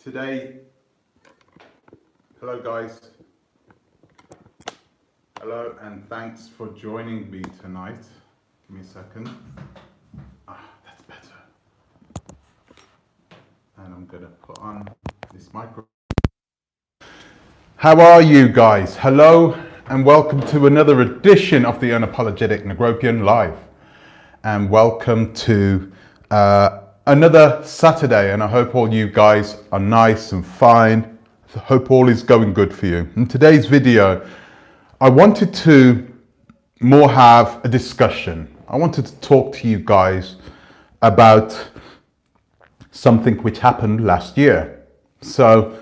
Today, hello guys, hello and thanks for joining me tonight. Give me a second. That's better. And I'm gonna put on this microphone. How are you guys? Hello and welcome to another edition of the Unapologeticnegropean Live. And welcome to another Saturday, and I hope all you guys are nice and fine. I hope all is going good for you. In today's video, I wanted to more have a discussion. I wanted to talk to you guys about something which happened last year. So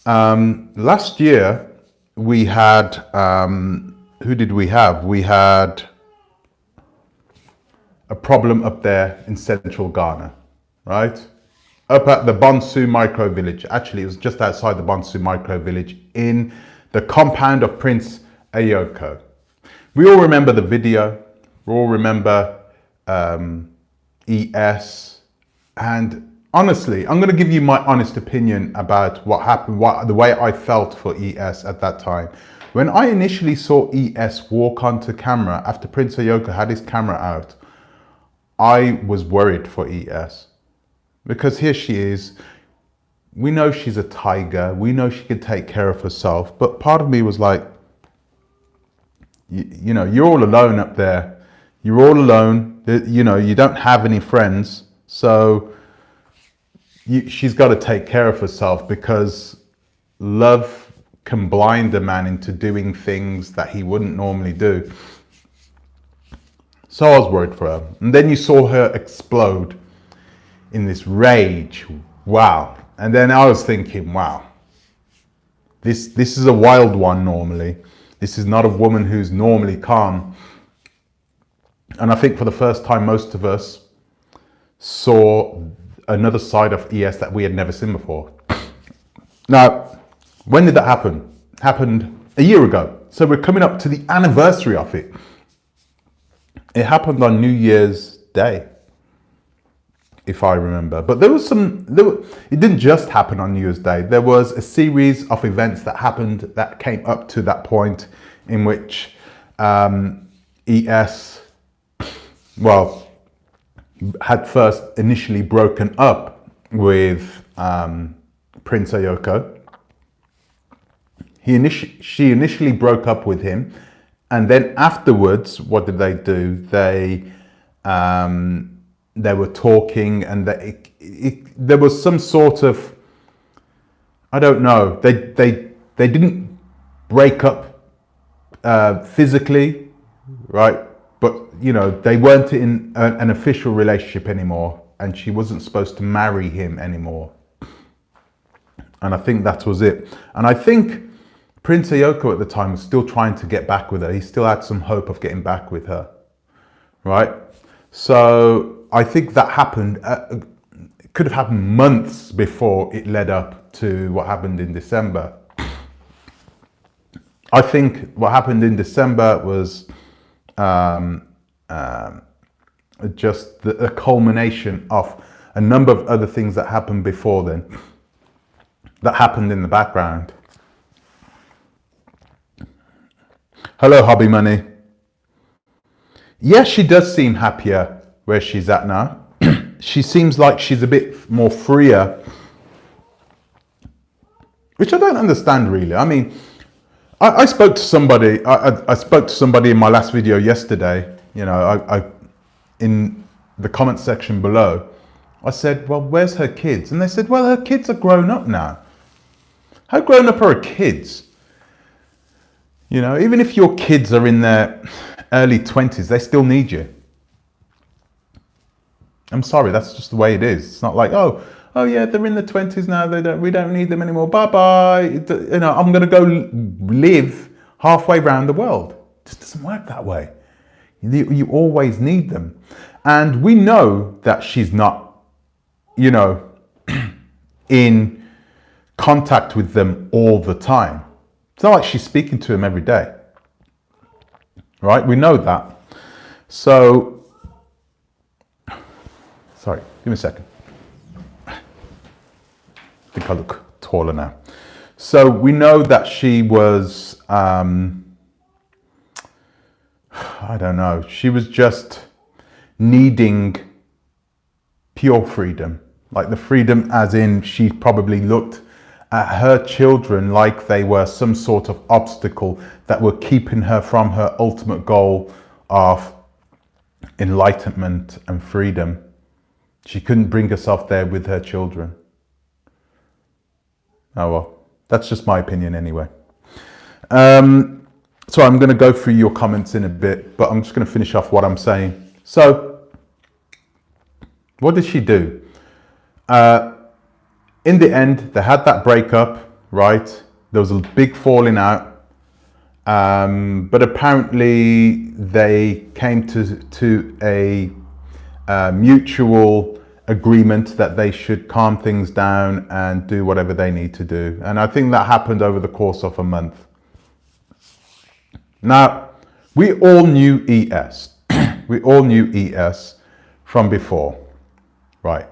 last year we had, who did we have? We had a problem up there in central Ghana, right? Up at the Bonsu micro village. Actually, it was just outside the Bonsu micro village in the compound of Prince Ayoko. We all remember the video. We all remember ES. And honestly, I'm going to give you my honest opinion about what happened, the way I felt for ES at that time. When I initially saw ES walk onto camera after Prince Ayoko had his camera out, I was worried for ES, because here she is. We know she's a tiger. We know she can take care of herself. But part of me was like, you know, you're all alone up there. You're all alone. You know, you don't have any friends. So she's got to take care of herself, because love can blind a man into doing things that he wouldn't normally do. So I was worried for her. And then you saw her explode in this rage. Wow. And then I was thinking, wow, this is a wild one normally. This is not a woman who's normally calm. And I think for the first time, most of us saw another side of ES that we had never seen before. Now, when did that happen? It happened a year ago. So we're coming up to the anniversary of it. It happened on New Year's Day, if I remember. But it didn't just happen on New Year's Day. There was a series of events that happened that came up to that point in which ES, well, had first initially broken up with Prince Ayoko. She initially broke up with him. And then afterwards, what did they do? They were talking, and there was some sort of, I don't know. They didn't break up physically, right? But you know, they weren't in an official relationship anymore, and she wasn't supposed to marry him anymore. And I think that was it. And I think Prince Ayoko at the time was still trying to get back with her. He still had some hope of getting back with her, right? So I think that happened, it could have happened months before it led up to what happened in December. I think what happened in December was just a culmination of a number of other things that happened before then, that happened in the background. Hello, Hobby Money. Yes, she does seem happier where she's at now. She seems like she's a bit more freer, which I don't understand really. I mean, I spoke to somebody. I spoke to somebody in my last video yesterday. You know, I in the comment section below, I said, "Well, where's her kids?" And they said, "Well, her kids are grown up now." How grown up are her kids? You know, even if your kids are in their early 20s, they still need you. I'm sorry, that's just the way it is. It's not like, oh yeah, they're in the 20s now. We don't need them anymore. Bye bye. You know, I'm going to go live halfway around the world. It just doesn't work that way. You always need them, and we know that she's not, you know, in contact with them all the time. It's not like she's speaking to him every day, right? We know that. So, sorry, give me a second. think I look taller now. So we know that she was, I don't know, she was just needing pure freedom. Like the freedom as in she probably looked at her children like they were some sort of obstacle that were keeping her from her ultimate goal of enlightenment and freedom. She couldn't bring herself there with her children. Oh well, that's just my opinion anyway. So I'm going to go through your comments in a bit, but I'm just going to finish off what I'm saying. So, what did she do? In the end, they had that breakup, right? There was a big falling out. But apparently they came to a mutual agreement that they should calm things down and do whatever they need to do. And I think that happened over the course of a month. Now, we all knew ES. We all knew ES from before, right?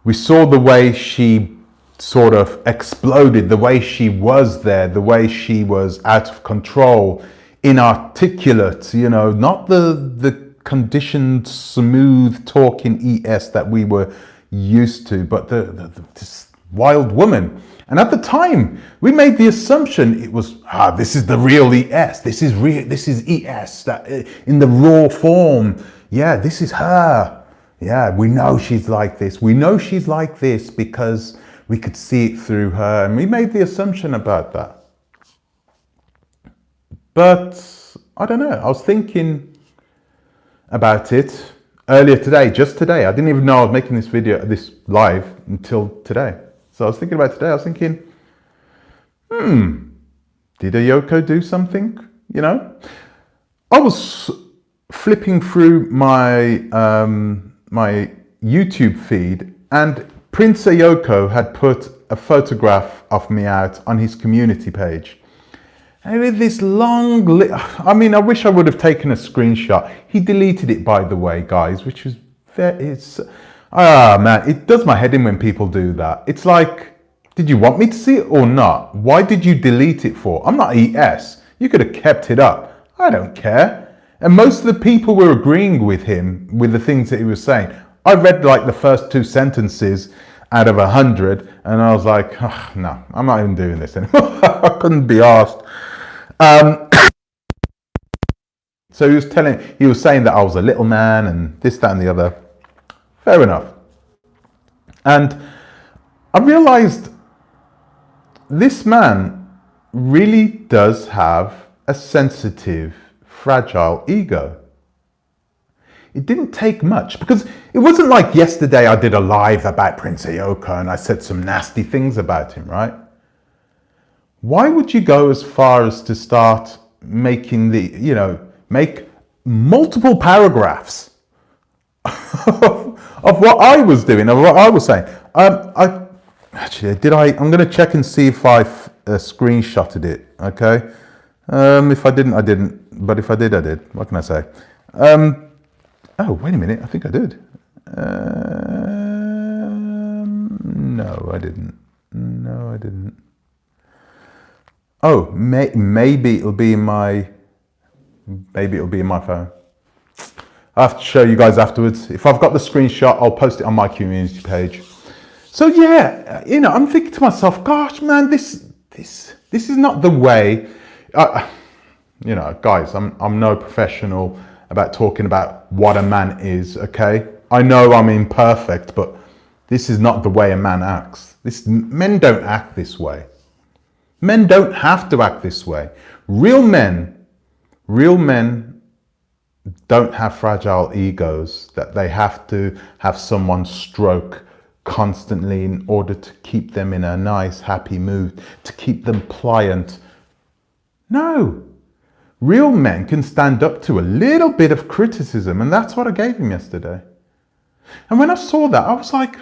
We saw the way she sort of exploded, the way she was there, the way she was out of control, inarticulate, you know, not the conditioned, smooth talking ES that we were used to, but this wild woman. And at the time, we made the assumption it was, this is the real ES. This is real. This is ES that in the raw form. Yeah, this is her. Yeah, we know she's like this. We know she's like this because we could see it through her, and we made the assumption about that. But I don't know. I was thinking about it earlier today, just today. I didn't even know I was making this video, this live until today. So I was thinking about today. I was thinking, did Ayoko do something? You know, I was flipping through my my YouTube feed, and Prince Ayoko had put a photograph of me out on his community page. And with this long I mean, I wish I would have taken a screenshot. He deleted it, by the way, guys, which was man, it does my head in when people do that. It's like, did you want me to see it or not? Why did you delete it for? I'm not ES. You could have kept it up. I don't care. And most of the people were agreeing with him, with the things that he was saying. I read like the first 2 sentences out of 100, and I was like, oh, no, I'm not even doing this anymore. I couldn't be asked. So he was saying that I was a little man and this, that, and the other. Fair enough. And I realized this man really does have a sensitive, fragile ego. It didn't take much, because it wasn't like yesterday I did a live about Prince Ayoko and I said some nasty things about him, right? Why would you go as far as to start making make multiple paragraphs of what I was doing, of what I was saying? I'm going to check and see if I screenshotted it, okay? If I didn't, I didn't. But if I did, I did. What can I say? Oh, wait a minute. I think I did. No, I didn't. No, I didn't. Oh, maybe it'll be in my phone. I have to show you guys afterwards. If I've got the screenshot, I'll post it on my community page. So yeah, you know, I'm thinking to myself, gosh, man, this is not the way. You know, guys, I'm no professional about talking about what a man is. Okay, I know I'm imperfect, but this is not the way a man acts. Men don't act this way. Men don't have to act this way. Real men don't have fragile egos that they have to have someone stroke constantly in order to keep them in a nice, happy mood, to keep them pliant. No. Real men can stand up to a little bit of criticism, and that's what I gave him yesterday. And when I saw that, I was like,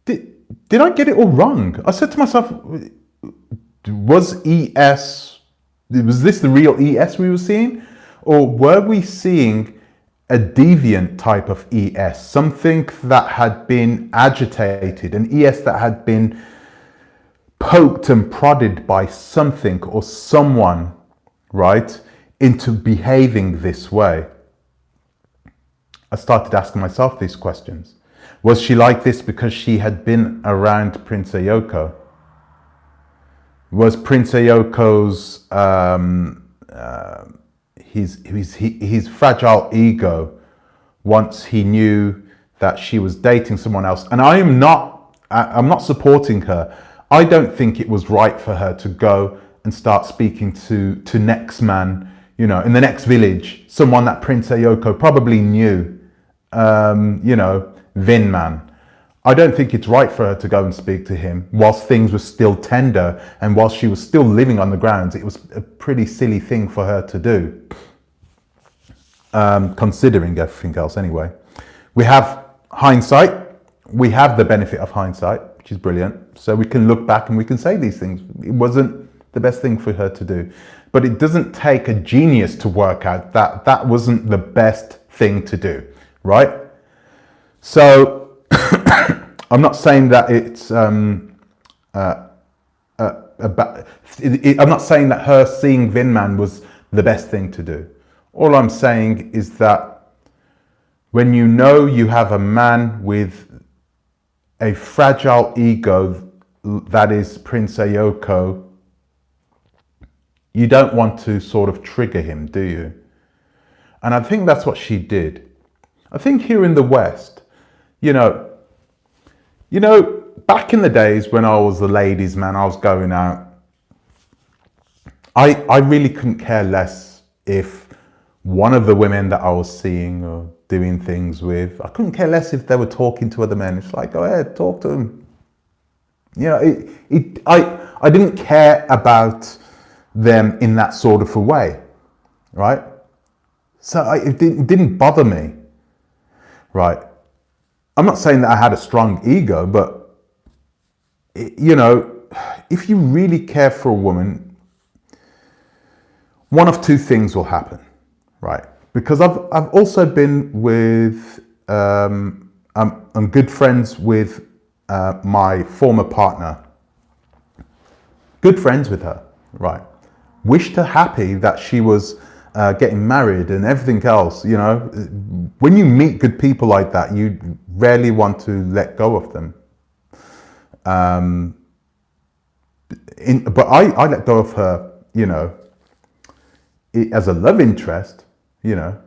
did I get it all wrong? I said to myself, was this the real ES we were seeing? Or were we seeing a deviant type of ES, something that had been agitated, an ES that had been poked and prodded by something or someone, right, into behaving this way. I started asking myself these questions. Was she like this because she had been around Prince Ayoko? Was Prince Ayoko's his fragile ego, once he knew that she was dating someone else? And I'm not supporting her. I don't think it was right for her to go and start speaking to next man, you know, in the next village, someone that Prince Ayoko probably knew, you know, Vin Man. I don't think it's right for her to go and speak to him whilst things were still tender and whilst she was still living on the grounds. It was a pretty silly thing for her to do, considering everything else anyway. We have hindsight. We have the benefit of hindsight, which is brilliant. So we can look back and we can say these things. It wasn't the best thing for her to do. But it doesn't take a genius to work out that that wasn't the best thing to do, right? So I'm not saying that it's I'm not saying that her seeing Vin Man was the best thing to do. All I'm saying is that when you know you have a man with a fragile ego that is Prince Ayoko, you don't want to sort of trigger him, do you? And I think that's what she did. I think here in the West, you know, back in the days when I was a ladies' man, I was going out, I really couldn't care less if one of the women that I was seeing or doing things with, I couldn't care less if they were talking to other men. It's like, go ahead, talk to them. You know, I didn't care about them in that sort of a way, right? So it didn't bother me, right? I'm not saying that I had a strong ego, but, you know, if you really care for a woman, one of two things will happen, right? Because I've also been with, I'm good friends with my former partner. Good friends with her, right? Wished her happy that she was getting married and everything else, you know. When you meet good people like that, you rarely want to let go of them. But I let go of her, you know, as a love interest, you know.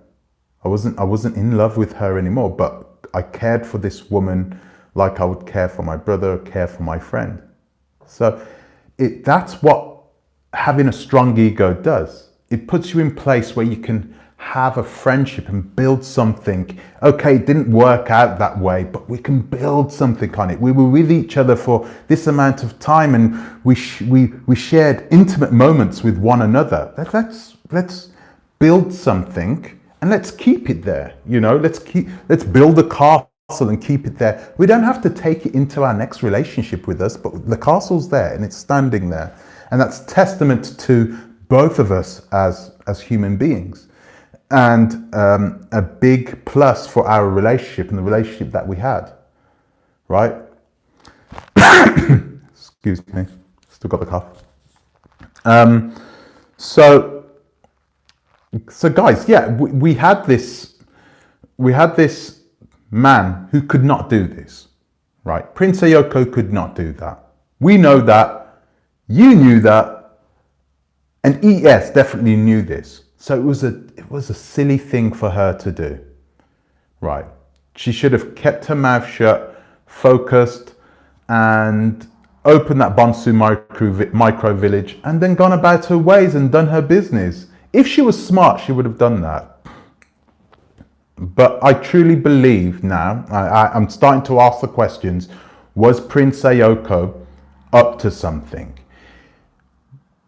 I wasn't in love with her anymore, but I cared for this woman like I would care for my brother, care for my friend. So that's what having a strong ego does. It puts you in place where you can have a friendship and build something. Okay, it didn't work out that way, but we can build something on it. We were with each other for this amount of time, and we shared intimate moments with one another. Let's build something and let's keep it there. You know, let's build a castle and keep it there. We don't have to take it into our next relationship with us, but the castle's there and it's standing there, and that's testament to both of us as human beings, and a big plus for our relationship and the relationship that we had, right? Excuse me, still got the cough. So guys, yeah, we had this man who could not do this, right? Prince Ayoko could not do that. We know that, you knew that, and ES definitely knew this. So it was a silly thing for her to do, right? She should have kept her mouth shut, focused, and opened that Bonsu micro village, and then gone about her ways and done her business. If she was smart, she would have done that. But I truly believe now, I'm starting to ask the questions, was Prince Ayoko up to something?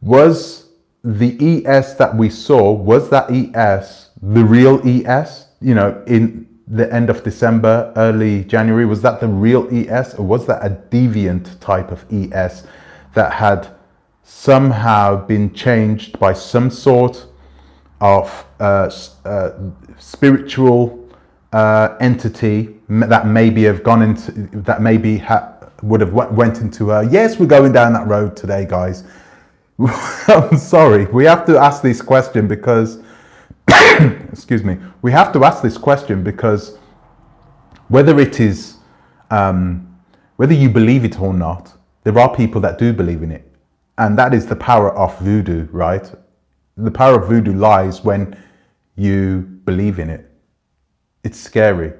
Was the ES that we saw, was that ES the real ES, you know, in the end of December, early January? Was that the real ES, or was that a deviant type of ES that had somehow been changed by some sort of spiritual entity that maybe have gone into, that maybe would have went into her. Yes, we're going down that road today, guys. I'm sorry, we have to ask this question because excuse me, we have to ask this question because whether it is whether you believe it or not, there are people that do believe in it, and that is the power of voodoo, right? The power of voodoo lies when you believe in it. It's scary.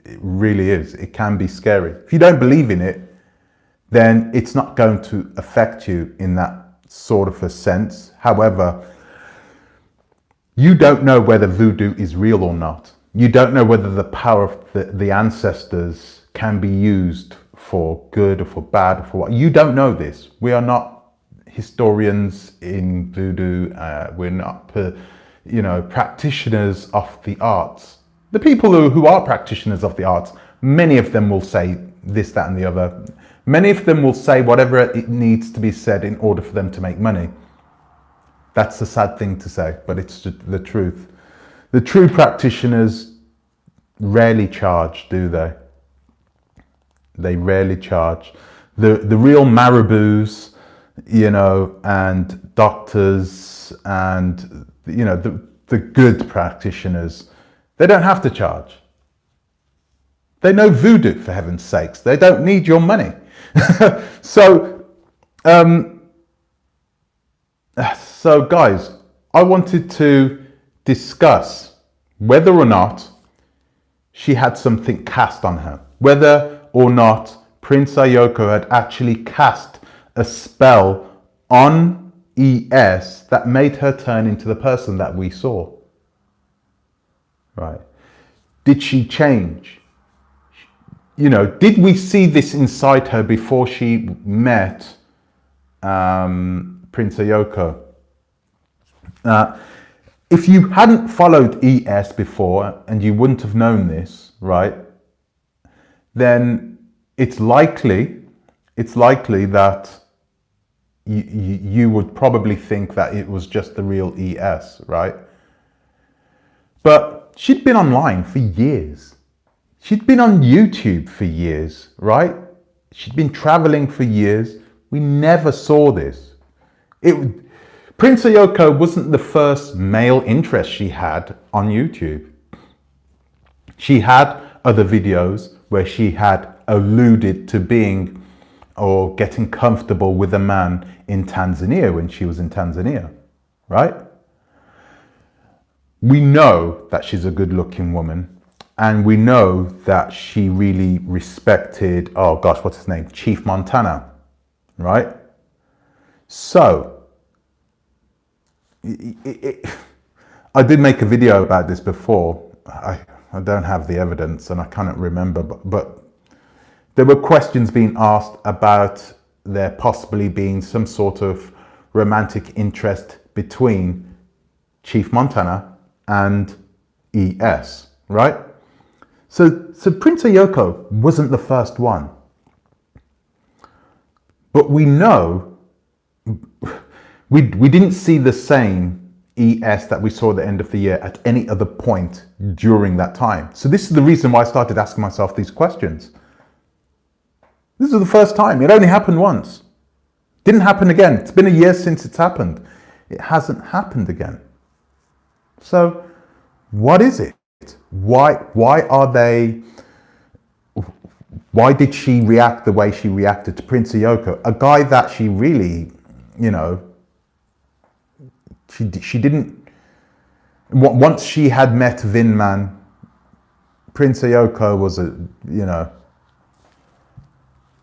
It really is. It can be scary. If you don't believe in it, then it's not going to affect you in that sort of a sense. However, you don't know whether voodoo is real or not. You don't know whether the power of the ancestors can be used for good or for bad or for what. You don't know this. We are not historians in voodoo. We're not, practitioners of the arts. The people who are practitioners of the arts, many of them will say this, that, and the other. Many of them will say whatever it needs to be said in order for them to make money. That's a sad thing to say, but it's the truth. The true practitioners rarely charge, do they? They rarely charge. The real marabouts, and doctors and, the good practitioners, they don't have to charge. They know voodoo, for heaven's sakes. They don't need your money. So guys, I wanted to discuss whether or not she had something cast on her, whether or not Prince Ayoko had actually cast a spell on ES that made her turn into the person that we saw. Right? Did she change? Did we see this inside her before she met Prince Ayoko? If you hadn't followed ES before and you wouldn't have known this, right, then it's likely that you would probably think that it was just the real ES, right? But she'd been online for years. She'd been on YouTube for years, right? She'd been traveling for years. We never saw this. Prince Ayoko wasn't the first male interest she had on YouTube. She had other videos where she had alluded to being or getting comfortable with a man in Tanzania when she was in Tanzania, right? We know that she's a good-looking woman. And we know that she really respected, oh gosh, what's his name? Chief Montana, right? So, I did make a video about this before. I don't have the evidence and I cannot remember, but there were questions being asked about there possibly being some sort of romantic interest between Chief Montana and ES, right? So Prince Ayoko wasn't the first one. But we know we didn't see the same ES that we saw at the end of the year at any other point during that time. So this is the reason why I started asking myself these questions. This is the first time. It only happened once. Didn't happen again. It's been a year since it's happened. It hasn't happened again. So what is it? Why did she react the way she reacted to Prince Ayoko, a guy that she really, she didn't, once she had met Vin Man, Prince Ayoko was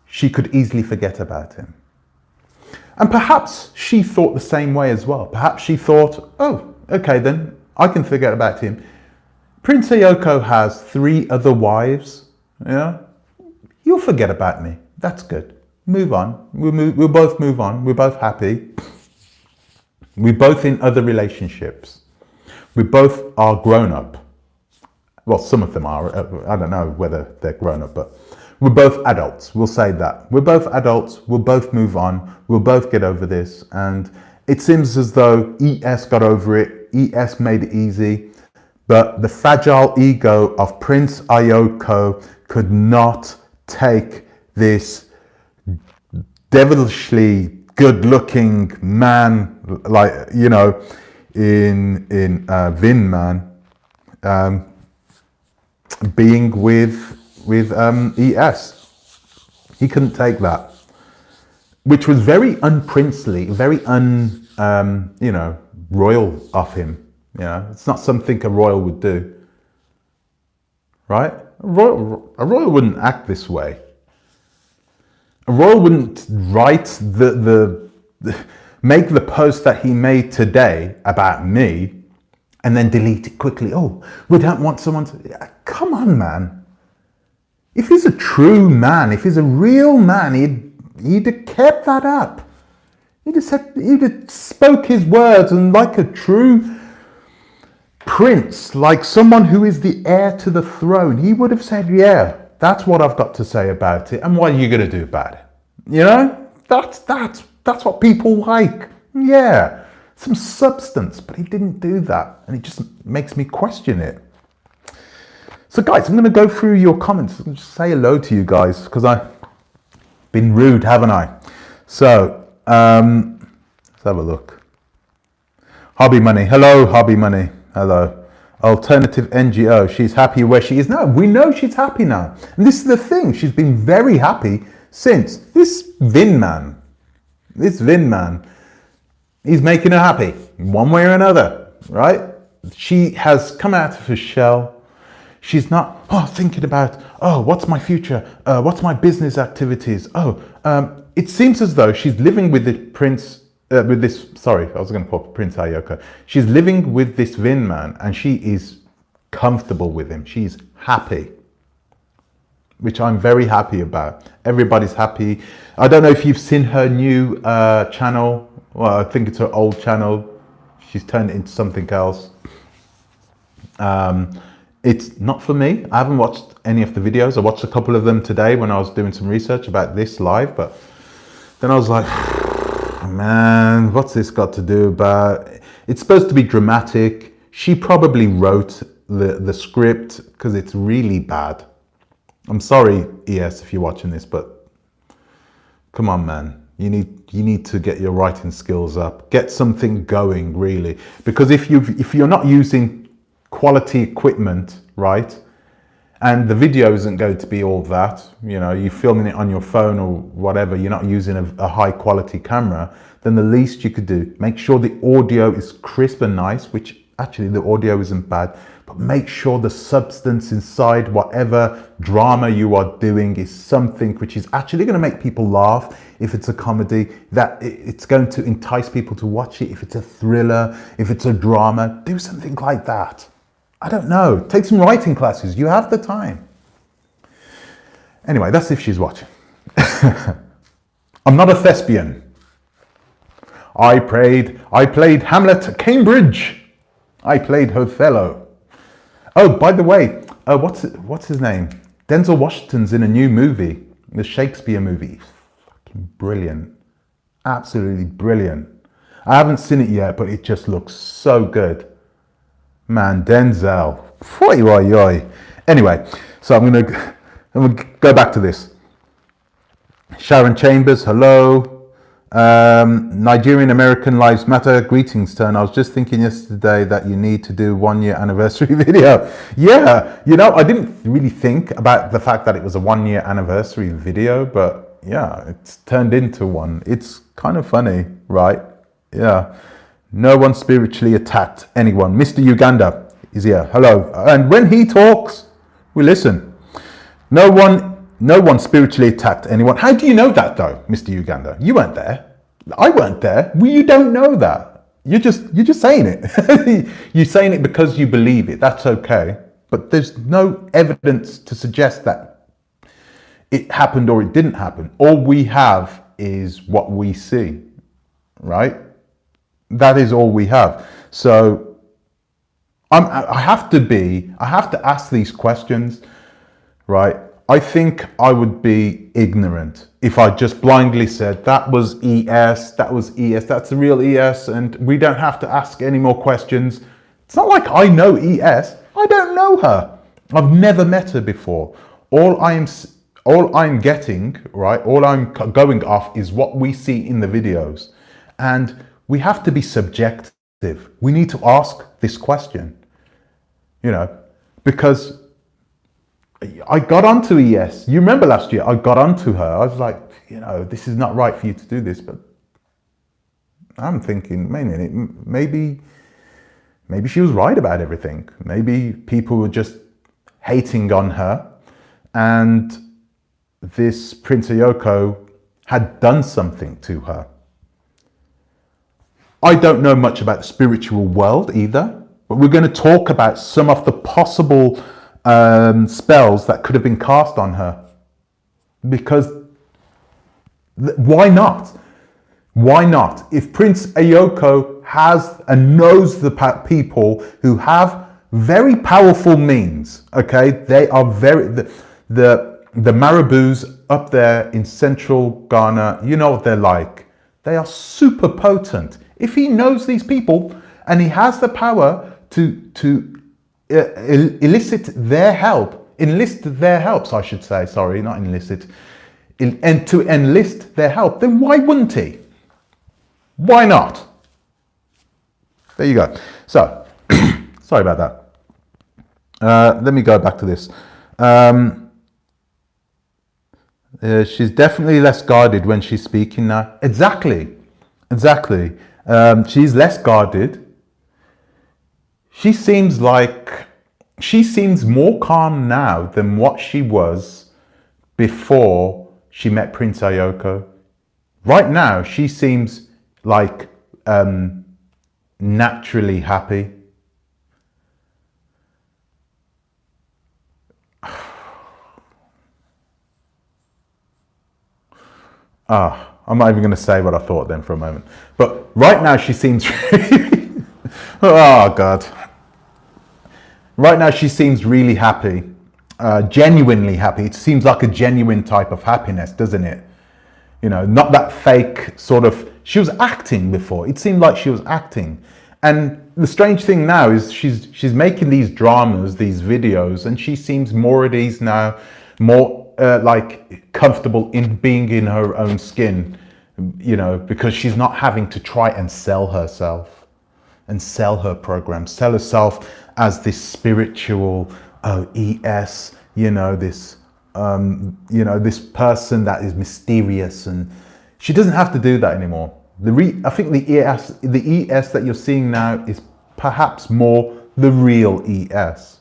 she could easily forget about him. And perhaps she thought the same way as well. Perhaps she thought, oh, okay then, I can forget about him. Prince Ayoko has 3 other wives. You'll forget about me. That's good. Move on. We'll both move on. We're both happy. We're both in other relationships. We both are grown up. Well, some of them are. I don't know whether they're grown up, but we're both adults. We'll say that. We're both adults. We'll both move on. We'll both get over this. And it seems as though ES got over it ES made it easy, but the fragile ego of Prince Ayoko could not take this devilishly good-looking man, like, you know, in Vin Man, being with ES. He couldn't take that, which was very unprincely, very you know, royal of him. You know, it's not something a royal would do, right? A royal wouldn't act this way. A royal wouldn't write make the post that he made today about me and then delete it quickly. Oh, we don't want someone to... Come on, man. If he's a true man, if he's a real man, he'd have kept that up. He'd have spoke his words, and like a true prince, like someone who is the heir to the throne, he would have said, yeah, that's what I've got to say about it, and what are you going to do about it? You know, that's what people like. Yeah, some substance, but he didn't do that, and it just makes me question it. So guys, I'm going to go through your comments and just say hello to you guys, because I've been rude, haven't I? So, let's have a look. Hobby Money. Hello, Hobby Money. Hello. Alternative NGO. She's happy where she is now. We know she's happy now. And this is the thing. She's been very happy since. This Vin Man, he's making her happy one way or another, right? She has come out of her shell. She's not thinking about, what's my future? What's my business activities? It seems as though she's living with the Prince, I was going to call Prince Ayoko. She's living with this Vin Man, and she is comfortable with him. She's happy, which I'm very happy about. Everybody's happy. I don't know if you've seen her new channel. Well, I think it's her old channel. She's turned it into something else. It's not for me. I haven't watched any of the videos. I watched a couple of them today when I was doing some research about this live, but then I was like, man, what's this got to do about... It's supposed to be dramatic. She probably wrote the script because it's really bad. I'm sorry, ES, if you're watching this, but come on, man. You need to get your writing skills up. Get something going, really. Because if you're not using quality equipment, right, and the video isn't going to be all that, you know, you're filming it on your phone or whatever, you're not using a high quality camera, then the least you could do, make sure the audio is crisp and nice, which actually the audio isn't bad, but make sure the substance inside whatever drama you are doing is something which is actually going to make people laugh. If it's a comedy, that it's going to entice people to watch it. If it's a thriller, if it's a drama, do something like that. I don't know. Take some writing classes. You have the time. Anyway, that's if she's watching. I'm not a thespian. I played Hamlet at Cambridge. I played Othello. Oh, by the way, what's his name? Denzel Washington's in a new movie, the Shakespeare movie. Fucking brilliant. Absolutely brilliant. I haven't seen it yet, but it just looks so good. Man, Denzel. Anyway, so I'm gonna go back to this. Sharon Chambers, hello. Nigerian American Lives Matter, greetings, Turn. I was just thinking yesterday that you need to do 1 year anniversary video. Yeah, you know, I didn't really think about the fact that it was a 1 year anniversary video, but yeah, it's turned into one. It's kind of funny, right? Yeah. No one spiritually attacked anyone. Mr. Uganda is here. Hello. And when he talks, we listen. No one spiritually attacked anyone. How do you know that though, Mr. Uganda? You weren't there. I weren't there. Well, you don't know that. You're just saying it. You're saying it because you believe it. That's okay. But there's no evidence to suggest that it happened or it didn't happen. All we have is what we see, right? That is all we have. So I have to ask these questions, right? I think I would be ignorant if I just blindly said that was ES, that was ES, that's the real ES, and we don't have to ask any more questions. It's not like I know ES. I don't know her. I've never met her before. All I'm getting, right, all I'm going off is what we see in the videos. And we have to be subjective. We need to ask this question, you know, because I got onto ES. You remember last year, I got onto her. I was like, you know, this is not right for you to do this. But I'm thinking, maybe she was right about everything. Maybe people were just hating on her. And this Prince Ayoko had done something to her. I don't know much about the spiritual world either. But we're going to talk about some of the possible spells that could have been cast on her, because why not? Why not? If Prince Ayoko has and knows the people who have very powerful means, okay, they are the marabouts up there in central Ghana, you know what they're like. They are super potent. If he knows these people and he has the power to enlist their help, I should say, sorry, not enlist, and to enlist their help, then why wouldn't he? Why not? There you go. So, sorry about that. Let me go back to this. She's definitely less guarded when she's speaking now. Exactly. She's less guarded. She seems more calm now than what she was before she met Prince Ayoko. Right now, she seems like naturally happy. I'm not even going to say what I thought then for a moment. But right now she seems oh God. Right now she seems really happy, genuinely happy. It seems like a genuine type of happiness, doesn't it? You know, not that fake sort of, she was acting before. It seemed like she was acting. And the strange thing now is she's making these dramas, these videos, and she seems more at ease now, more like comfortable in being in her own skin, you know, because she's not having to try and sell herself and sell her program, sell herself as this spiritual ES, you know, this this person that is mysterious, and she doesn't have to do that anymore. I think the ES that you're seeing now is perhaps more the real ES.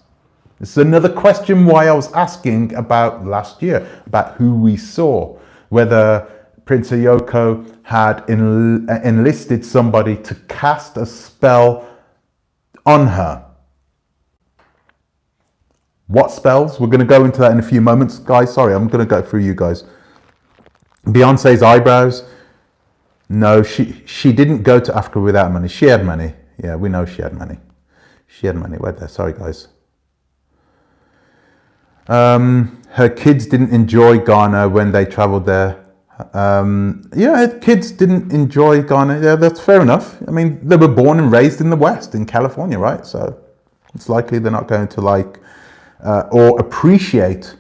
This is another question why I was asking about last year, about who we saw, whether Prince Ayoko had enlisted somebody to cast a spell on her. What spells? We're going to go into that in a few moments. Guys, sorry, I'm going to go through you guys. Beyonce's eyebrows. No, she didn't go to Africa without money. She had money. Yeah, we know she had money. She had money. Wait there. Sorry, guys. Her kids didn't enjoy Ghana when they traveled there. Yeah, her kids didn't enjoy Ghana. Yeah, that's fair enough. I mean, they were born and raised in the West, in California, right? So it's likely they're not going to like or appreciate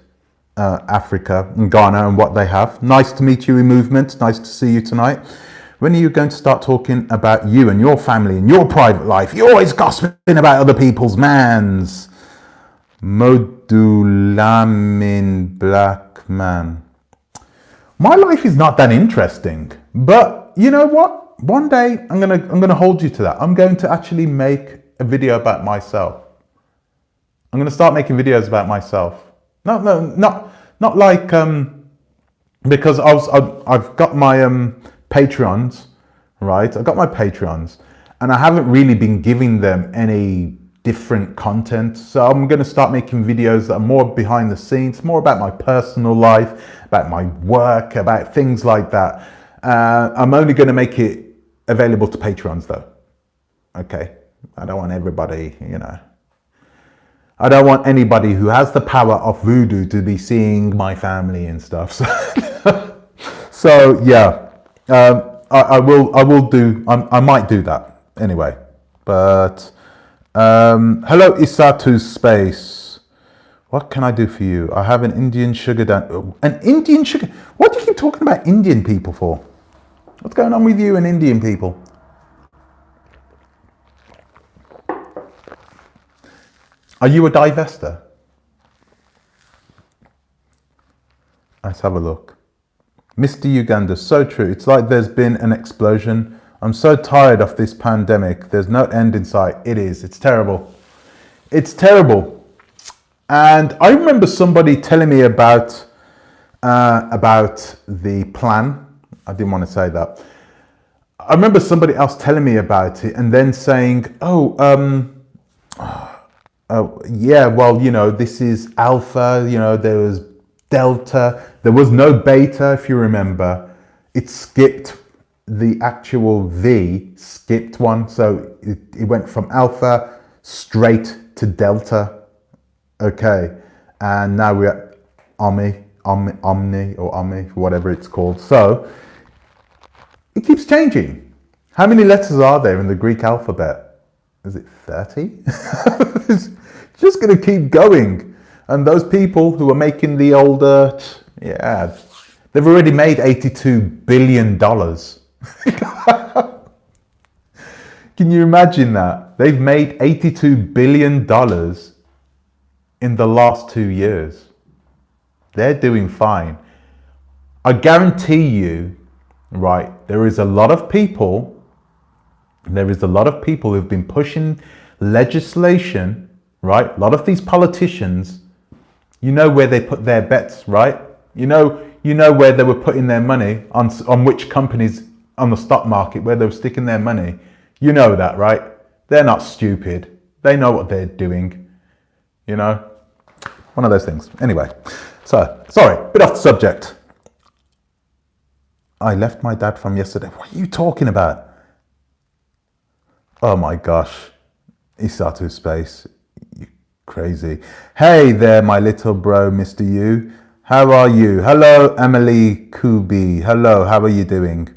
Africa and Ghana and what they have. Nice to meet you in movement. Nice to see you tonight. When are you going to start talking about you and your family and your private life? You're always gossiping about other people's mans. Modulamin Black Man. My life is not that interesting, but you know what? One day I'm gonna hold you to that. I'm going to actually make a video about myself. I'm gonna start making videos about myself. Not like because I've got my Patreons, right? I've got my Patreons, and I haven't really been giving them any different content. So I'm going to start making videos that are more behind the scenes, more about my personal life, about my work, about things like that. I'm only going to make it available to Patreons though. Okay. I don't want everybody, you know. I don't want anybody who has the power of voodoo to be seeing my family and stuff. So yeah, I will do. I might do that anyway. But hello, Isatu Space. What can I do for you? I have an Indian sugar an Indian sugar. What do you keep talking about Indian people for? What's going on with you and Indian people? Are you a divester? Let's have a look. Mr. Uganda, so true. It's like there's been an explosion. I'm so tired of this pandemic. There's no end in sight. It is. It's terrible. It's terrible. And I remember somebody telling me about the plan. I didn't want to say that. I remember somebody else telling me about it and then saying, yeah, well, you know, this is alpha, you know, there was delta, there was no beta, if you remember. It skipped the actual V, skipped one. So it went from alpha straight to delta. Okay. And now we're at Omni, whatever it's called. So it keeps changing. How many letters are there in the Greek alphabet? Is it 30? It's just going to keep going. And those people who are making the older, yeah, they've already made $82 billion. Can you imagine that? They've made $82 billion in the last 2 years. They're doing fine. I guarantee you, right, there is a lot of people who've been pushing legislation, right? A lot of these politicians, you know where they put their bets, right? You know where they were putting their money on which companies on the stock market, where they were sticking their money. You know that, right? They're not stupid. They know what they're doing, you know? One of those things. Anyway, so, sorry, bit off the subject. I left my dad from yesterday. What are you talking about? Oh my gosh. Isatu Space. You crazy. Hey there, my little bro, Mr. U. How are you? Hello, Emily Kubi. Hello, how are you doing?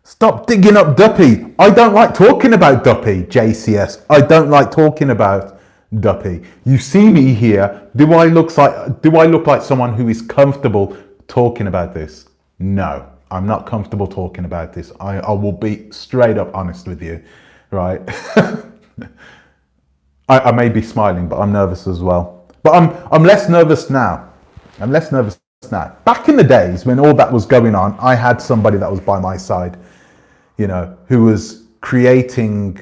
Stop digging up Duppy. I don't like talking about Duppy, JCS. I don't like talking about Duppy. You see me here. Do I look like someone who is comfortable talking about this? No, I'm not comfortable talking about this. I will be straight up honest with you, right? I may be smiling, but I'm nervous as well. But I'm less nervous now. Back in the days when all that was going on, I had somebody that was by my side, you know, who was creating,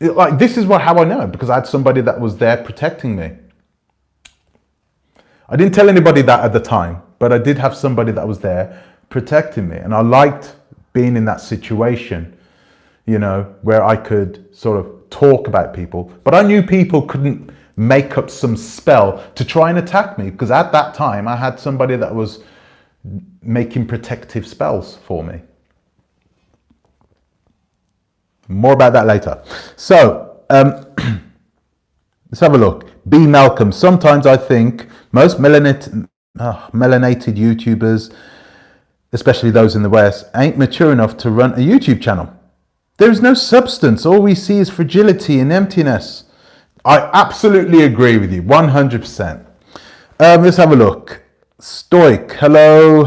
like, this is how I know, because I had somebody that was there protecting me. I didn't tell anybody that at the time, but I did have somebody that was there protecting me. And I liked being in that situation, you know, where I could sort of talk about people. But I knew people couldn't make up some spell to try and attack me, because at that time I had somebody that was making protective spells for me. More about that later. So let's have a look. B. Malcolm. Sometimes I think most melanated YouTubers, especially those in the West, ain't mature enough to run a YouTube channel. There is no substance. All we see is fragility and emptiness. I absolutely agree with you, 100%. Let's have a look. Stoic. Hello.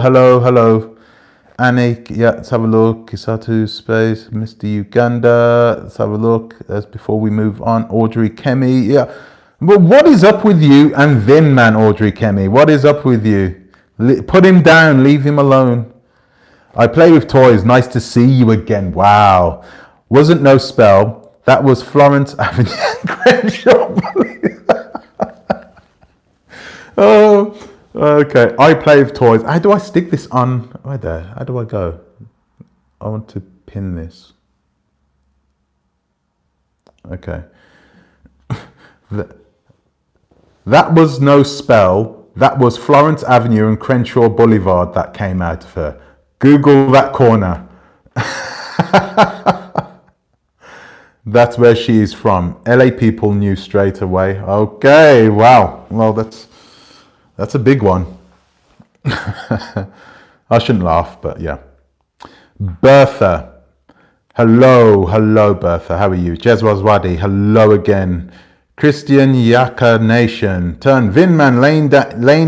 Anik, yeah, let's have a look. Kisatu Space, Mr. Uganda. Let's have a look. That's before we move on. Audrey Kemi, yeah. But what is up with you and Vin Man, Audrey Kemi? What is up with you? Put him down, leave him alone. I play with toys. Nice to see you again. Wow. Wasn't no spell. That was Florence Avenue and Crenshaw. Oh, okay. I play with toys. How do I stick this on? Right there. How do I go? I want to pin this. Okay. That was no spell. That was Florence Avenue and Crenshaw Boulevard that came out of her. Google that corner. That's where she is from. LA people knew straight away. Okay, wow. Well, that's a big one. I shouldn't laugh, but yeah. Bertha. Hello, Bertha. How are you? Jezwazwadi. Hello again. Christian Yaka Nation. Turn Vin Man laying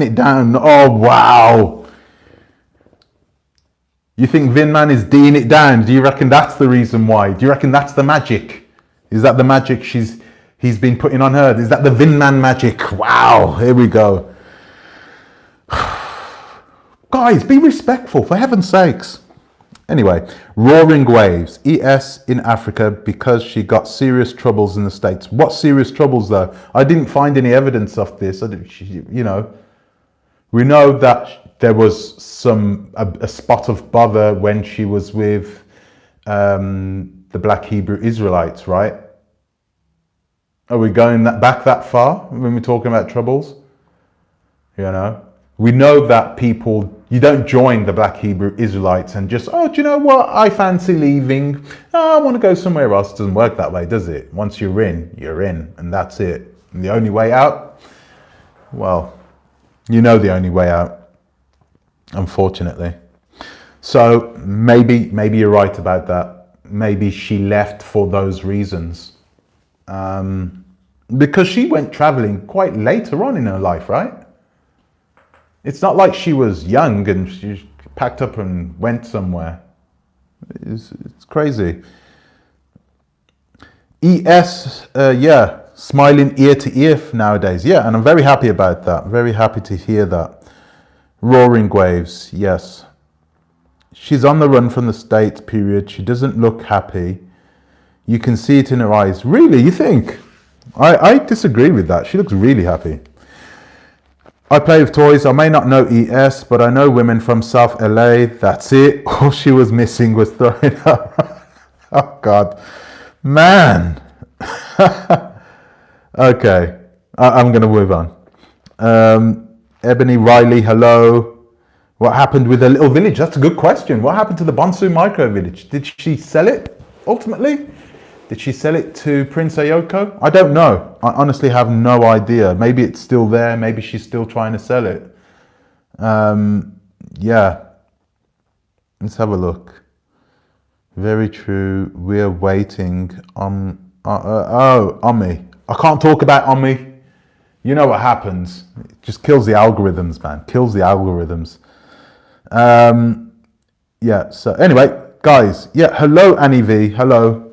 it down. Oh, wow. You think Vin Man is D'ing it down? Do you reckon that's the reason why? Do you reckon that's the magic? Is that the magic he's been putting on her? Is that the Vin Man magic? Wow, here we go. Guys, be respectful, for heaven's sakes. Anyway, roaring waves. ES in Africa because she got serious troubles in the States. What serious troubles though? I didn't find any evidence of this. You know, we know that there was a spot of bother when she was with the Black Hebrew Israelites, right? Are we going back that far when we're talking about troubles? You know, we know that you don't join the Black Hebrew Israelites and just, oh, do you know what? I fancy leaving. Oh, I want to go somewhere else. It doesn't work that way, does it? Once you're in, and that's it. And the only way out? Well, you know the only way out, unfortunately. So maybe you're right about that. Maybe she left for those reasons. Because she went traveling quite later on in her life, right? It's not like she was young and she packed up and went somewhere. It's crazy. ES, yeah, smiling ear to ear nowadays. Yeah, and I'm very happy about that. Very happy to hear that. Roaring waves, yes. She's on the run from the States, period. She doesn't look happy. You can see it in her eyes. Really, you think? I disagree with that. She looks really happy. I play with toys. I may not know ES, but I know women from South LA. That's it. All she was missing was throwing up. Oh, God. Man. Okay. I'm going to move on. Ebony Riley, hello. What happened with the little village? That's a good question. What happened to the Bonsu micro village? Did she sell it ultimately? Did she sell it to Prince Ayoko? I don't know. I honestly have no idea. Maybe it's still there. Maybe she's still trying to sell it. Yeah. Let's have a look. Very true. We're waiting on... Omi. I can't talk about Omi. You know what happens. It just kills the algorithms, man. Kills the algorithms. Yeah, so anyway, guys. Yeah, hello, Annie V. Hello.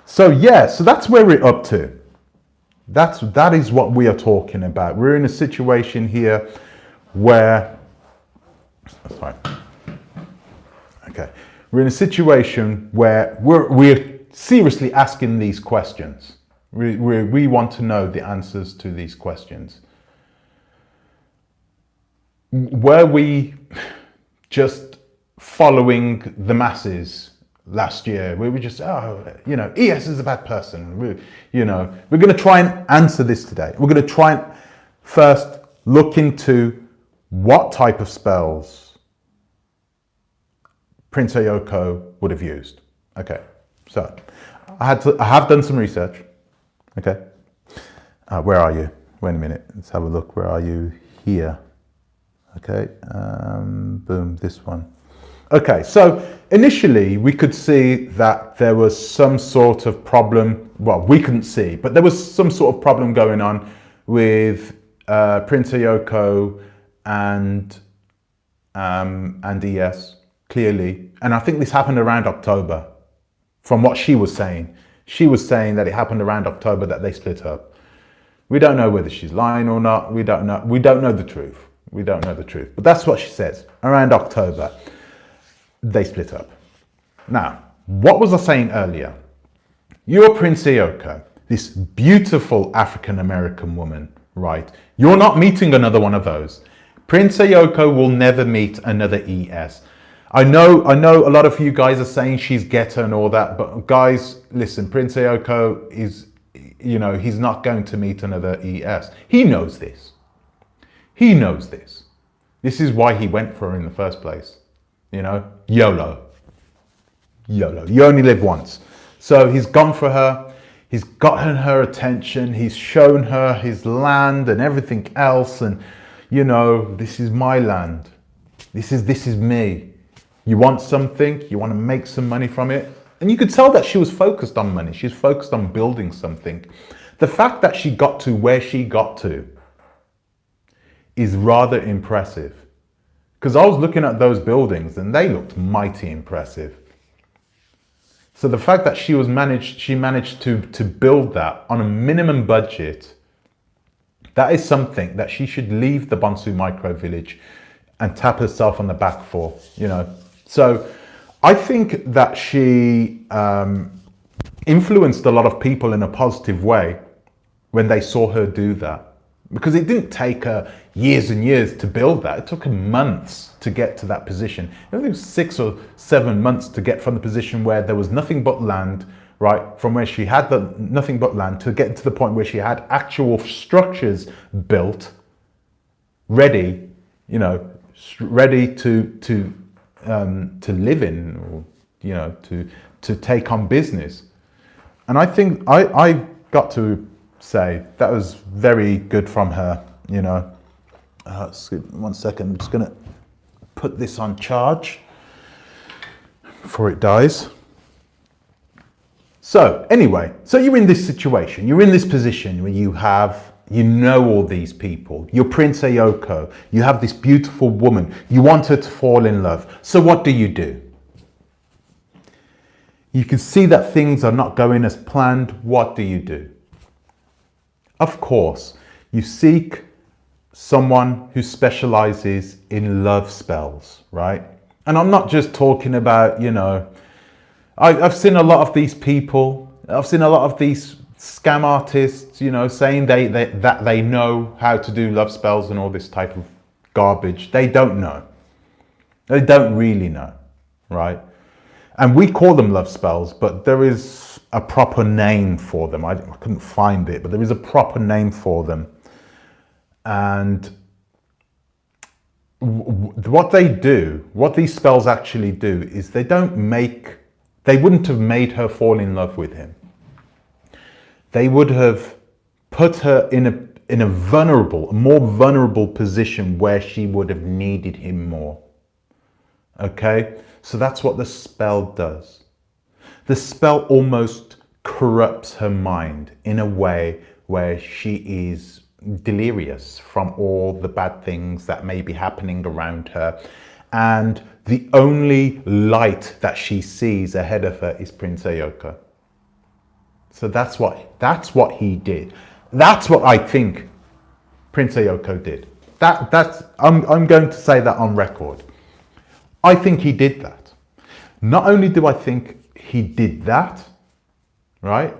So yeah, so that's where we're up to. That is what we are talking about. We're in a situation here where... Sorry. Okay. We're in a situation where we're seriously asking these questions. We want to know the answers to these questions. Were we just following the masses last year? We were just, ES is a bad person. We're going to try and answer this today. We're going to try and first look into what type of spells Prince Ayoko would have used. Okay, so I have done some research. Okay, where are you? Wait a minute, let's have a look. Where are you? Here. Okay, boom, this one. Okay, so initially we could see that there was some sort of problem. Well, we couldn't see, but there was some sort of problem going on with Prince Ayoko and ES, clearly. And I think this happened around October, from what she was saying. She was saying that it happened around October that they split up. We don't know whether she's lying or not. We don't know. We don't know the truth. We don't know the truth. But that's what she says. Around October, they split up. Now, what was I saying earlier? You're Prince Ayoko, this beautiful African-American woman, right? You're not meeting another one of those. Prince Ayoko will never meet another ES. I know a lot of you guys are saying she's ghetto and all that, but guys, listen, Prince Ayoko is, he's not going to meet another ES. He knows this. He knows this. This is why he went for her in the first place. YOLO. You only live once. So he's gone for her. He's gotten her attention. He's shown her his land and everything else. And, you know, this is my land. This is me. You want something, you want to make some money from it. And you could tell that she was focused on money. She's focused on building something. The fact that she got to where she got to is rather impressive. Because I was looking at those buildings and they looked mighty impressive. So the fact that she managed to build that on a minimum budget, that is something that she should leave the Bonsu micro village and tap herself on the back for, you know. So I think that she influenced a lot of people in a positive way when they saw her do that. Because it didn't take her years and years to build that. It took her months to get to that position. I think it was 6 or 7 months to get from the position where there was nothing but land, right? From where she had nothing but land to get to the point where she had actual structures built, ready, you know, ready to live in, or, you know, to take on business. And I think I got to say that was very good from her, you know. 1 second, I'm just gonna put this on charge before it dies. So anyway, so you're in this situation, you're in this position where you know all these people. You're Prince Ayoko. You have this beautiful woman. You want her to fall in love. So what do? You can see that things are not going as planned. What do you do? Of course, you seek someone who specializes in love spells, right? And I'm not just talking about, you know, I've seen a lot of these people. I've seen a lot of these scam artists, you know, saying that they know how to do love spells and all this type of garbage. They don't know. They don't really know, right? And we call them love spells, but there is a proper name for them. I couldn't find it, but there is a proper name for them. And what they do, what these spells actually do, is they wouldn't have made her fall in love with him. They would have put her in a more vulnerable position where she would have needed him more. Okay? So that's what the spell does. The spell almost corrupts her mind in a way where she is delirious from all the bad things that may be happening around her. And the only light that she sees ahead of her is Prince Ayoko. So that's what he did. That's what I think Prince Ayoko did. I'm going to say that on record. I think he did that. Not only do I think he did that, right?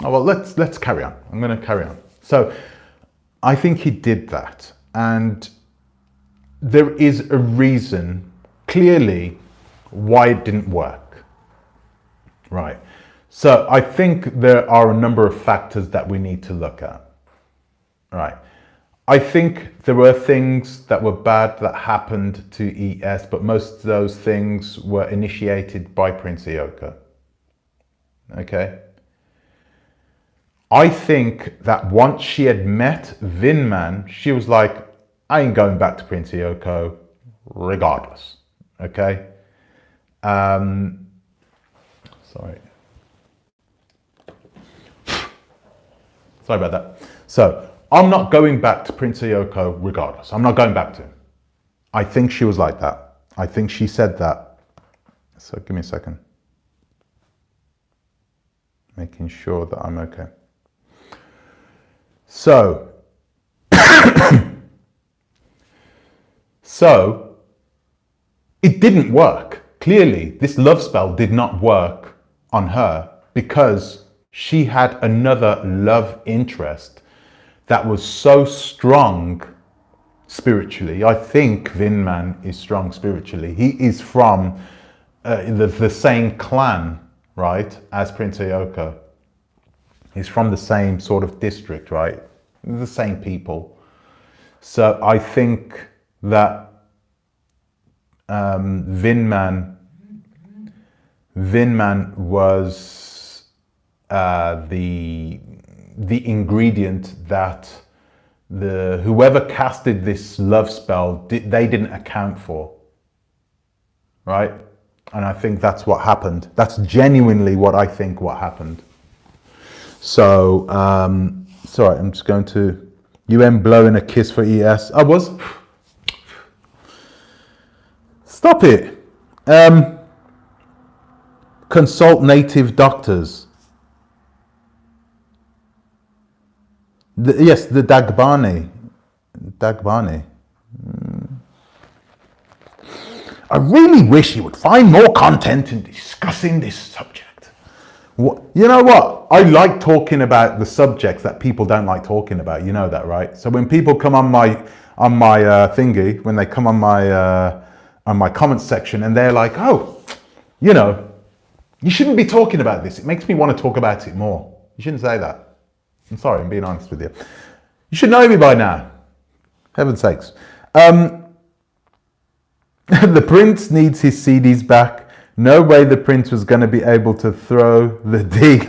Oh, well, let's carry on. I'm going to carry on. So I think he did that. And there is a reason, clearly, why it didn't work, right? So I think there are a number of factors that we need to look at, right? I think there were things that were bad that happened to ES, but most of those things were initiated by Prince Ayoko, okay? I think that once she had met Vin Man, she was like, I ain't going back to Prince Ayoko regardless, okay? Sorry about that. So I'm not going back to Prince Ayoko regardless. I'm not going back to him. I think she was like that. I think she said that. So give me a second. Making sure that I'm okay. So, it didn't work. Clearly, this love spell did not work on her because she had another love interest that was so strong spiritually. I think Vin Man is strong spiritually. He is from the same clan, right, as Prince Ayoko. He's from the same sort of district, right? The same people. So I think that Vin Man Vin Man was the ingredient that whoever casted this love spell they didn't account for, right? And I think that's what happened. That's genuinely what I think what happened. So sorry, I'm just going to UN blowing a kiss for ES. I was. Stop it. Consult native doctors. Yes, the Dagbani. I really wish you would find more content in discussing this subject. You know what? I like talking about the subjects that people don't like talking about. You know that, right? So when people come on my thingy, when they come on my comments section, and they're like, "Oh, you know, you shouldn't be talking about this. It makes me want to talk about it more." You shouldn't say that. I'm sorry, I'm being honest with you. You should know me by now. Heaven's sakes. The Prince needs his CDs back. No way the Prince was going to be able to throw the D.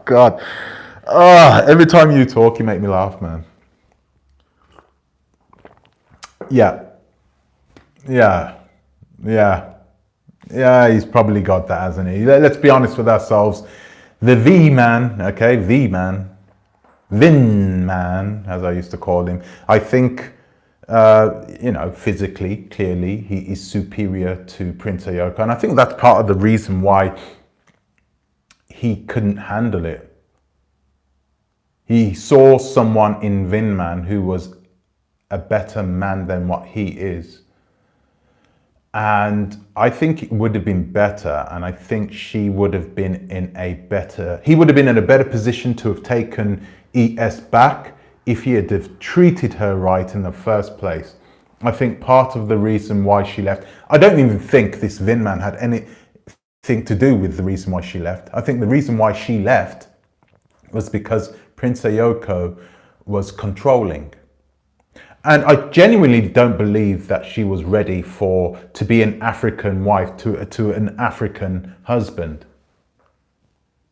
God. Oh, every time you talk, you make me laugh, man. Yeah, he's probably got that, hasn't he? Let's be honest with ourselves. The V Man, okay, V Man, Vin Man, as I used to call him, I think, physically, clearly, he is superior to Prince Ayoko. And I think that's part of the reason why he couldn't handle it. He saw someone in Vin Man who was a better man than what he is. And I think it would have been better, and I think he would have been in a better position to have taken ES back if he had have treated her right in the first place. I think part of the reason why she left, I don't even think this Vin Man had anything to do with the reason why she left. I think the reason why she left was because Prince Ayoko was controlling. And I genuinely don't believe that she was ready to be an African wife to an African husband.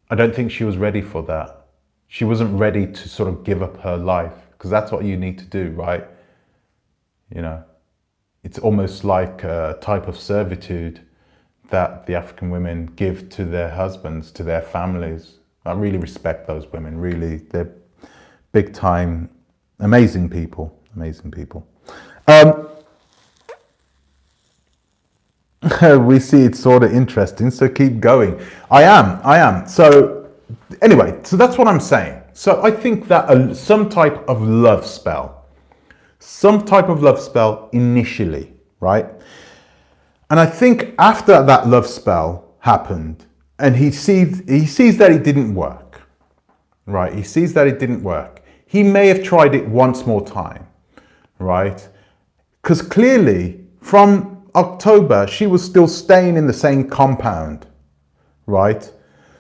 I don't think she was ready for that. She wasn't ready to sort of give up her life, because that's what you need to do, right? You know, it's almost like a type of servitude that the African women give to their husbands, to their families. I really respect those women, really. They're big time, amazing people. Amazing people. We see it's sort of interesting, so keep going. I am. So anyway, so that's what I'm saying. So I think that some type of love spell initially, right? And I think after that love spell happened, and he sees that it didn't work, right? He sees that it didn't work. He may have tried it once more time. Right? Because clearly from October, she was still staying in the same compound, right?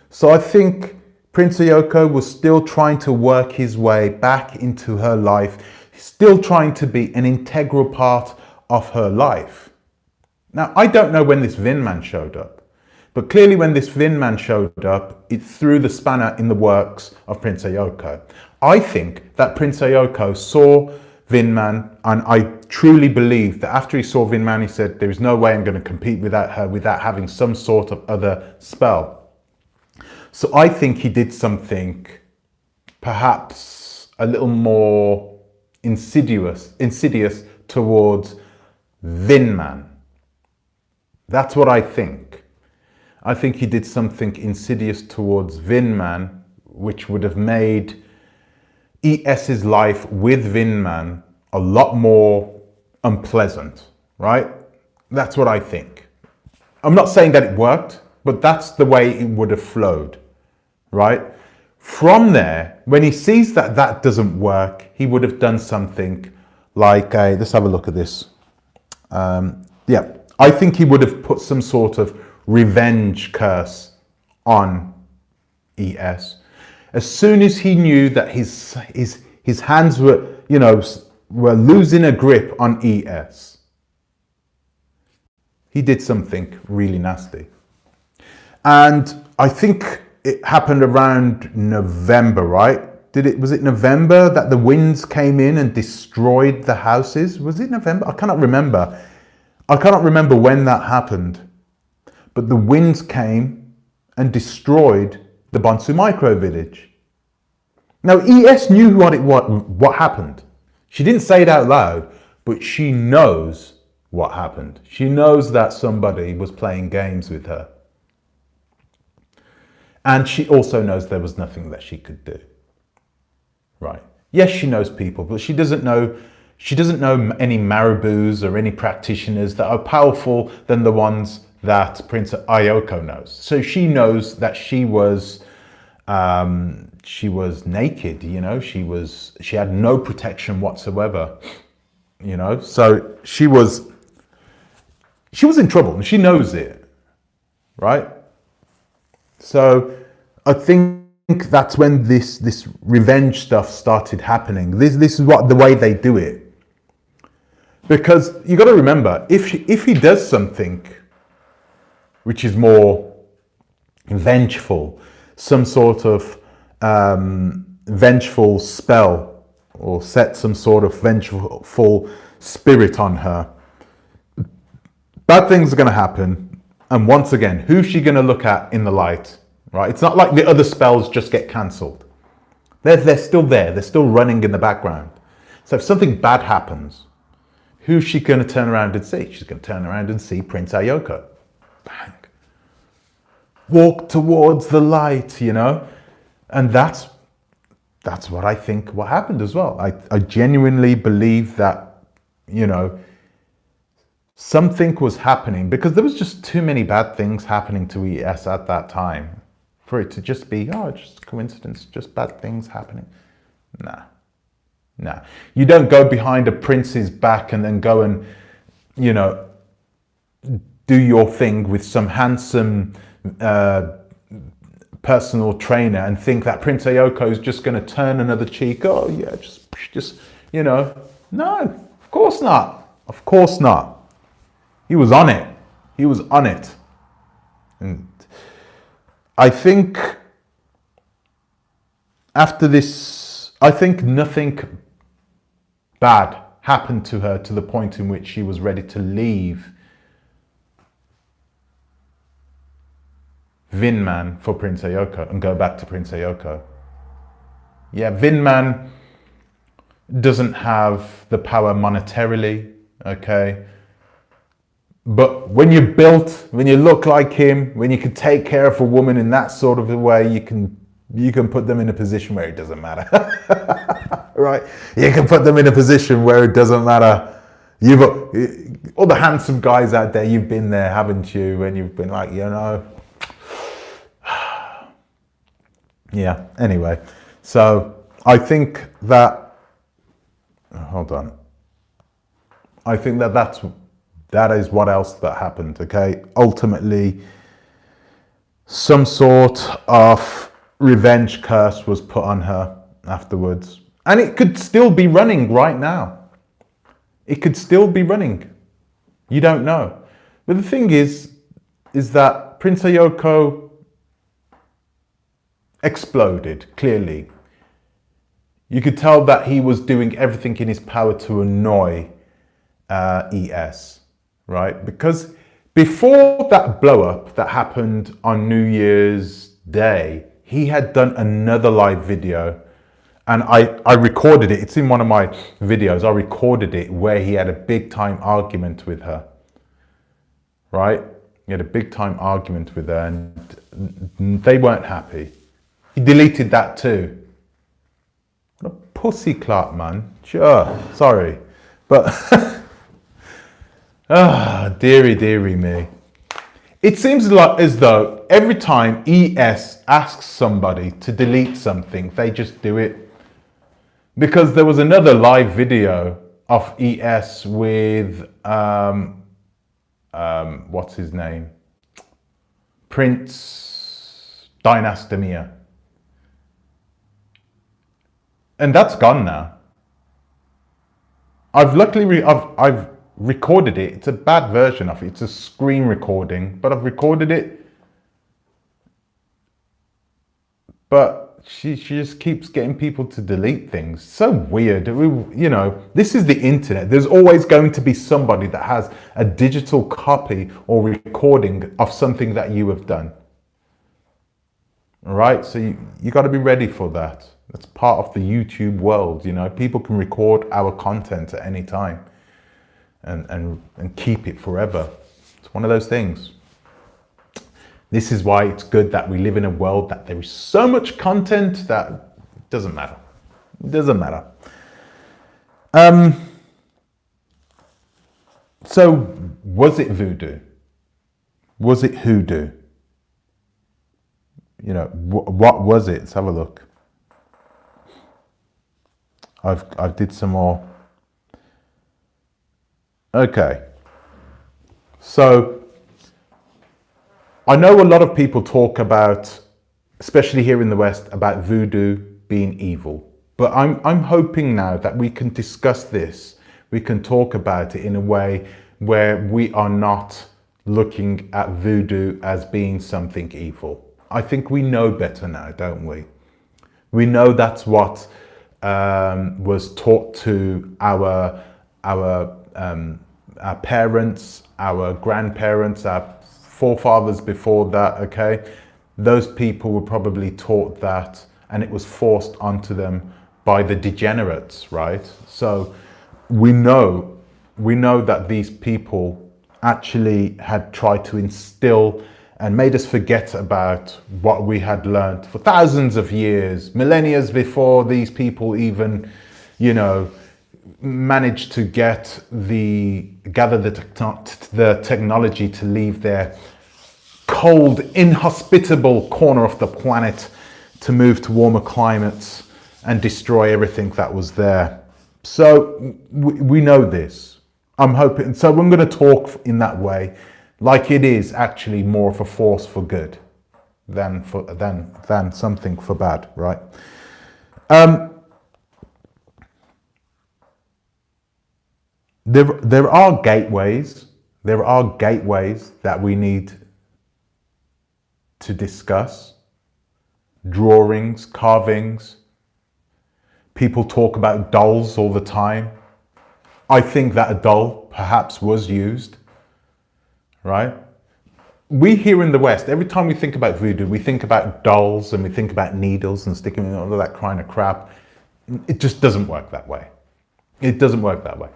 So I think Prince Ayoko was still trying to work his way back into her life, still trying to be an integral part of her life. Now, I don't know when this Vin Man showed up, but clearly when this Vin Man showed up, it threw the spanner in the works of Prince Ayoko. I think that Prince Ayoko saw Vin Man, and I truly believe that after he saw Vin Man, he said, there is no way I'm going to compete without her without having some sort of other spell. So I think he did something perhaps a little more insidious towards Vin Man. That's what I think. I think he did something insidious towards Vin Man, which would have made ES's life with Vin Man a lot more unpleasant, right? That's what I think. I'm not saying that it worked, but that's the way it would have flowed, right? From there, when he sees that that doesn't work, he would have done something like, let's have a look at this. I think he would have put some sort of revenge curse on ES. As soon as he knew that his hands were, were losing a grip on ES, He did something really nasty. And I think it happened around November, right? Was it November that the winds came in and destroyed the houses? Was it November? I cannot remember. I cannot remember when that happened. But the winds came and destroyed the Bonsu micro village. Now, ES knew what happened. She didn't say it out loud, but she knows what happened. She knows that somebody was playing games with her. And she also knows there was nothing that she could do. Right. Yes, she knows people, but she doesn't know any marabouts or any practitioners that are powerful than the ones that Prince Ayoko knows. So she knows that she was naked, you know, she had no protection whatsoever, you know, so she was in trouble and she knows it, right? So I think that's when this revenge stuff started happening. This is the way they do it. Because you got to remember, if he does something which is more vengeful, some sort of vengeful spell, or set some sort of vengeful spirit on her, bad things are going to happen. And once again, who's she going to look at in the light? Right? It's not like the other spells just get cancelled. They're still there. They're still running in the background. So if something bad happens, who's she going to turn around and see? She's going to turn around and see Prince Ayoko. Bang. Walk towards the light, you know? And that's what I think what happened as well. I genuinely believe that, you know, something was happening, because there was just too many bad things happening to ES at that time for it to just be, oh, just a coincidence, just bad things happening. Nah. You don't go behind a prince's back and then go and, you know, do your thing with some handsome personal trainer and think that Prince Ayoko is just going to turn another cheek. Oh yeah, just, you know. No, of course not. Of course not. He was on it. He was on it. And I think after this, I think nothing bad happened to her to the point in which she was ready to leave Vin Man for Prince Ayoko and go back to Prince Ayoko. Yeah, Vin Man doesn't have the power monetarily, okay? But when you're built, when you look like him, when you can take care of a woman in that sort of a way, you can put them in a position where it doesn't matter. Right? You can put them in a position where it doesn't matter. All the handsome guys out there, you've been there, haven't you? When you've been like, you know. Yeah, anyway. So I think that, hold on. I think that is what else that happened, okay? Ultimately, some sort of revenge curse was put on her afterwards. And it could still be running right now. It could still be running. You don't know. But the thing is that Prince Ayoko exploded, clearly. You could tell that he was doing everything in his power to annoy ES, right? Because before that blow up that happened on New Year's Day, he had done another live video, and I recorded it. It's in one of my videos. I recorded it where he had a big time argument with her, right? He had a big time argument with her and they weren't happy. He deleted that too. What a pussy clat, man. Sure, sorry. But, dearie me. It seems like as though every time ES asks somebody to delete something, they just do it. Because there was another live video of ES with, what's his name? Prince Dynastamia. And that's gone now. I've recorded it. It's a bad version of it. It's a screen recording, but I've recorded it. But she just keeps getting people to delete things. So weird. You know, this is the internet. There's always going to be somebody that has a digital copy or recording of something that you have done. All right, so you got to be ready for that. That's part of the YouTube world. You know, people can record our content at any time and keep it forever. It's one of those things. This is why it's good that we live in a world that there is so much content that it doesn't matter. It doesn't matter. So was it voodoo? Was it hoodoo? You know, what was it? Let's have a look. I did some more. Okay. So I know a lot of people talk about, especially here in the West, about voodoo being evil. But I'm hoping now that we can discuss this. We can talk about it in a way where we are not looking at voodoo as being something evil. I think we know better now, don't we? We know that's what was taught to our parents, our grandparents, our forefathers before that, okay? Those people were probably taught that, and it was forced onto them by the degenerates, right? So we know that these people actually had tried to instill and made us forget about what we had learned for thousands of years, millennia before these people even, you know, managed to gather the technology to leave their cold, inhospitable corner of the planet to move to warmer climates and destroy everything that was there. So we know this. I'm hoping, so I'm going to talk in that way, like it is actually more of a force for good than something for bad, right? There are gateways. There are gateways that we need to discuss. Drawings, carvings. People talk about dolls all the time. I think that a doll perhaps was used, right? We here in the West, every time we think about voodoo, we think about dolls and we think about needles and sticking in all of that kind of crap. It just doesn't work that way. It doesn't work that way.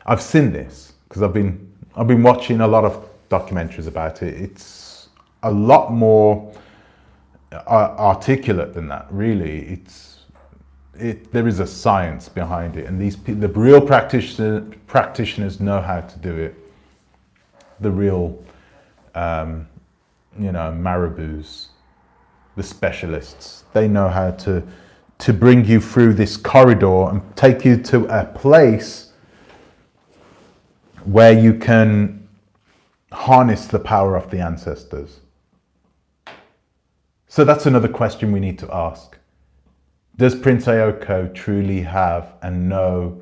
I've seen this because I've been watching a lot of documentaries about it. It's a lot more articulate than that, really. There is a science behind it, and the real practitioners know how to do it. The real, marabouts, the specialists, they know how to bring you through this corridor and take you to a place where you can harness the power of the ancestors. So that's another question we need to ask. Does Prince Ayoko truly have and know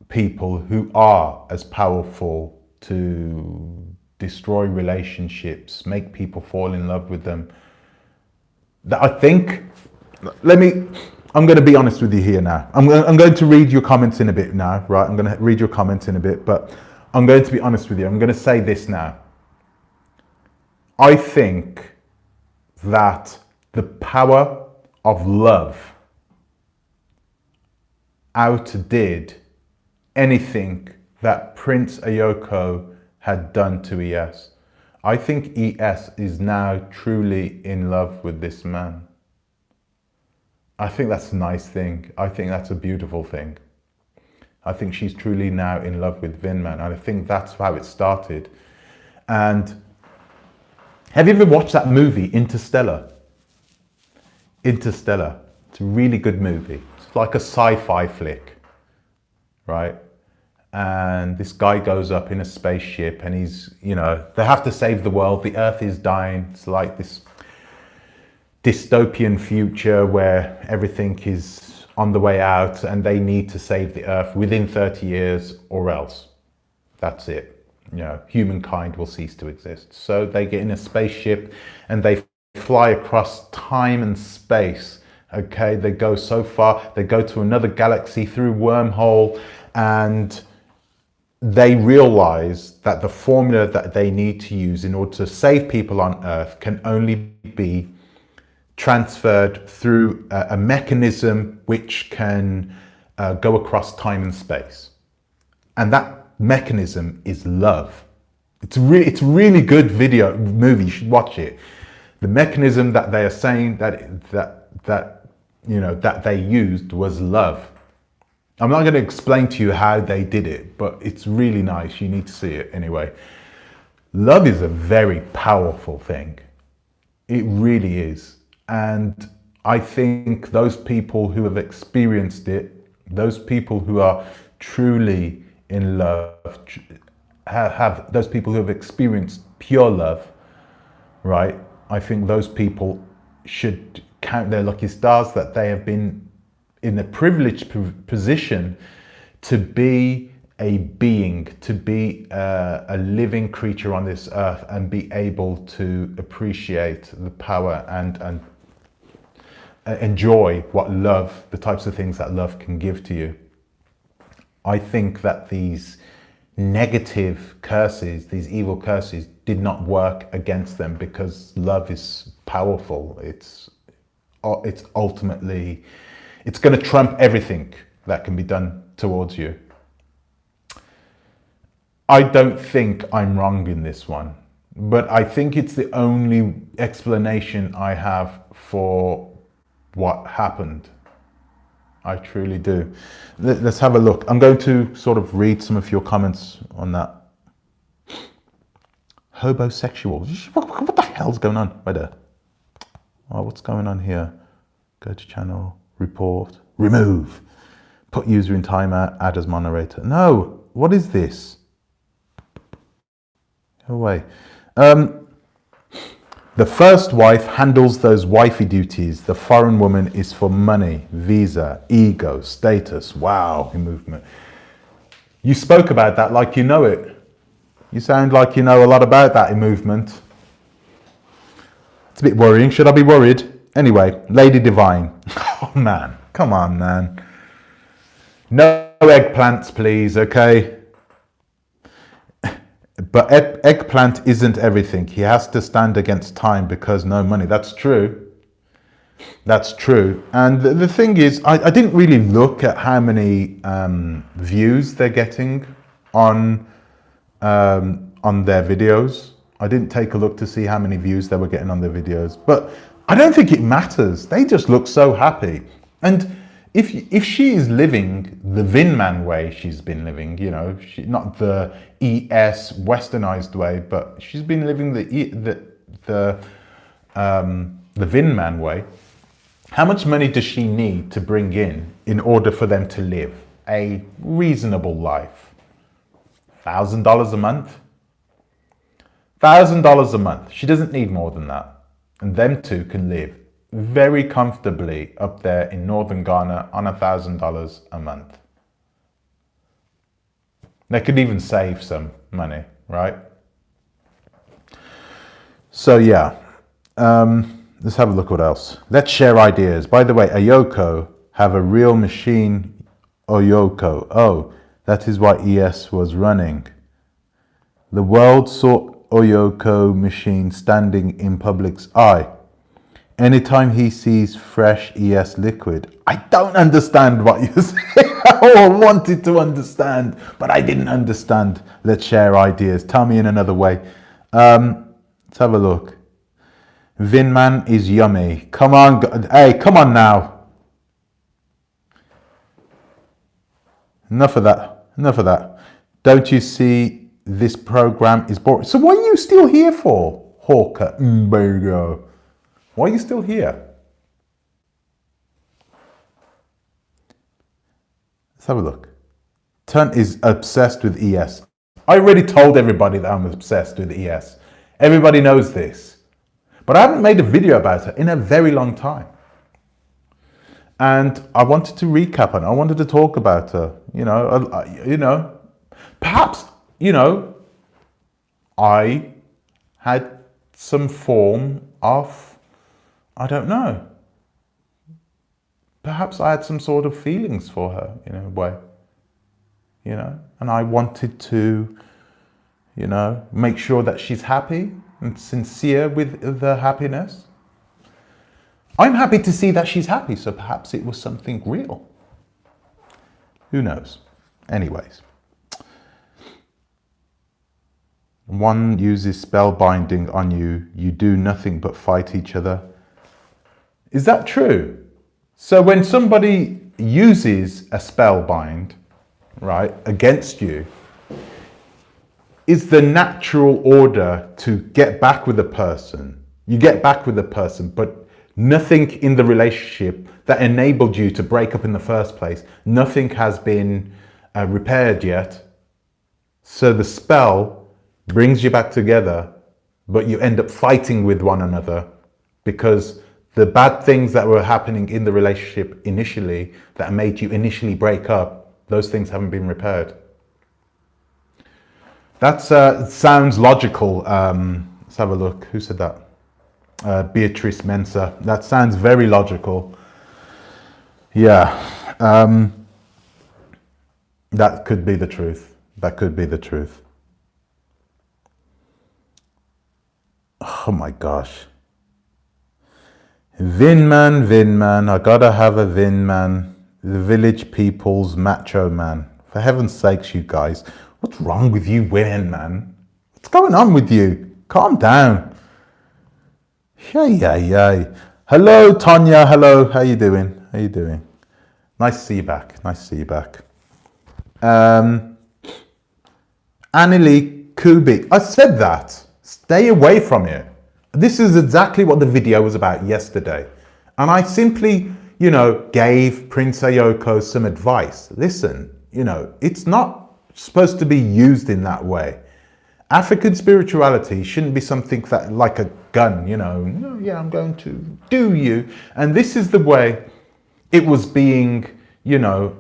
people who are as powerful to destroy relationships, make people fall in love with them? That I think, I'm going to be honest with you here now. I'm going to read your comments in a bit now, right? I'm going to read your comments in a bit, but I'm going to be honest with you. I'm going to say this now. I think that the power of love outdid anything that Prince Ayoko had done to ES. I think ES is now truly in love with this man. I think that's a nice thing. I think that's a beautiful thing. I think she's truly now in love with Vin Man. And I think that's how it started. And have you ever watched that movie, Interstellar? Interstellar. It's a really good movie. It's like a sci-fi flick, right? And this guy goes up in a spaceship and they have to save the world. The Earth is dying. It's like this dystopian future where everything is on the way out and they need to save the Earth within 30 years or else. That's it. You know, humankind will cease to exist. So they get in a spaceship and they fly across time and space. Okay, they go so far, they go to another galaxy through wormhole, and they realize that the formula that they need to use in order to save people on Earth can only be transferred through a mechanism which can go across time and space. And that mechanism is love. It's really good movie. You should watch it. The mechanism that they are saying that they used was love. I'm not going to explain to you how they did it, but it's really nice. You need to see it anyway. Love is a very powerful thing. It really is. And I think those people who have experienced it, those people who are truly in love, have those people who have experienced pure love, right? I think those people should count their lucky stars that they have been in a privileged position to be a being, to be a living creature on this earth, and be able to appreciate the power and enjoy what love, the types of things that love can give to you. I think that these negative curses, these evil curses, did not work against them because love is powerful. It's ultimately, it's going to trump everything that can be done towards you. I don't think I'm wrong in this one, but I think it's the only explanation I have for what happened. I truly do. Let's have a look. I'm going to sort of read some of your comments on that. Hobosexual. What the hell's going on? Right there. Oh, what's going on here? Go to channel, report, remove, put user in timeout, add as moderator. No, what is this? Go away. The first wife handles those wifey duties. The foreign woman is for money, visa, ego, status. Wow, movement. You spoke about that like you know it. You sound like you know a lot about that in movement. It's a bit worrying. Should I be worried? Anyway, Lady Divine. Oh man, come on, man. No eggplants, please, okay? But eggplant isn't everything. He has to stand against time because no money. That's true. That's true. And the thing is, I didn't really look at how many views they're getting on their videos. I didn't take a look to see how many views they were getting on their videos. But I don't think it matters. They just look so happy. And if she is living the Vin Man way she's been living, you know, not the ES westernized way, but she's been living the Vin Man way. How much money does she need to bring in order for them to live a reasonable life? $1,000 a month? $1,000 a month. She doesn't need more than that. And them two can live very comfortably up there in northern Ghana on $1,000 a month. They could even save some money, right? So yeah, let's have a look what else. Let's share ideas. By the way, Ayoko have a real machine, Ayoko. Oh, that is why ES was running. The world saw Ayoko machine standing in public's eye. Anytime he sees fresh ES liquid. I don't understand what you're saying. I wanted to understand, but I didn't understand. Let's share ideas. Tell me in another way. Let's have a look. Vin Man is yummy. Come on. Hey, come on now. Enough of that. Enough of that. Don't you see this program is boring? So what are you still here for, Hawker? There you go. Why are you still here? Let's have a look. Tunt is obsessed with ES. I already told everybody that I'm obsessed with ES. Everybody knows this. But I haven't made a video about her in a very long time. And I wanted to recap on her. I wanted to talk about her. Perhaps you know, I had some form of, I don't know, perhaps I had some sort of feelings for her in a way, you know, and I wanted to, you know, make sure that she's happy and sincere with the happiness. I'm happy to see that she's happy, so perhaps it was something real. Who knows? Anyways. One uses spellbinding on you. You do nothing but fight each other. Is that true? So when somebody uses a spellbind, right, against you, is the natural order to get back with the person. You get back with the person, but nothing in the relationship that enabled you to break up in the first place, nothing has been repaired yet. So the spell brings you back together, but you end up fighting with one another because the bad things that were happening in the relationship initially that made you initially break up, those things haven't been repaired. That sounds logical. Let's have a look. Who said that? Beatrice Mensa. That sounds very logical. Yeah. That could be the truth. That could be the truth. Oh my gosh. Vin Man, I gotta have a Vin Man. The village people's macho man. For heaven's sakes, you guys. What's wrong with you women, man? What's going on with you? Calm down. Yay. Hello, Tonya. Hello. How you doing? How you doing? Nice to see you back. Nice to see you back. Annalie Kubik. I said that. Stay away from it. This is exactly what the video was about yesterday. And I simply, you know, gave Prince Ayoko some advice. Listen, you know, it's not supposed to be used in that way. African spirituality shouldn't be something that, like a gun, you know, no, yeah, I'm going to do you. And this is the way it was being, you know,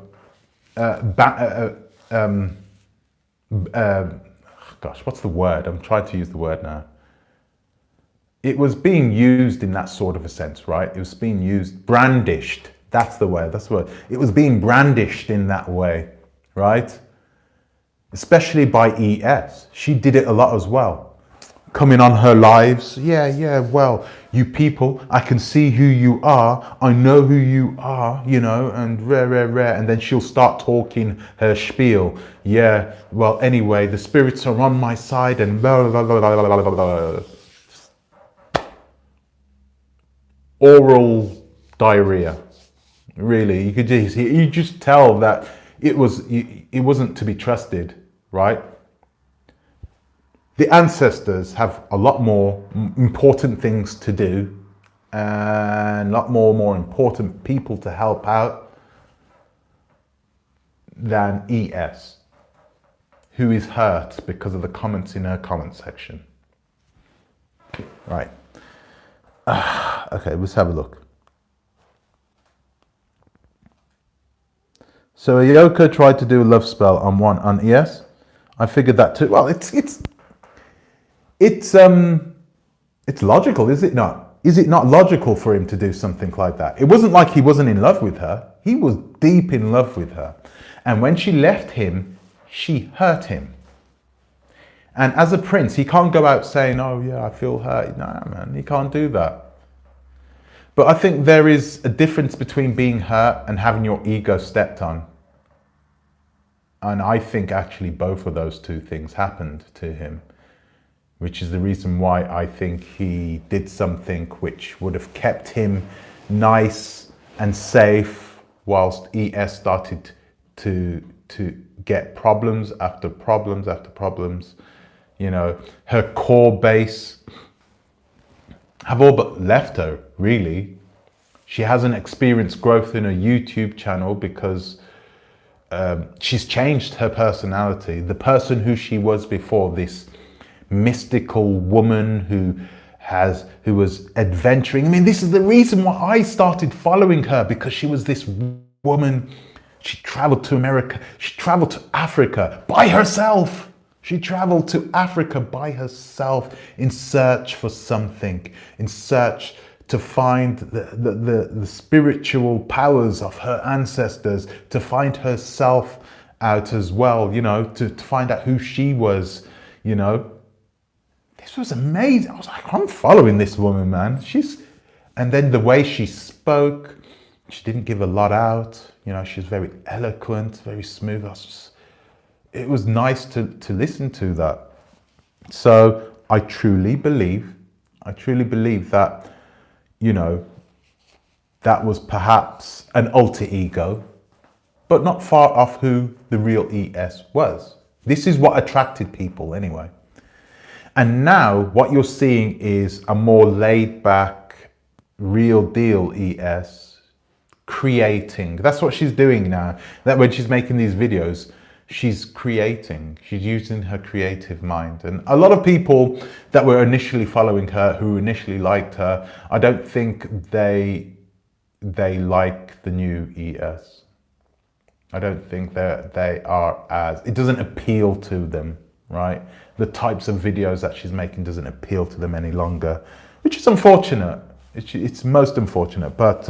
gosh, what's the word? I'm trying to use the word now. It was being used in that sort of a sense, right? It was being used, brandished. That's the word, that's the word. It was being brandished in that way, right? Especially by ES. She did it a lot as well. Coming on her lives. Yeah, well, you people, I can see who you are. I know who you are, you know, and rare. And then she'll start talking her spiel. Yeah, well, anyway, the spirits are on my side and blah, blah, blah, blah, blah, blah, blah. Oral diarrhea. Really, you just tell that it wasn't to be trusted, right? The ancestors have a lot more important things to do and a lot more important people to help out than ES, who is hurt because of the comments in her comment section. Right. Okay, let's have a look. So Ayoko tried to do a love spell on ES. I figured that too. Well, it's logical, is it not? Is it not logical for him to do something like that? It wasn't like he wasn't in love with her. He was deep in love with her. And when she left him, she hurt him. And as a prince, he can't go out saying, oh yeah, I feel hurt. Nah, man, he can't do that. But I think there is a difference between being hurt and having your ego stepped on. And I think actually both of those two things happened to him, which is the reason why I think he did something which would have kept him nice and safe whilst ES started to get problems after problems after problems. You know, her core base have all but left her, really. She hasn't experienced growth in her YouTube channel because she's changed her personality. The person who she was before, this mystical woman who was adventuring. I mean, this is the reason why I started following her, because she was this woman. She traveled to America. She traveled to Africa by herself. She traveled to Africa by herself in search for something, in search to find the spiritual powers of her ancestors, to find herself out as well, you know, to find out who she was, you know. This was amazing. I was like, I'm following this woman, man. And then the way she spoke, she didn't give a lot out, you know, she was very eloquent, very smooth. It was nice to listen to that. So I truly believe that, you know, that was perhaps an alter ego, but not far off who the real ES was. This is what attracted people anyway. And now what you're seeing is a more laid back, real deal ES creating. That's what she's doing now. That when she's making these videos, she's creating, she's using her creative mind. And a lot of people that were initially following her, who initially liked her, I don't think they like the new ES. I don't think that they are as, it doesn't appeal to them, right? The types of videos that she's making doesn't appeal to them any longer, which is unfortunate. It's most unfortunate, but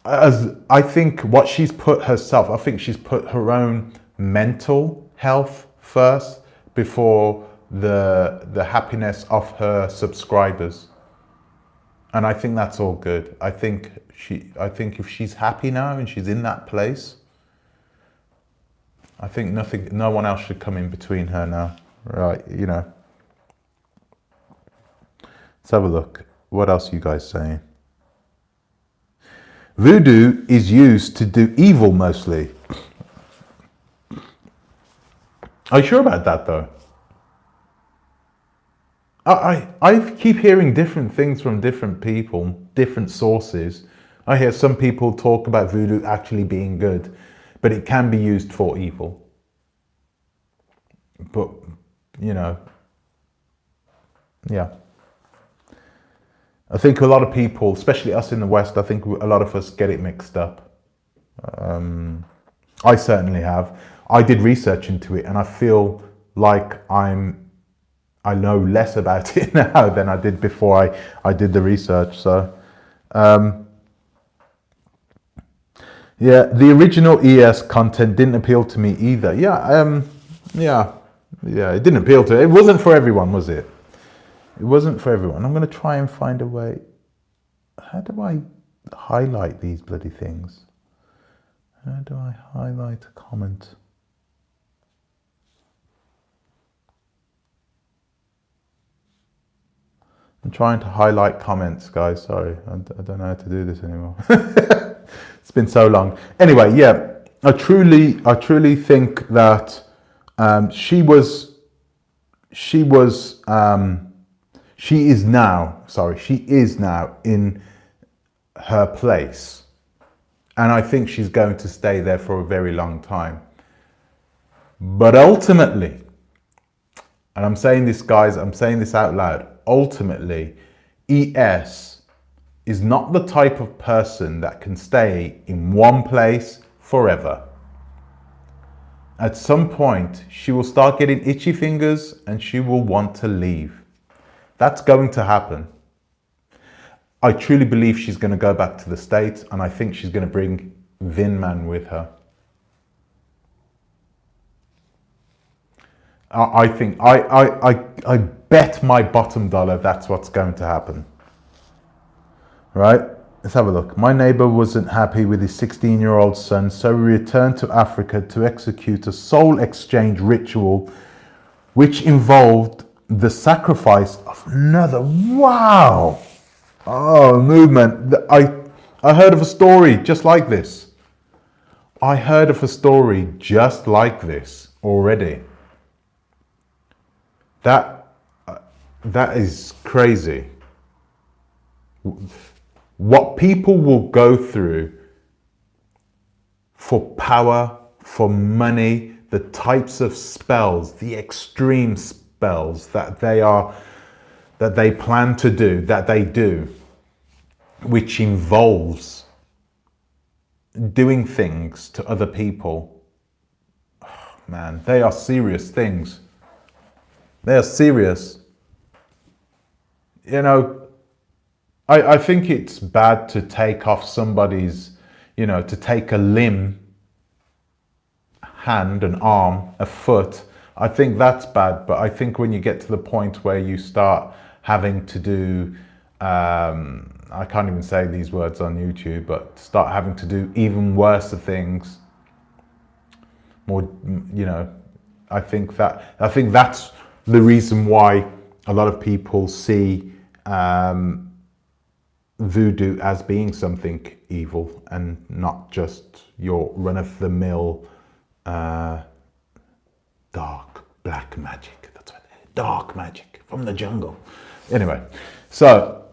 as I think what she's put herself, I think she's put her own mental health first before the happiness of her subscribers. And I think that's all good. I think if she's happy now and she's in that place, I think no one else should come in between her now, right? You know. Let's have a look. What else are you guys saying? Voodoo is used to do evil mostly. Are you sure about that though? I keep hearing different things from different people, different sources. I hear some people talk about voodoo actually being good, but it can be used for evil. But, you know, yeah. I think a lot of people, especially us in the West, I think a lot of us get it mixed up. I certainly have. I did research into it and I feel like I know less about it now than I did before I did the research. So, yeah, the original ES content didn't appeal to me either. Yeah, it didn't appeal to, it wasn't for everyone, was it? It wasn't for everyone. I'm going to try and find a way. How do I highlight these bloody things? How do I highlight a comment? I'm trying to highlight comments, guys. Sorry, I don't know how to do this anymore. It's been so long. Anyway, yeah, I truly think that she is now in her place. And I think she's going to stay there for a very long time. But ultimately, and I'm saying this, guys, I'm saying this out loud, ultimately, ES is not the type of person that can stay in one place forever. At some point, she will start getting itchy fingers and she will want to leave. That's going to happen. I truly believe she's going to go back to the States, and I think she's going to bring Vin Man with her. I think, I bet my bottom dollar that's what's going to happen. Right? Let's have a look. My neighbor wasn't happy with his 16-year-old son, so he returned to Africa to execute a soul exchange ritual, which involved the sacrifice of another. Wow. Oh, movement. I heard of a story just like this. I heard of a story just like this already. That is crazy. What people will go through for power, for money, the types of spells, the extreme spells that they plan to do, that they do, which involves doing things to other people. man, they are serious things. They are serious. You know, I think it's bad to take off somebody's, you know, to take a limb, hand, an arm, a foot. I think that's bad. But I think when you get to the point where you start having to do, I can't even say these words on YouTube, but start having to do even worse things, more, you know, I think that's the reason why a lot of people see voodoo as being something evil and not just your run-of-the-mill dark black magic. That's what it is. Dark magic from the jungle. Anyway, so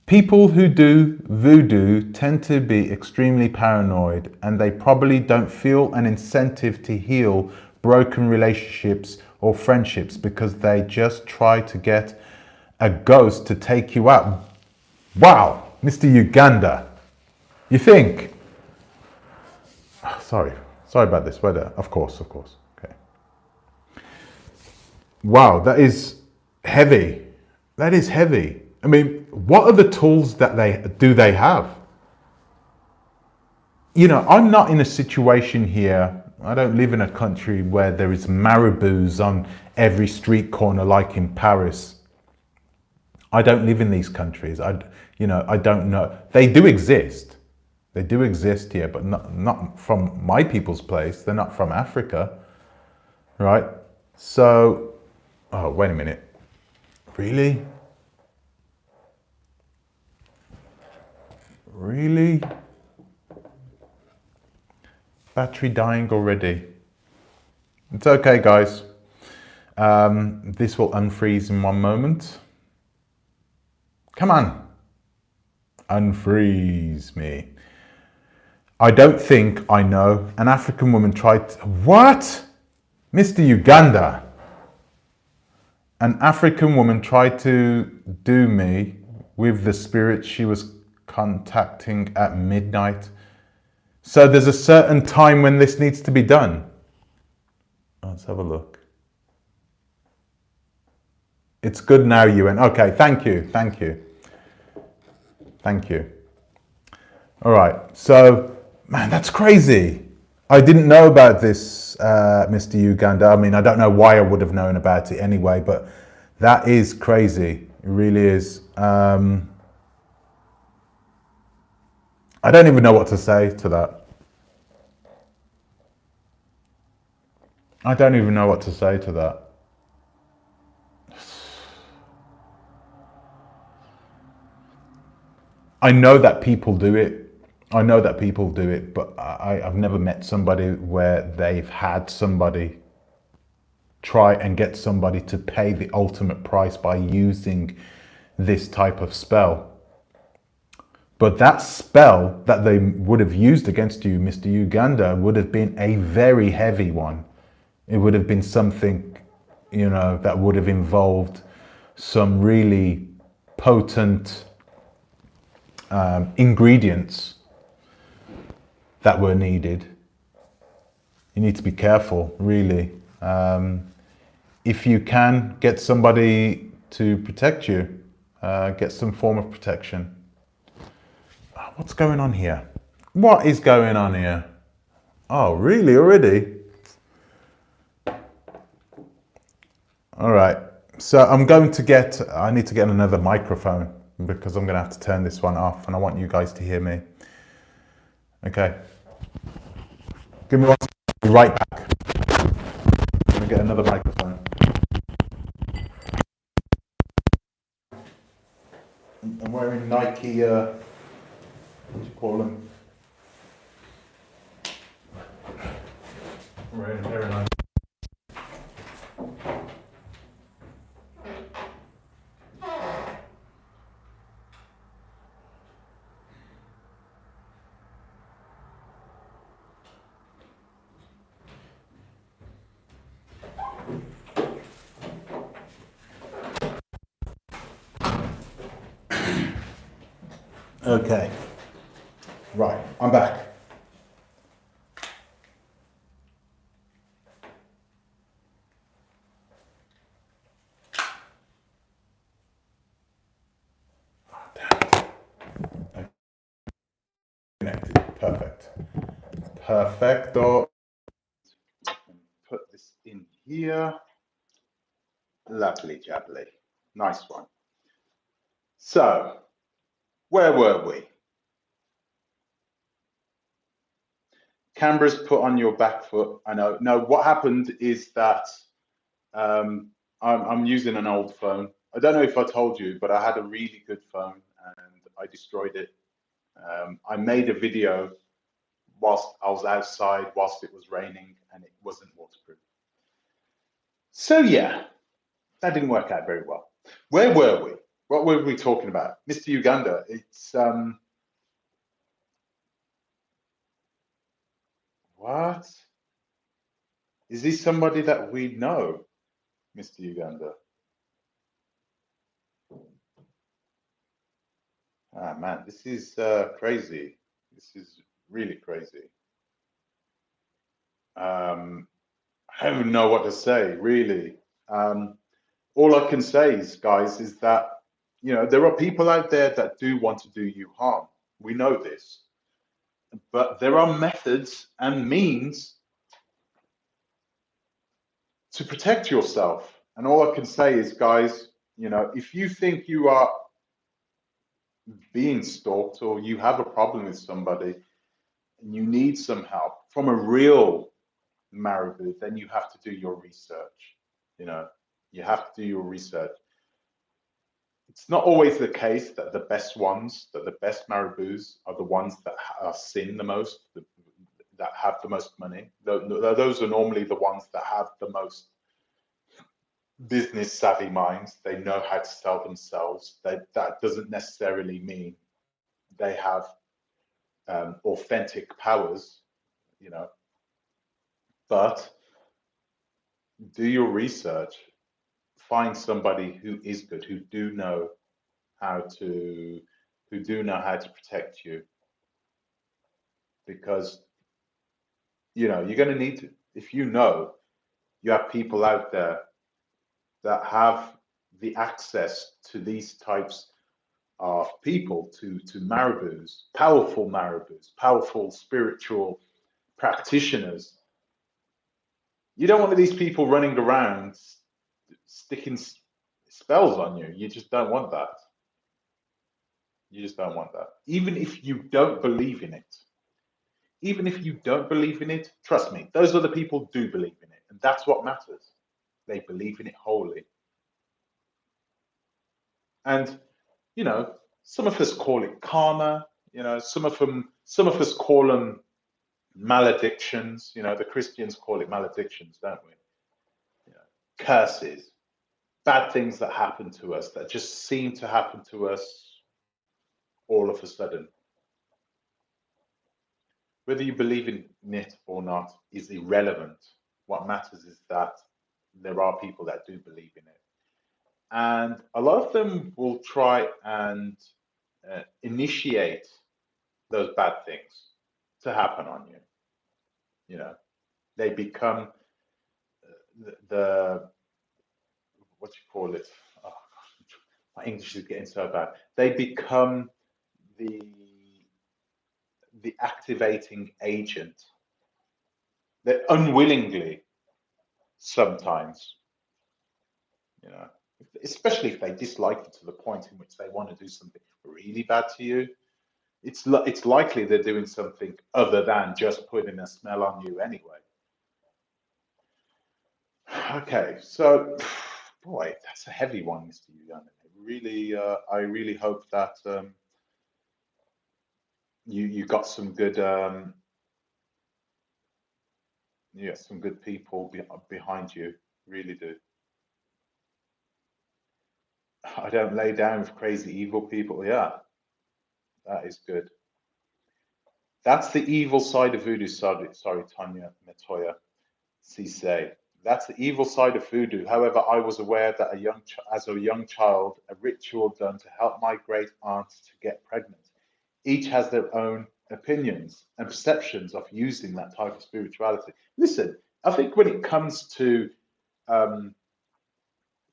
people who do voodoo tend to be extremely paranoid, and they probably don't feel an incentive to heal broken relationships or friendships because they just try to get a ghost to take you out. Wow, Mr. Uganda. You think? Oh, sorry about this weather. Of course. Okay. Wow, that is heavy. That is heavy. I mean, what are the tools that they have? You know, I'm not in a situation here. I don't live in a country where there is marabouts on every street corner like in Paris. I don't live in these countries. I don't know. They do exist. They do exist here, but not from my people's place. They're not from Africa, right? So, oh, wait a minute. Really? Really? Battery dying already. It's okay, guys. This will unfreeze in one moment. Come on. Unfreeze me. I don't think I know. An African woman tried to... What? Mr. Uganda. An African woman tried to do me with the spirit she was contacting at midnight. So there's a certain time when this needs to be done. Let's have a look. It's good now, Ewan. Okay, thank you. All right, so, man, that's crazy. I didn't know about this, Mr. Uganda. I mean, I don't know why I would have known about it anyway, but that is crazy. It really is. I don't even know what to say to that. I don't even know what to say to that. I know that people do it. But I've never met somebody where they've had somebody try and get somebody to pay the ultimate price by using this type of spell. But that spell that they would have used against you, Mr. Uganda, would have been a very heavy one. It would have been something, you know, that would have involved some really potent ingredients that were needed. You need to be careful, really. If you can get somebody to protect you, get some form of protection. What's going on here? What is going on here? Oh, really? Already? All right. So I need to get another microphone because I'm going to have to turn this one off and I want you guys to hear me. Okay. Give me 1 second. I'll be right back. I'm going to get another microphone. I'm wearing Nike, what do you call them? I'm wearing a pair of Nike. Okay, right, I'm back. Perfecto. We can put this in here. Lovely jubbly. Nice one. So, where were we? Cameras put on your back foot. I know. No, what happened is that I'm using an old phone. I don't know if I told you, but I had a really good phone and I destroyed it. I made a video whilst I was outside, whilst it was raining, and it wasn't waterproof. So yeah, that didn't work out very well. Where were we? What were we talking about? Mr. Uganda, it's what? Is he somebody that we know, Mr. Uganda? Ah man, this is crazy. This is really crazy. I don't even know what to say, really. All I can say is, guys, is that, you know, there are people out there that do want to do you harm. We know this. But there are methods and means to protect yourself. And all I can say is, guys, you know, if you think you are being stalked or you have a problem with somebody and you need some help from a real marabou, then you have to do your research. You know, you have to do your research. It's not always the case that the best ones, that the best marabous are the ones that are seen the most, that have the most money. Those are normally the ones that have the most business savvy minds. They know how to sell themselves. That doesn't necessarily mean they have authentic powers, you know, but do your research, find somebody who is good, who do know how to protect you, because you know you're going to need to. If you know you have people out there that have the access to these types of people, to marabous, powerful spiritual practitioners, you don't want these people running around sticking spells on you. You just don't want that. You just don't want that. Even if you don't believe in it. Even if you don't believe in it, trust me, those other people do believe in it. And that's what matters. They believe in it wholly. And, you know, some of us call it karma. You know, some of us call them maledictions. You know, the Christians call it maledictions, don't we? You know, curses, bad things that happen to us, that just seem to happen to us all of a sudden. Whether you believe in it or not is irrelevant. What matters is that there are people that do believe in it. And a lot of them will try and initiate those bad things to happen on you. You know, they become the what you call it? Oh, my English is getting so bad. They become the activating agent. They unwillingly sometimes, you know, especially if they dislike you to the point in which they want to do something really bad to you. It's likely they're doing something other than just putting a smell on you anyway. Okay, so boy, that's a heavy one, Mr. Yuan. Really, I really hope that you got some good some good people behind you. Really do. I don't lay down with crazy evil people. Yeah, that is good. That's the evil side of voodoo. Sorry, Tanya Matoya Cisse. That's the evil side of voodoo. However, I was aware that as a young child, a ritual done to help my great aunt to get pregnant. Each has their own opinions and perceptions of using that type of spirituality. Listen, I think when it comes um,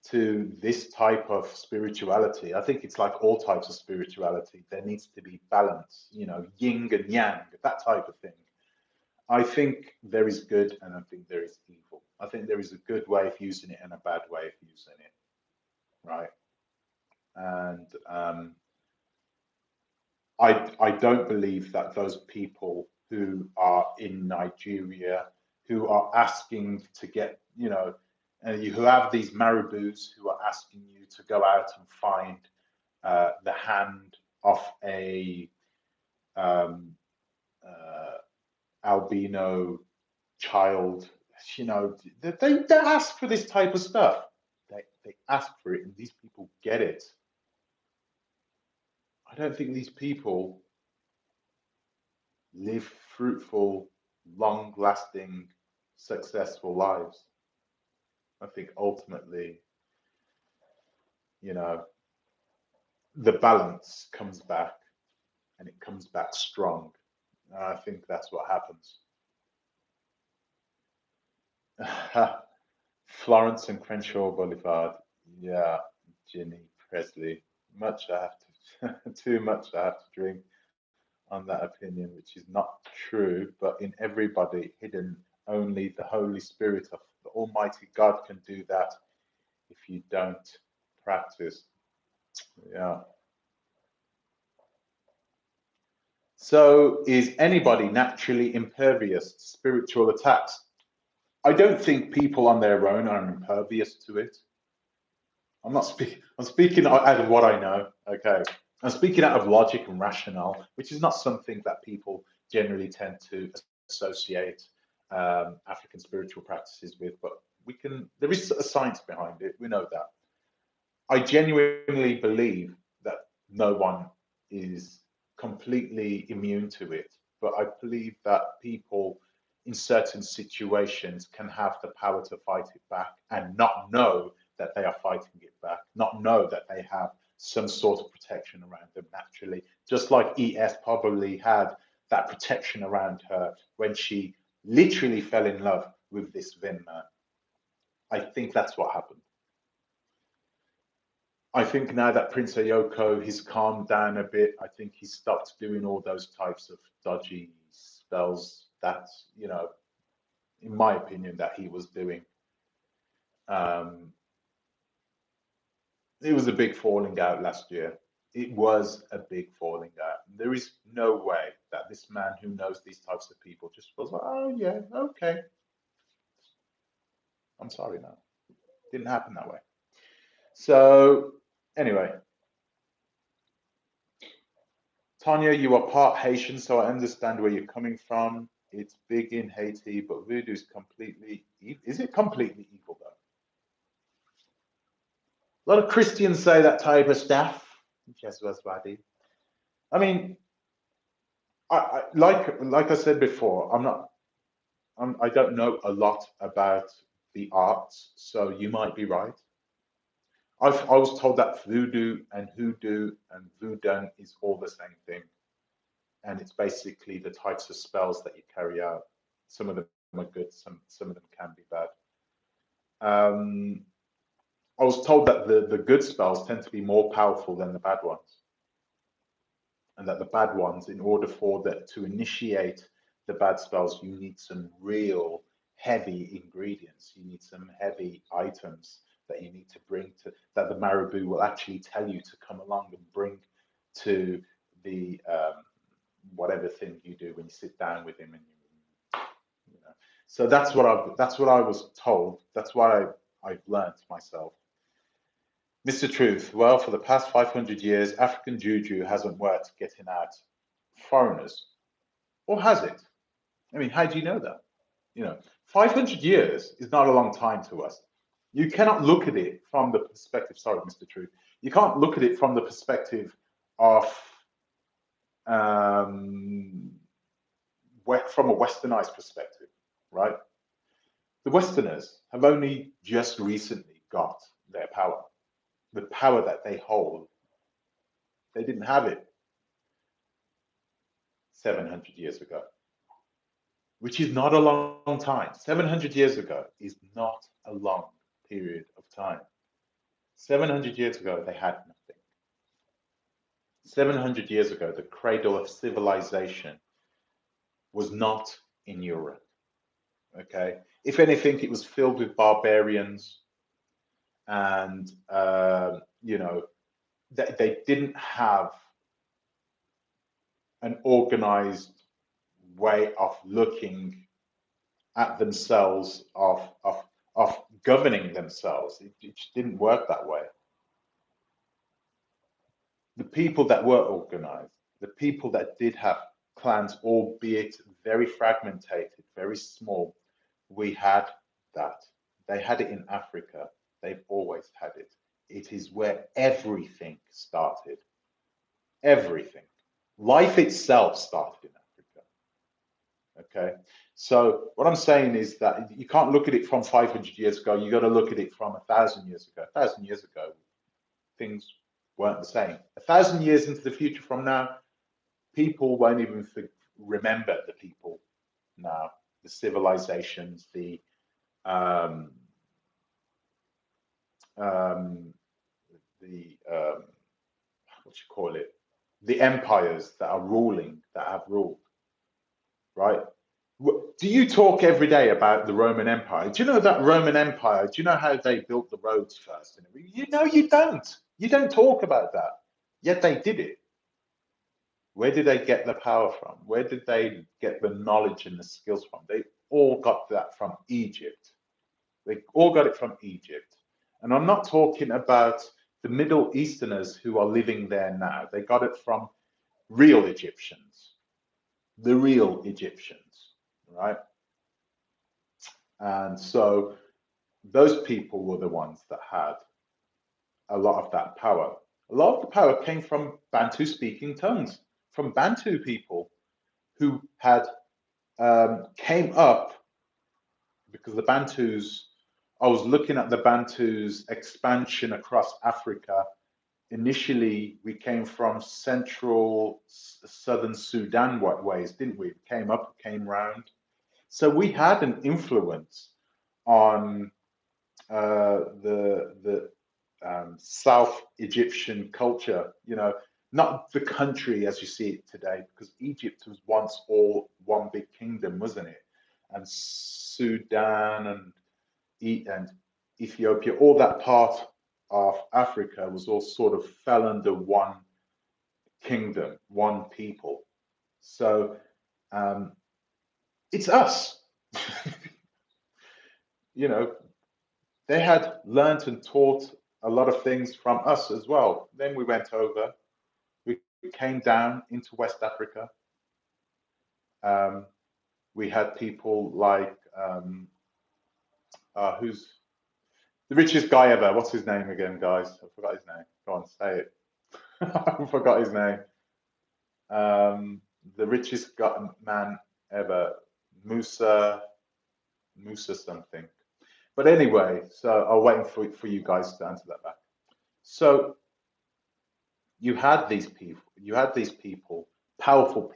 to this type of spirituality, I think it's like all types of spirituality. There needs to be balance, you know, yin and yang, that type of thing. I think there is good and I think there is evil. I think there is a good way of using it and a bad way of using it, right? And I don't believe that those people who are in Nigeria who are asking to get, who have these marabouts who are asking you to go out and find the hand of a um, albino child, they ask for this type of stuff. They ask for it, and these people get it. I don't think these people live fruitful, long lasting, successful lives. I think ultimately, you know, the balance comes back and it comes back strong. And I think that's what happens. Florence and Crenshaw Boulevard. Yeah, Ginny Presley. Much I have to, too much I have to drink on that opinion, which is not true, but in everybody hidden only the Holy Spirit of the Almighty God can do that if you don't practice. Yeah. So, is anybody naturally impervious to spiritual attacks? I don't think people on their own are impervious to it. I'm not speaking. I'm speaking out of what I know. Okay, I'm speaking out of logic and rationale, which is not something that people generally tend to associate African spiritual practices with. But we can. There is a science behind it. We know that. I genuinely believe that no one is completely immune to it, but I believe that people in certain situations can have the power to fight it back and not know that they are fighting it back, not know that they have some sort of protection around them naturally, just like ES probably had that protection around her when she literally fell in love with this Vin Man. I think that's what happened. I think now that Prince Ayoko he's calmed down a bit, I think he's stopped doing all those types of dodgy spells that, in my opinion, that he was doing. Um, it was a big falling out last year. It was a big falling out. There is no way that this man who knows these types of people just was like, oh, yeah, okay. I'm sorry, no. Didn't happen that way. So, anyway, Tanya, you are part Haitian, so I understand where you're coming from. It's big in Haiti, but voodoo is completely is it completely evil though? A lot of Christians say that type of stuff. Just was body. I mean, like I said before, I don't know a lot about the arts, so you might be right. I was told that voodoo and hoodoo and voodoo is all the same thing. And it's basically the types of spells that you carry out. Some of them are good, some of them can be bad. Um, I was told that the good spells tend to be more powerful than the bad ones, and that the bad ones, in order for that to initiate the bad spells, you need some real heavy ingredients. You need some heavy items that you need to bring to that the marabou will actually tell you to come along and bring to the whatever thing you do when you sit down with him and you know. So that's what I was told. That's what I've learned myself. Mr. Truth, well, for the past 500 years, African juju hasn't worked getting out foreigners, or has it? I mean, how do you know that? 500 years is not a long time to us. You cannot look at it from the perspective. Sorry, Mr. Truth. You can't look at it from the perspective of um, from a westernized perspective, right? The Westerners have only just recently got their power, the power that they hold. They didn't have it 700 years ago, which is not a long time. 700 years ago is not a long period of time. 700 years ago, they had nothing. 700 years ago, the cradle of civilization was not in Europe. Okay, if anything, it was filled with barbarians, and you know, they didn't have an organized way of looking at themselves, of governing themselves. It just didn't work that way. The people that were organized, the people that did have clans, albeit very fragmented, very small, we had that. They had it in Africa. They've always had it. It is where everything started. Everything. Life itself started in Africa. Okay. So what I'm saying is that you can't look at it from 500 years ago. You got to look at it from 1,000 years ago. 1,000 years ago, things weren't the same. 1,000 years into the future from now, people won't even remember the people now, the civilizations, um, what you call it, the empires that are ruling, that have ruled, right? Do you talk every day about the Roman Empire? Do you know that Roman Empire? Do you know how they built the roads first? You know, you don't. You don't talk about that. Yet they did it. Where did they get the power from? Where did they get the knowledge and the skills from? They all got that from Egypt. They all got it from Egypt. And I'm not talking about the Middle Easterners who are living there now. They got it from real Egyptians, the real Egyptians, right? And so those people were the ones that had a lot of that power. A lot of the power came from Bantu speaking tongues, from Bantu people who had came up, because the Bantus, I was looking at the Bantus expansion across Africa. Initially, we came from central southern Sudan ways, didn't we? Came up, came round. So we had an influence on the South Egyptian culture, you know, not the country as you see it today, because Egypt was once all one big kingdom, wasn't it? And Sudan and Ethiopia, all that part of Africa was all sort of fell under one kingdom, one people. So it's us. You know, they had learnt and taught a lot of things from us as well. Then we went over, we came down into West Africa. We had people like, who's the richest guy ever? What's his name again, guys? I forgot his name. Go on, say it. I forgot his name. The richest man ever, Musa something. But anyway, so I'm waiting for you guys to answer that back. So you had these people, powerful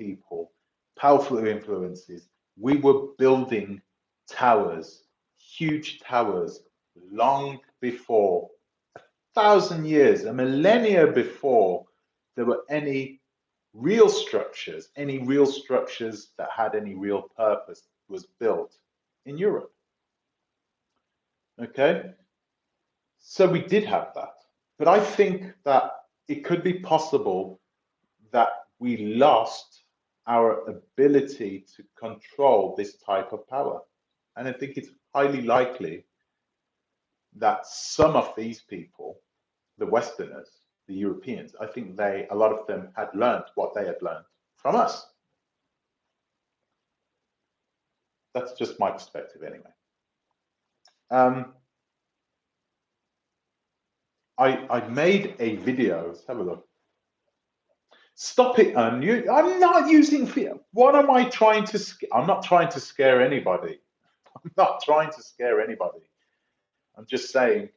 influences. We were building towers, huge towers, long before, 1,000 years, a millennia before there were any real structures that had any real purpose was built in Europe. Okay, so we did have that, but I think that it could be possible that we lost our ability to control this type of power. And I think it's highly likely that some of these people, the Westerners, the Europeans, I think a lot of them had learned what they had learned from us. That's just my perspective anyway. I made a video. Let's have a look. Stop it, I'm not using fear. What am I trying to I'm not trying to scare anybody. I'm not trying to scare anybody. I'm just saying,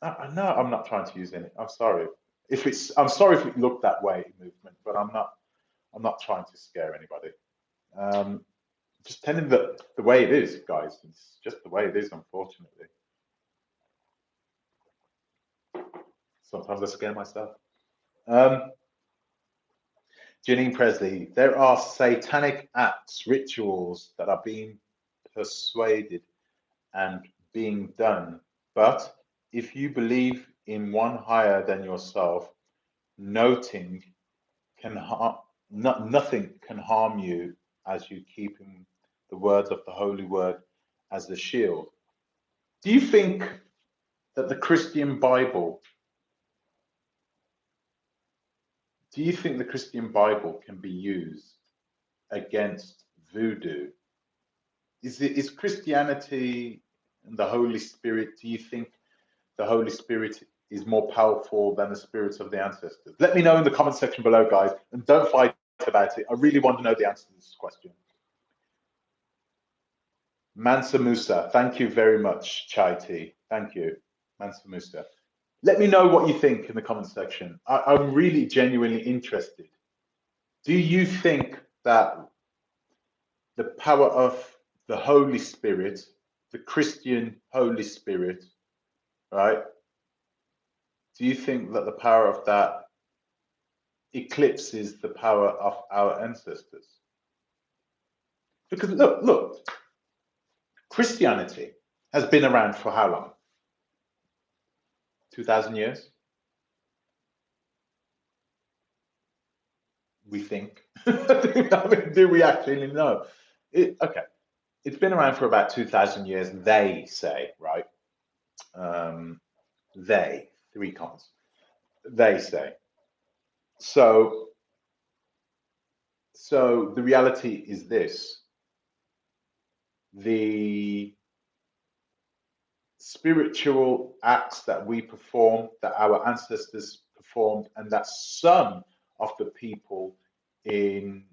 no, I'm not trying to use any. I'm sorry. I'm sorry if it looked that way, movement, but I'm not trying to scare anybody. Just telling the way it is, guys. It's just the way it is, unfortunately. Sometimes I scare myself. Janine Presley, there are satanic acts, rituals that are being persuaded and being done. But if you believe in one higher than yourself, noting can harm, nothing can harm you as you keep in the words of the Holy Word as the shield. Do you think that the Christian Bible, do you think the Christian Bible can be used against voodoo? Is Christianity and the Holy Spirit, do you think the Holy Spirit is more powerful than the spirits of the ancestors? Let me know in the comment section below, guys, and don't fight about it. I really want to know the answer to this question. Mansa Musa, thank you very much, Chai Tea. Thank you, Mansa Musa. Let me know what you think in the comment section. I'm really genuinely interested. Do you think that the power of the Holy Spirit, the Christian Holy Spirit, right? Do you think that the power of that eclipses the power of our ancestors? Because look, Christianity has been around for how long? 2,000 years? We think. I mean, do we actually know? Okay, it's been around for about 2,000 years, they say, right? They, three cons, they say. So the reality is this: the spiritual acts that we perform, that our ancestors performed, and that some of the people in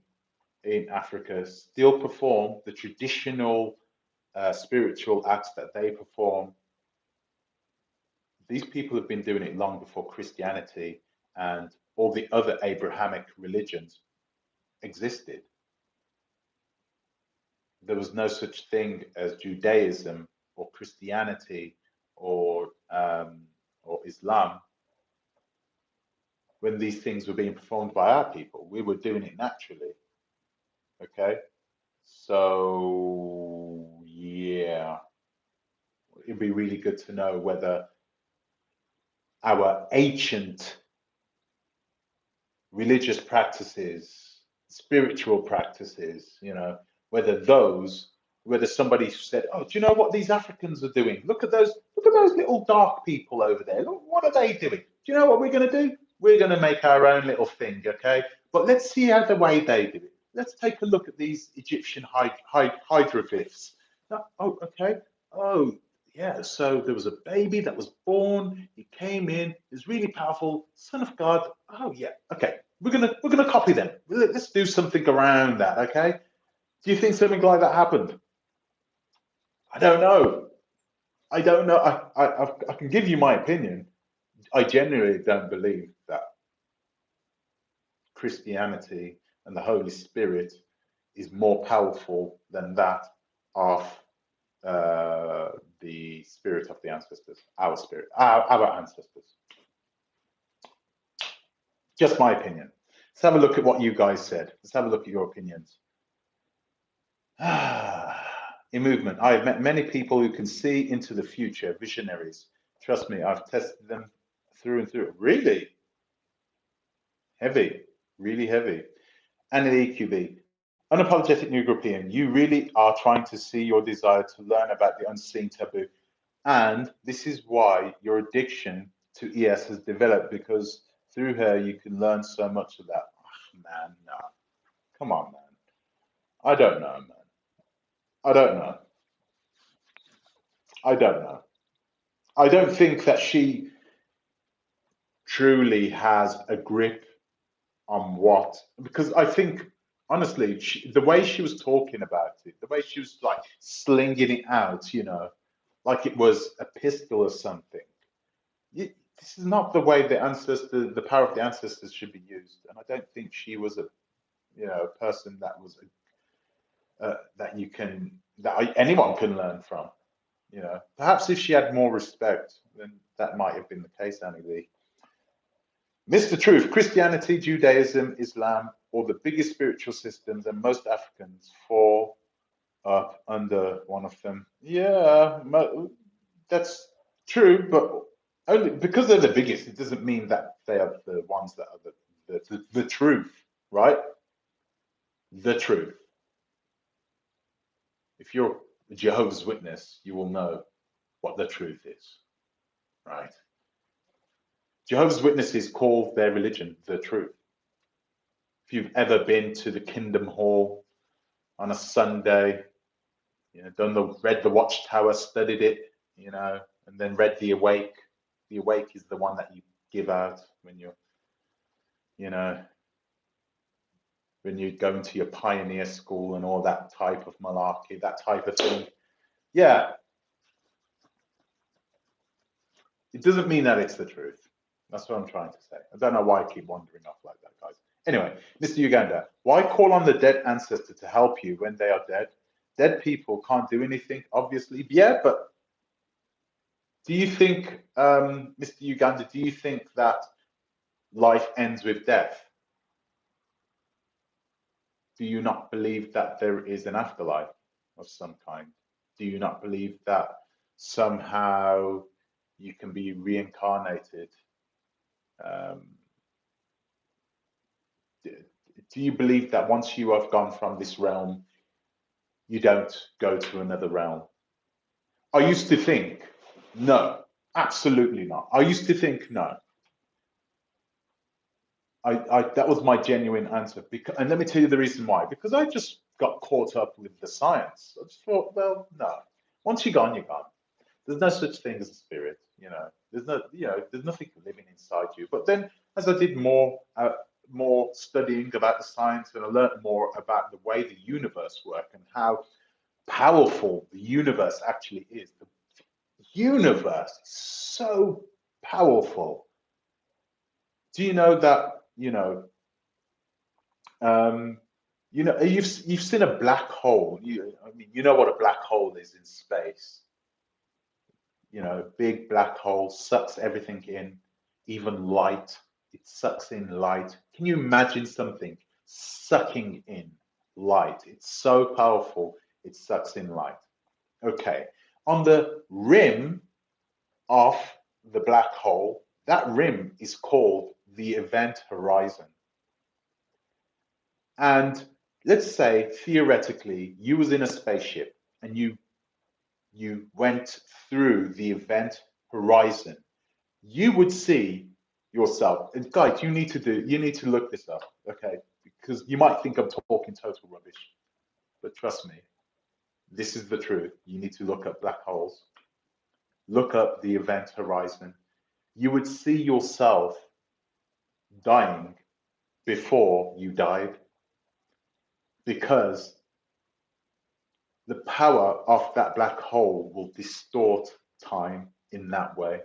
Africa still perform, the traditional spiritual acts that they perform. These people have been doing it long before Christianity and all the other Abrahamic religions existed. There was no such thing as Judaism or Christianity or Islam when these things were being performed by our people. We were doing it naturally. Okay, so yeah, it'd be really good to know whether our ancient religious practices, spiritual practices, whether somebody said, "Oh, do you know what these Africans are doing? Look at those little dark people over there. Look, what are they doing? Do you know what we're going to do? We're going to make our own little thing, okay? But let's see how the way they do it. Let's take a look at these Egyptian hieroglyphs. Oh, okay. Oh, yeah. So there was a baby that was born. He came in. He's really powerful, Son of God. Oh, yeah. Okay. We're gonna copy them. Let's do something around that, okay? Do you think something like that happened? I don't know. I don't know. I can give you my opinion. I genuinely don't believe that Christianity and the Holy Spirit is more powerful than that of the spirit of the ancestors, our spirit, our ancestors. Just my opinion. Let's have a look at what you guys said. Let's have a look at your opinions. In movement, I have met many people who can see into the future, visionaries. Trust me, I've tested them through and through. Really? Heavy, really heavy. And the EQB, unapologeticnegropean, you really are trying to see your desire to learn about the unseen taboo. And this is why your addiction to ES has developed, because through her you can learn so much of that. Oh, man, no. Come on, man. I don't know, man. I don't know. I don't know. I don't think that she truly has a grip on what, because I think honestly, the way she was talking about it, the way she was like slinging it out, like it was a pistol or something. This is not the way the power of the ancestors should be used, and I don't think she was a person that was anyone can learn from. Perhaps if she had more respect, then that might have been the case, Annie Lee. Mr. Truth, Christianity, Judaism, Islam, or the biggest spiritual systems, and most Africans fall up under one of them. Yeah, that's true, but only because they're the biggest, it doesn't mean that they are the ones that are the truth, right? The truth. If you're a Jehovah's Witness, you will know what the truth is, right? Jehovah's Witnesses call their religion the truth. If you've ever been to the Kingdom Hall on a Sunday, read the Watchtower, studied it, and then read the Awake. The Awake is the one that you give out when you're, when you go into your pioneer school and all that type of malarkey, that type of thing. Yeah, it doesn't mean that it's the truth. That's what I'm trying to say. I don't know why I keep wandering off like that, guys. Anyway, Mr. Uganda, why call on the dead ancestor to help you when they are dead? Dead people can't do anything, obviously. Yeah, but do you think, Mr. Uganda, do you think that life ends with death? Do you not believe that there is an afterlife of some kind? Do you not believe that somehow you can be reincarnated? Do you believe that once you have gone from this realm, you don't go to another realm? I used to think, no, absolutely not. I used to think, no. That was my genuine answer. And let me tell you the reason why. Because I just got caught up with the science. I just thought, well, no. Once you're gone, you're gone. There's no such thing as a spirit. There's nothing living inside you. But then, as I did more studying about the science, and I learned more about the way the universe works and how powerful the universe actually is. The universe is so powerful. Do you know that? You've seen a black hole. You know what a black hole is in space. Big black hole sucks everything in, even light. It sucks in light. Can you imagine something sucking in light? It's so powerful, it sucks in light. Okay, on the rim of the black hole, that rim is called the event horizon. And let's say, theoretically, you was in a spaceship and you went through the event horizon, you would see yourself. And guys, you need to look this up, okay? Because you might think I'm talking total rubbish, but trust me, this is the truth. You need to look up black holes, look up the event horizon. You would see yourself dying before you died, because the power of that black hole will distort time in that way.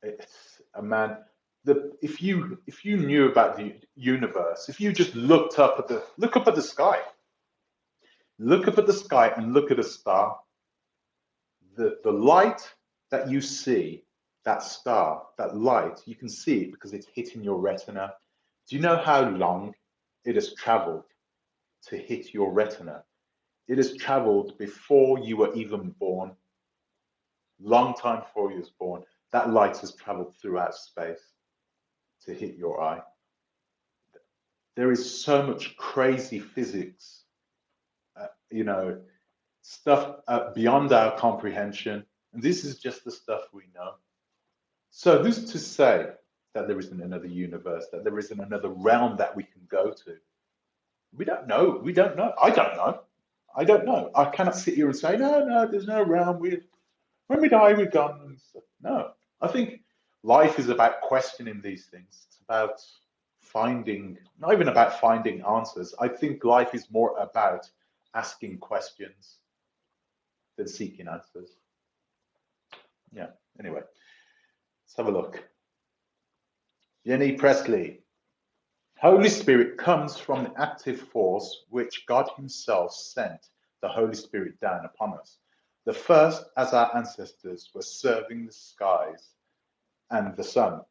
It's a man. If you knew about the universe, if you just look up at the sky, look up at the sky and look at a star, the light that you see, that star, that light, you can see it because it's hitting your retina. Do you know how long it has traveled to hit your retina? It has traveled before you were even born. Long time before you was born. That light has traveled throughout space to hit your eye. There is so much crazy physics, stuff beyond our comprehension. And this is just the stuff we know. So who's to say that there isn't another universe, that there isn't another realm that we can go to? We don't know. We don't know. I don't know. I don't know. I cannot sit here and say, no, there's no realm. When we die, we're gone. No. I think life is about questioning these things. It's about not even about finding answers. I think life is more about asking questions than seeking answers. Yeah, anyway, let's have a look. Jenny Presley. Holy Spirit comes from the active force which God himself sent the Holy Spirit down upon us. The first, as our ancestors were serving the skies and the sun.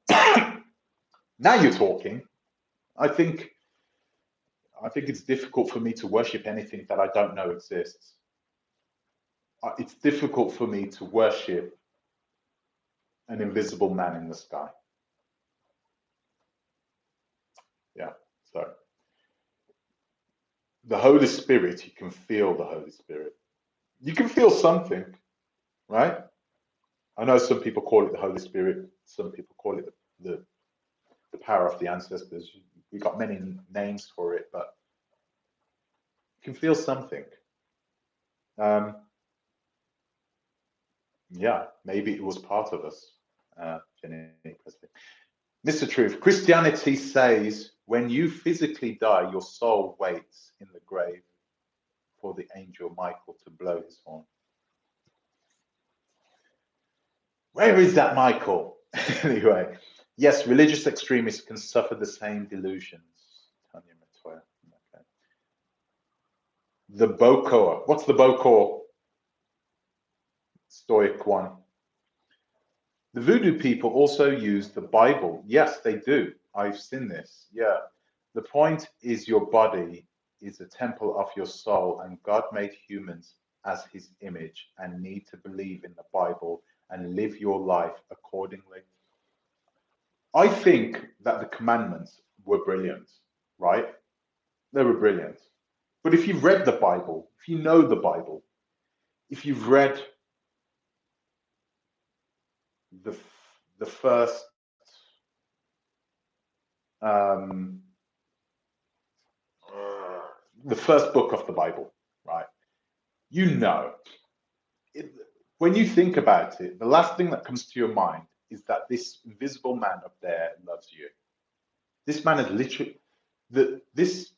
Now you're talking. I think it's difficult for me to worship anything that I don't know exists. It's difficult for me to worship an invisible man in the sky. Yeah. So the Holy Spirit, you can feel the Holy Spirit. You can feel something, right? I know some people call it the Holy Spirit. Some people call it the power of the ancestors. We've got many names for it, but you can feel something. Yeah, maybe it was part of us. Mr. Truth, Christianity says when you physically die, your soul waits in the grave for the angel Michael to blow his horn. Where is that Michael? Anyway, yes, religious extremists can suffer the same delusions. Tanya Matoya. Okay. The Bokor. What's the Bokor? Stoic one. The voodoo people also use the Bible. Yes, they do. I've seen this. Yeah. The point is your body is a temple of your soul, and God made humans as his image and need to believe in the Bible and live your life accordingly. I think that the commandments were brilliant, right? They were brilliant. But if you've read the Bible, if you know the Bible, if you've read the first book of the Bible, right? You know, when you think about it, the last thing that comes to your mind is that this invisible man up there loves you. This man has literally, this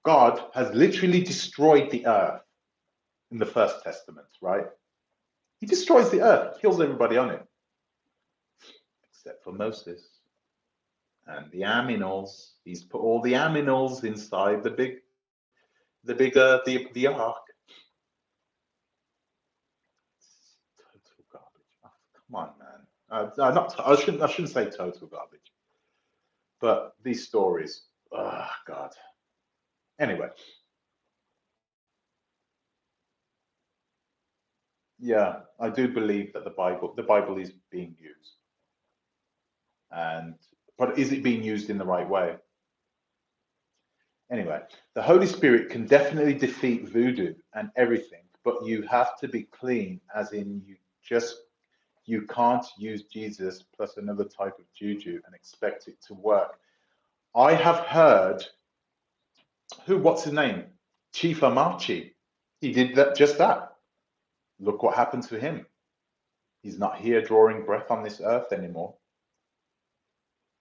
God has literally destroyed the earth in the First Testament, right? He destroys the earth, kills everybody on it, except for Moses and the aminals. He's put all the aminals inside the ark. Total garbage. Oh, come on, man. I shouldn't say total garbage, but these stories. Oh God. Anyway, yeah, I do believe that the Bible is being used, but is it being used in the right way? Anyway, the Holy Spirit can definitely defeat voodoo and everything, but you have to be clean, as in you can't use Jesus plus another type of juju and expect it to work. I have heard what's his name? Chief Amachi. He did just that. Look what happened to him. He's not here drawing breath on this earth anymore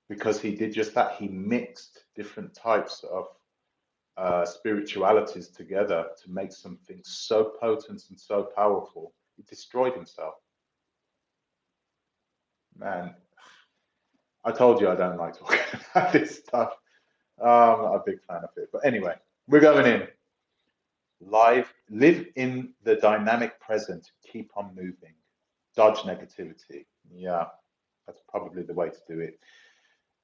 because he did just that. He mixed different types of spiritualities together to make something so potent and so powerful. He destroyed himself. Man, I told you I don't like talking about this stuff. I'm not a big fan of it. But anyway, we're going in. Live in the dynamic present. Keep on moving. Dodge negativity. Yeah, that's probably the way to do it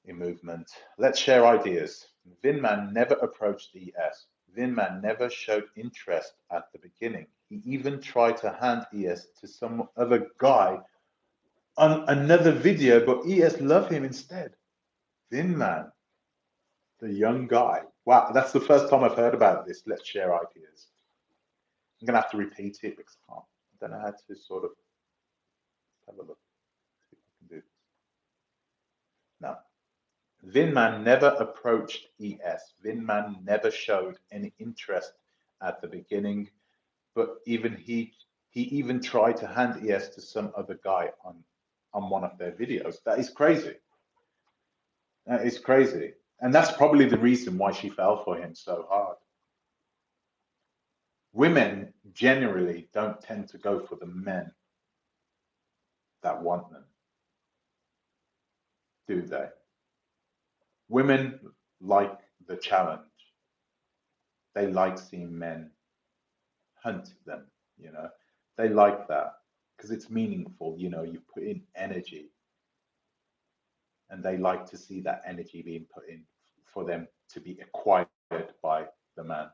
in movement. Let's share ideas. Vin Man never approached ES. Vin Man never showed interest at the beginning. He even tried to hand ES to some other guy on another video, but ES loved him instead. Vin Man, the young guy. Wow, that's the first time I've heard about this. Let's share ideas. I'm going to have to repeat it because I don't know how to sort of have a look. See if I can do this. No. Vin Man never approached ES. Vin Man never showed any interest at the beginning, but he even tried to hand ES to some other guy on one of their videos. That is crazy. That is crazy. And that's probably the reason why she fell for him so hard. Women generally don't tend to go for the men that want them, do they? Women like the challenge. They like seeing men hunt them, you know. They like that because it's meaningful, you know, you put in energy and they like to see that energy being put in for them to be acquired by the man.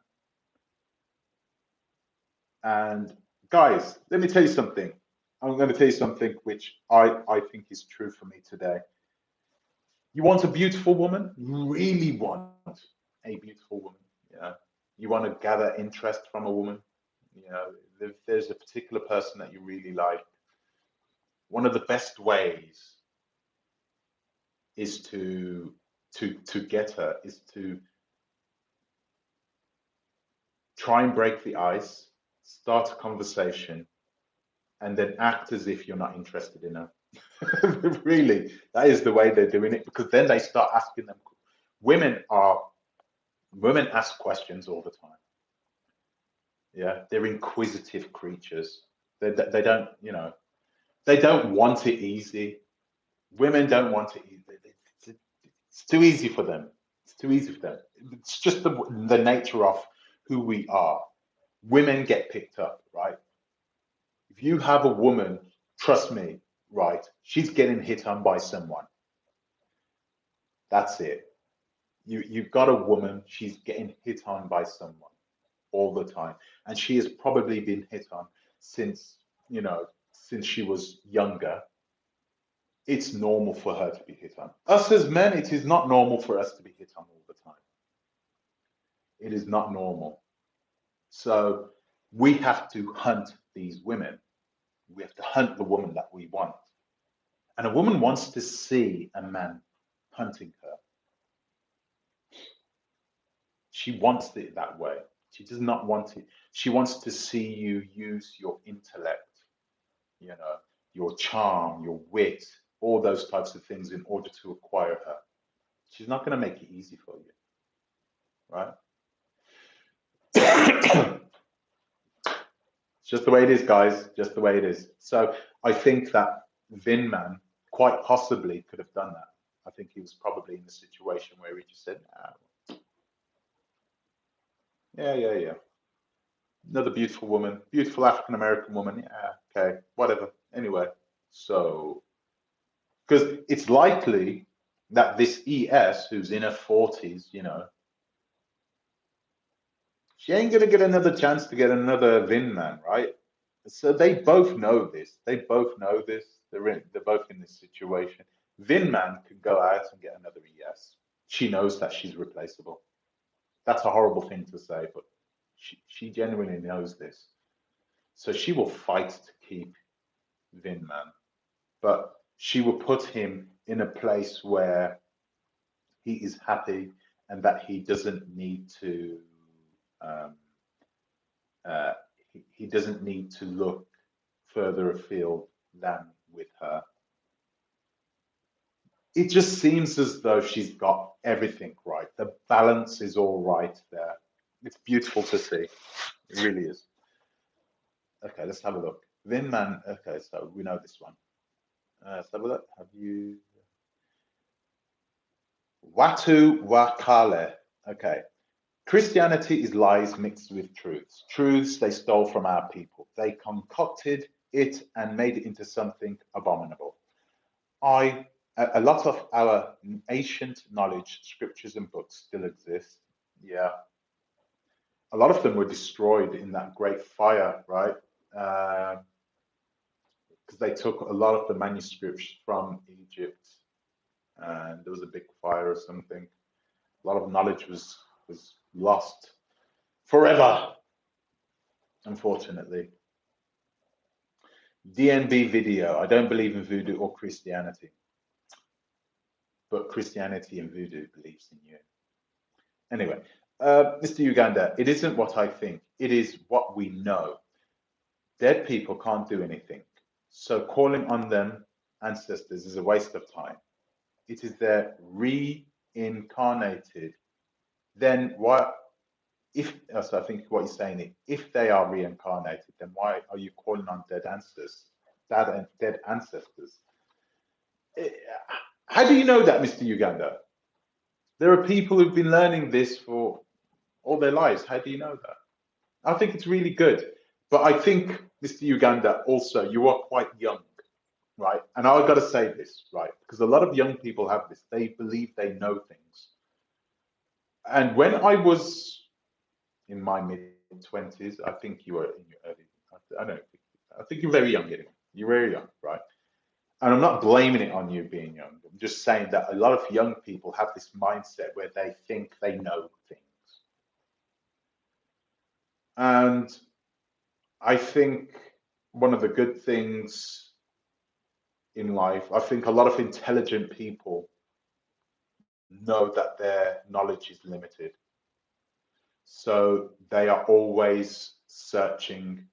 And guys, let me tell you something. I'm going to tell you something which I think is true for me today. You want a beautiful woman? You really want a beautiful woman. You know, you want to gather interest from a woman. You know, if there's a particular person that you really like, one of the best ways is to get her is to try and break the ice, start a conversation, and then act as if you're not interested in her. Really, that is the way they're doing it, because then they start asking them. Women ask questions all the time. Yeah, they're inquisitive creatures. They don't, you know, they don't want it easy. Women don't want it easy. It's too easy for them. It's too easy for them. It's just the nature of who we are. Women get picked up, right? If you have a woman, trust me, right, she's getting hit on by someone. That's it. You've got a woman, she's getting hit on by someone all the time. And she has probably been hit on since, you know, since she was younger. It's normal for her to be hit on. Us as men, it is not normal for us to be hit on all the time. It is not normal. So we have to hunt these women. We have to hunt the woman that we want. And a woman wants to see a man hunting her. She wants it that way. She does not want it. She wants to see you use your intellect, you know, your charm, your wit, all those types of things in order to acquire her. She's not going to make it easy for you, right? It's just the way it is, guys. Just the way it is. So I think that Vin Man quite possibly could have done that. I think he was probably in a situation where he just said, yeah. Another beautiful woman, beautiful African American woman. Yeah, okay, whatever. Anyway, so because it's likely that this ES, who's in her 40s, you know, she ain't gonna get another chance to get another Vin Man, right? So they both know this. They both know this. They're both in this situation. Vin Man can go out and get another ES. She knows that she's replaceable. That's a horrible thing to say, but she genuinely knows this. So she will fight to keep Vin Man, but she will put him in a place where he is happy and that he doesn't need to he doesn't need to look further afield than with her. It just seems as though she's got everything right. The balance is all right there. It's beautiful to see. It really is. Okay, let's have a look. Vin Man. Okay, so we know this one. Let's have a look. Have you? Watu Wakale. Okay. Christianity is lies mixed with truths. Truths they stole from our people. They concocted it and made it into something abominable. A lot of our ancient knowledge, scriptures and books still exist. Yeah. A lot of them were destroyed in that great fire, right? Because they took a lot of the manuscripts from Egypt and there was a big fire or something. A lot of knowledge was lost forever, unfortunately. DNB video. I don't believe in voodoo or Christianity, but Christianity and voodoo believes in you. Anyway, Mr. Uganda, it isn't what I think. It is what we know. Dead people can't do anything. So calling on them ancestors is a waste of time. It is their reincarnated. Then why? So I think what you're saying is, if they are reincarnated, then why are you calling on dead ancestors? Dead ancestors. How do you know that, Mr. Uganda? There are people who've been learning this for all their lives. How do you know that? I think it's really good. But I think, Mr. Uganda, also, you are quite young, right? And I've got to say this, right? because a lot of young people have this. They believe they know things. And when I was in my mid-20s, I think you were in your early, I don't know, I think you're very young anyway. You're very young, right? And I'm not blaming it on you being young. I'm just saying that a lot of young people have this mindset where they think they know things. And I think one of the good things in life, I think a lot of intelligent people know that their knowledge is limited. So they are always searching,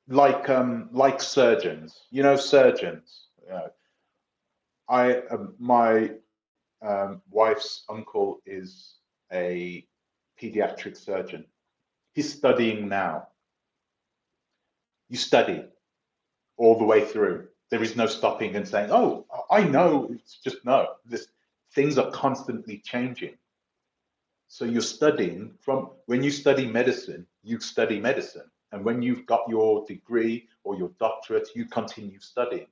like surgeons. You know, surgeons. My wife's uncle is a pediatric surgeon. He's studying now. You study all the way through. There is no stopping and saying, "Oh, I know." It's just no. Things are constantly changing. So you're studying from when you study medicine, you study medicine. And when you've got your degree or your doctorate, you continue studying.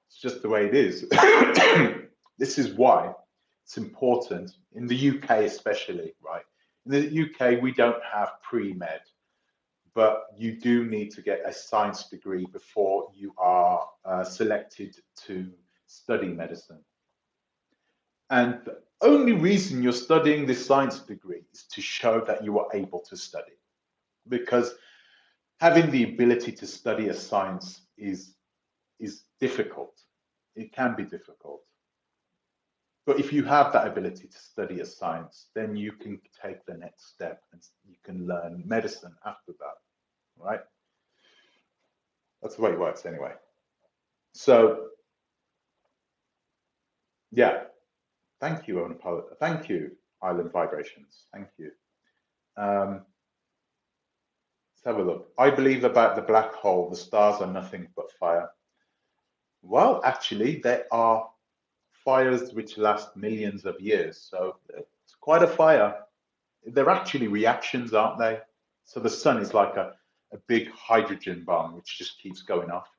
It's just the way it is. This is why it's important in the UK, especially, right? In the UK, we don't have pre-med, but you do need to get a science degree before you are selected to study medicine. And the only reason you're studying this science degree is to show that you are able to study. Because having the ability to study a science is difficult. It can be difficult. But if you have that ability to study a science, then you can take the next step and you can learn medicine after that, right? That's the way it works anyway. So, yeah, thank you, Unapologetic. Thank you, Island Vibrations. Thank you. Let's have a look. I believe about the black hole. The stars are nothing but fire. Well, actually, there are fires which last millions of years. So it's quite a fire. They're actually reactions, aren't they? So the sun is like a big hydrogen bomb which just keeps going off.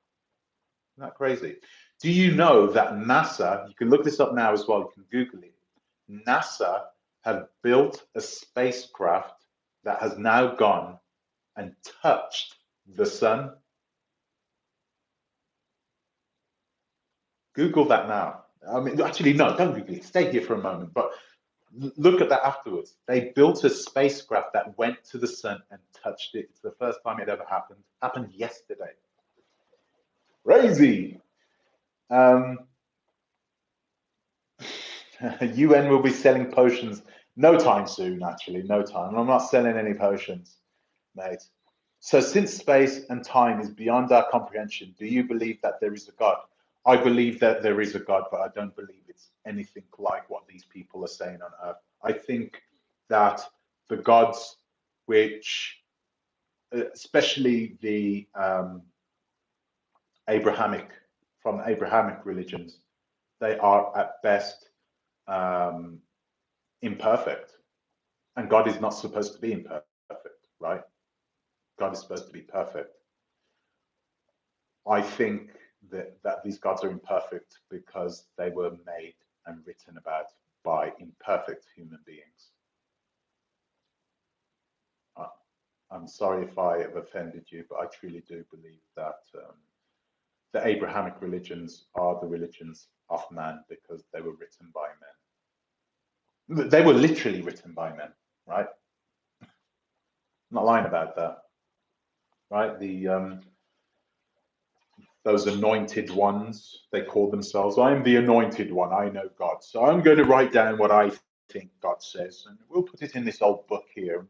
Isn't that crazy? Do you know that NASA, you can look this up now as well, you can Google it. NASA have built a spacecraft that has now gone and touched the sun. Google that now. I mean, actually, no, don't Google it. Stay here for a moment. But look at that afterwards. They built a spacecraft that went to the sun and touched it. It's the first time it ever happened. Happened yesterday. Crazy. UN will be selling potions no time soon, actually, no time. I'm not selling any potions, mate. So since space and time is beyond our comprehension, do you believe that there is a God? I believe that there is a God, but I don't believe it's anything like what these people are saying on Earth. I think that the gods, which, especially the Abrahamic, from Abrahamic religions, they are at best imperfect. And God is not supposed to be imperfect, right? God is supposed to be perfect. I think that these gods are imperfect because they were made and written about by imperfect human beings. I'm sorry if I have offended you, but I truly do believe that the Abrahamic religions are the religions of man because they were written by men. They were literally written by men, right? I'm not lying about that, right? Those anointed ones, they call themselves, I'm the anointed one, I know God. So I'm going to write down what I think God says, and we'll put it in this old book here.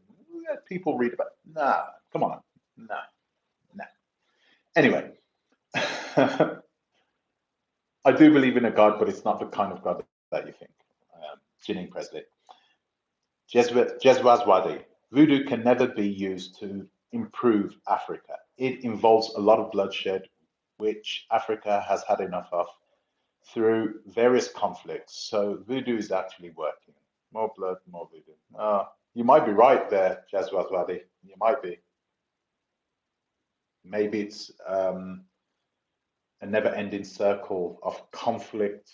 Let people read about it. Nah, come on. Nah. Anyway, I do believe in a God, but it's not the kind of God that you think. Janine Presley. Jeswazwadi. Voodoo can never be used to improve Africa. It involves a lot of bloodshed, which Africa has had enough of through various conflicts. So voodoo is actually working. More blood, more voodoo. You might be right there, Jeswazwadi. You might be. Maybe it's a never-ending circle of conflict,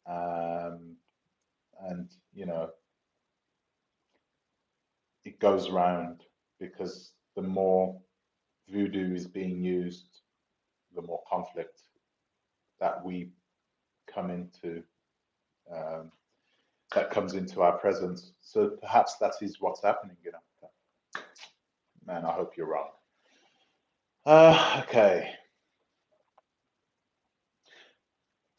and it goes round, because the more voodoo is being used, the more conflict that we come into, that comes into our presence. So perhaps that is what's happening. Man, I hope you're wrong. Okay.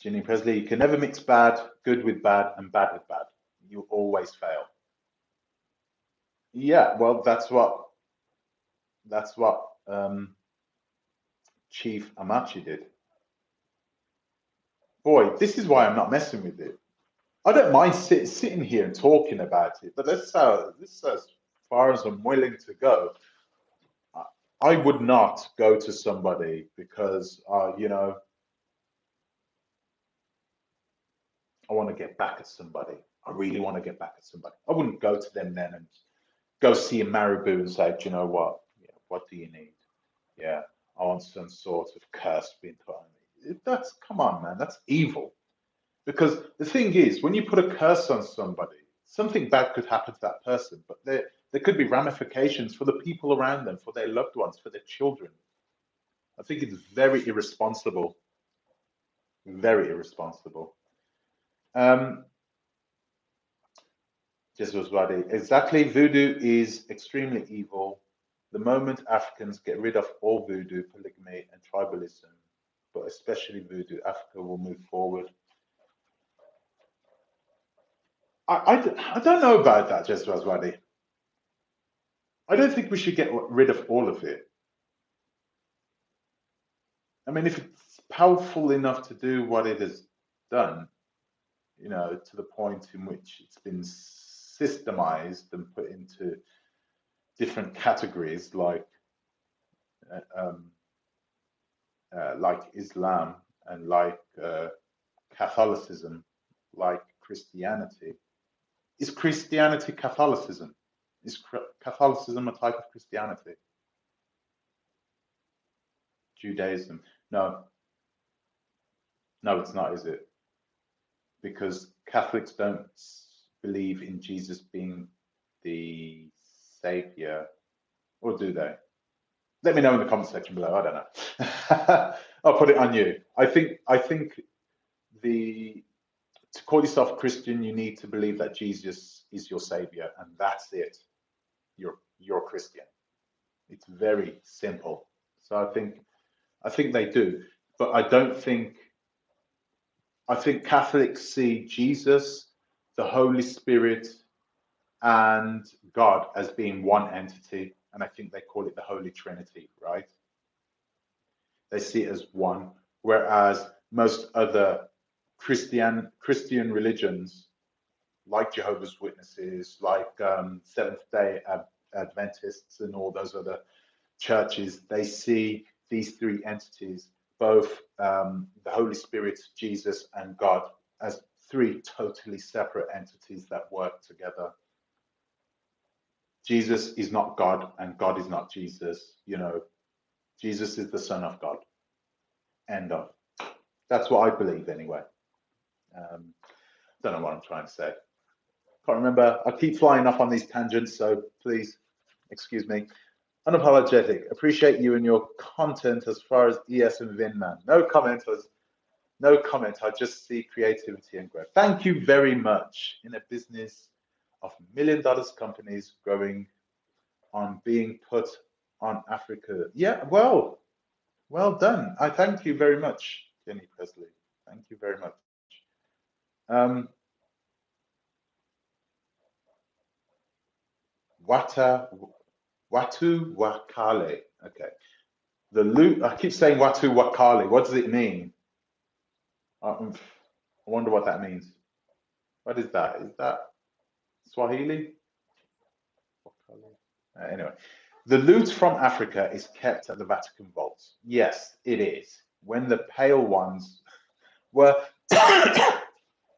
Ginny Presley, you can never mix good with bad, and bad with bad. You always fail. Yeah, well, that's what Chief Amachi did. Boy, this is why I'm not messing with it. I don't mind sitting here and talking about it, but this is as far as I'm willing to go. I would not go to somebody because, I want to get back at somebody. I really want to get back at somebody. I wouldn't go to them then and go see a marabou and say, do you know what? Yeah, what do you need? Yeah, I want some sort of curse being put on me. Come on, man, that's evil. Because the thing is, when you put a curse on somebody, something bad could happen to that person, but there could be ramifications for the people around them, for their loved ones, for their children. I think it's very irresponsible. Very irresponsible. Exactly, voodoo is extremely evil. The moment Africans get rid of all voodoo, polygamy, and tribalism, but especially voodoo, Africa will move forward. I don't know about that, Jeswazwadi. I don't think we should get rid of all of it. I mean, if it's powerful enough to do what it has done, to the point in which it's been systemized and put into different categories, like Islam and like Catholicism, like Christianity. Is Christianity Catholicism? Is Catholicism a type of Christianity? Judaism? No, it's not, is it? Because Catholics don't believe in Jesus being the savior, or do they? Let me know in the comment section below. I don't know. I'll put it on you. I think to call yourself a Christian, you need to believe that Jesus is your savior, and that's it. You're a Christian. It's very simple. So I think they do, but I think Catholics see Jesus, the Holy Spirit, and God as being one entity, and I think they call it the Holy Trinity, right? They see it as one, whereas most other Christian religions, like Jehovah's Witnesses, like Seventh-day Adventists, and all those other churches, they see these three entities, both the Holy Spirit, Jesus, and God, as three totally separate entities that work together. Jesus is not God, and God is not Jesus. Jesus is the Son of God. End of. That's what I believe, anyway. Don't know what I'm trying to say. Can't remember. I keep flying off on these tangents, so please excuse me. Unapologetic. Appreciate you and your content as far as ES and Vin Man. No comment. I just see creativity and growth. Thank you very much. In a business of $1 million companies growing on being put on Africa. Yeah, well done. I thank you very much, Jenny Presley. Thank you very much. Watu Wakale. Okay. The loot. I keep saying Watu Wakale. What does it mean? I wonder what that means. What is that? Is that Swahili? Anyway, the loot from Africa is kept at the Vatican vaults. Yes, it is. When the Pale Ones were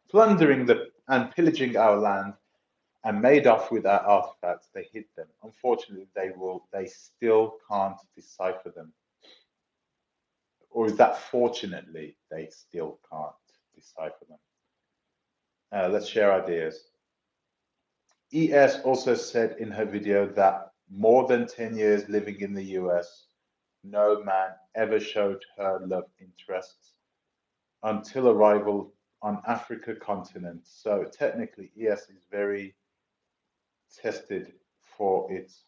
plundering and pillaging our land and made off with our artifacts, they hid them. Unfortunately, they still can't decipher them. Or is that fortunately they still can't decipher them? Let's share ideas. ES also said in her video that more than 10 years living in the US, no man ever showed her love interests until arrival on Africa continent. So technically ES is very tested for its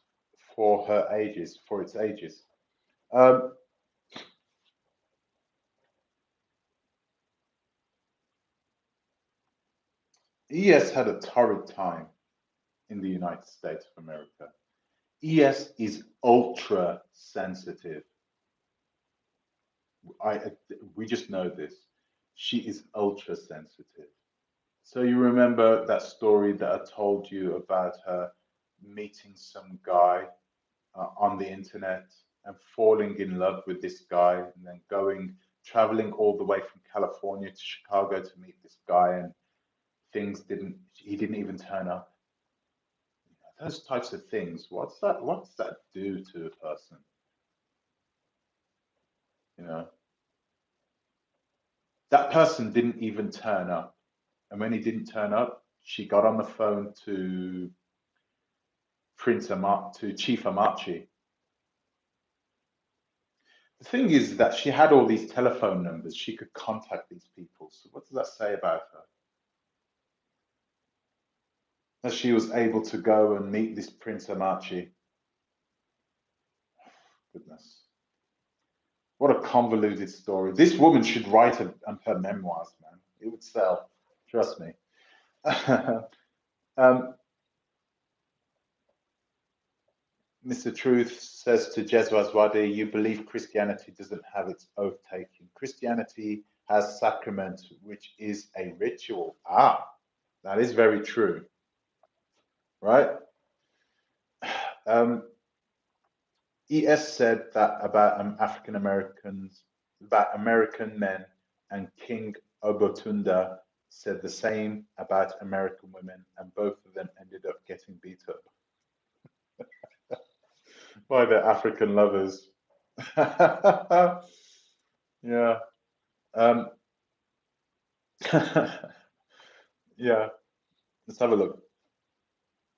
for its ages. ES had a torrid time in the United States of America. ES is ultra sensitive. We just know this. She is ultra sensitive. So you remember that story that I told you about her meeting some guy on the internet and falling in love with this guy, and then traveling all the way from California to Chicago to meet this guy, and he didn't even turn up. Those types of things, what's that do to a person? You know, that person didn't even turn up. And when he didn't turn up, she got on the phone to Chief Amachi. The thing is that she had all these telephone numbers. She could contact these people. So what does that say about her? That she was able to go and meet this Prince Amachi. Goodness. What a convoluted story. This woman should write her memoirs, man. It would sell. Trust me. Mr. Truth says to Jeswazwadi, you believe Christianity doesn't have its oath taking. Christianity has sacrament, which is a ritual. Ah, that is very true. Right? ES said that about African Americans, about American men, and King Obotunda said the same about American women, and both of them ended up getting beat up by their African lovers. Yeah. Yeah. Let's have a look.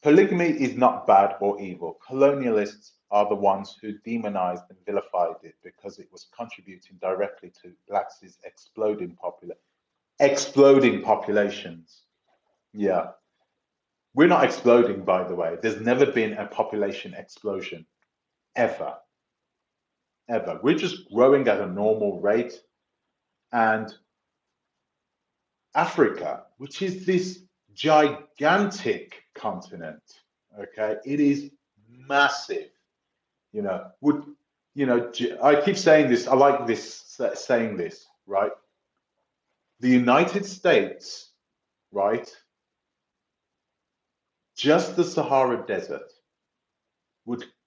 Polygamy is not bad or evil. Colonialists are the ones who demonized and vilified it because it was contributing directly to blacks' exploding populations. Yeah. We're not exploding, by the way. There's never been a population explosion, ever. Ever. We're just growing at a normal rate. And Africa, which is this gigantic continent, okay, it is massive. I keep saying this, I like saying this, right? The United States, right, just the Sahara Desert,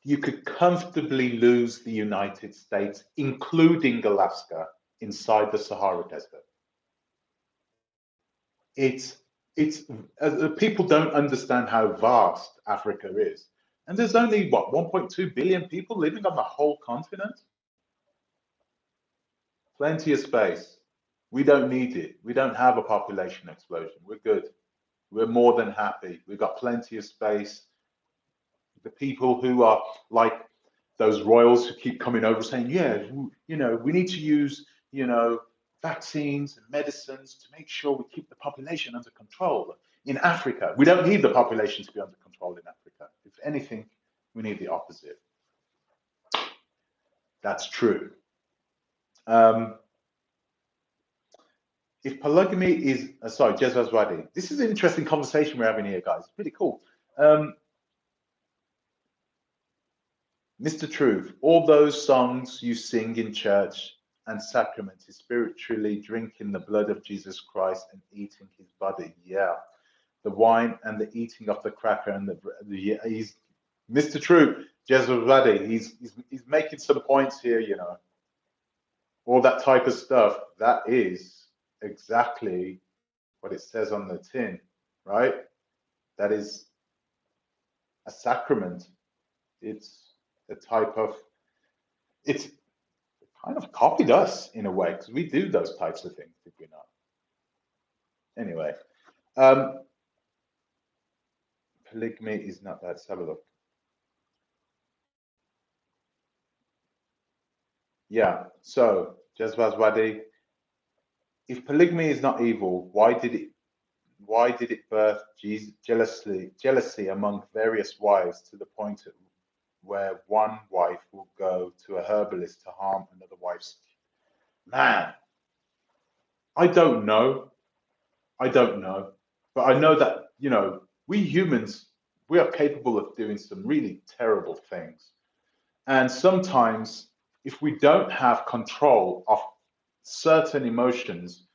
you could comfortably lose the United States, including Alaska, inside the Sahara Desert. It's people don't understand how vast Africa is. And there's only, what, 1.2 billion people living on the whole continent? Plenty of space. We don't need it. We don't have a population explosion. We're good. We're more than happy. We've got plenty of space. The people who are like those royals who keep coming over saying, yeah, we need to use, vaccines and medicines to make sure we keep the population under control. In Africa, we don't need the population to be under control in Africa. If anything, we need the opposite. That's true. If polygamy is, sorry, Jezra's writing. This is an interesting conversation we're having here, guys. It's pretty cool. Mr. Truth, all those songs you sing in church and sacrament is spiritually drinking the blood of Jesus Christ and eating his body. Yeah. The wine and the eating of the cracker and he's Mr. Truth, Jezra's he's making some points here, all that type of stuff. That is exactly what it says on the tin, right? That is a sacrament. It's a type of, it's kind of copied us in a way, because we do those types of things, did we not? Anyway, polygamy is not bad. Let's have a look. Yeah, so Jezbaz Wadi, if polygamy is not evil, why did it birth jealousy among various wives to the point where one wife will go to a herbalist to harm another wife's? Man, I don't know. I don't know. But I know that, we humans, we are capable of doing some really terrible things. And sometimes, if we don't have control of certain emotions,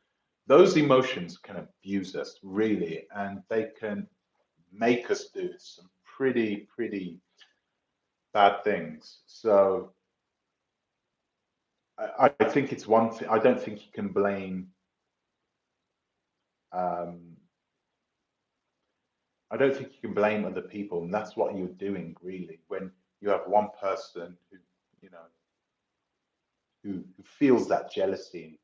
those emotions can abuse us, really, and they can make us do some pretty, pretty bad things. So I think it's one thing. I don't think you can blame. I don't think you can blame other people, and that's what you're doing, really, when you have one person who feels that jealousy,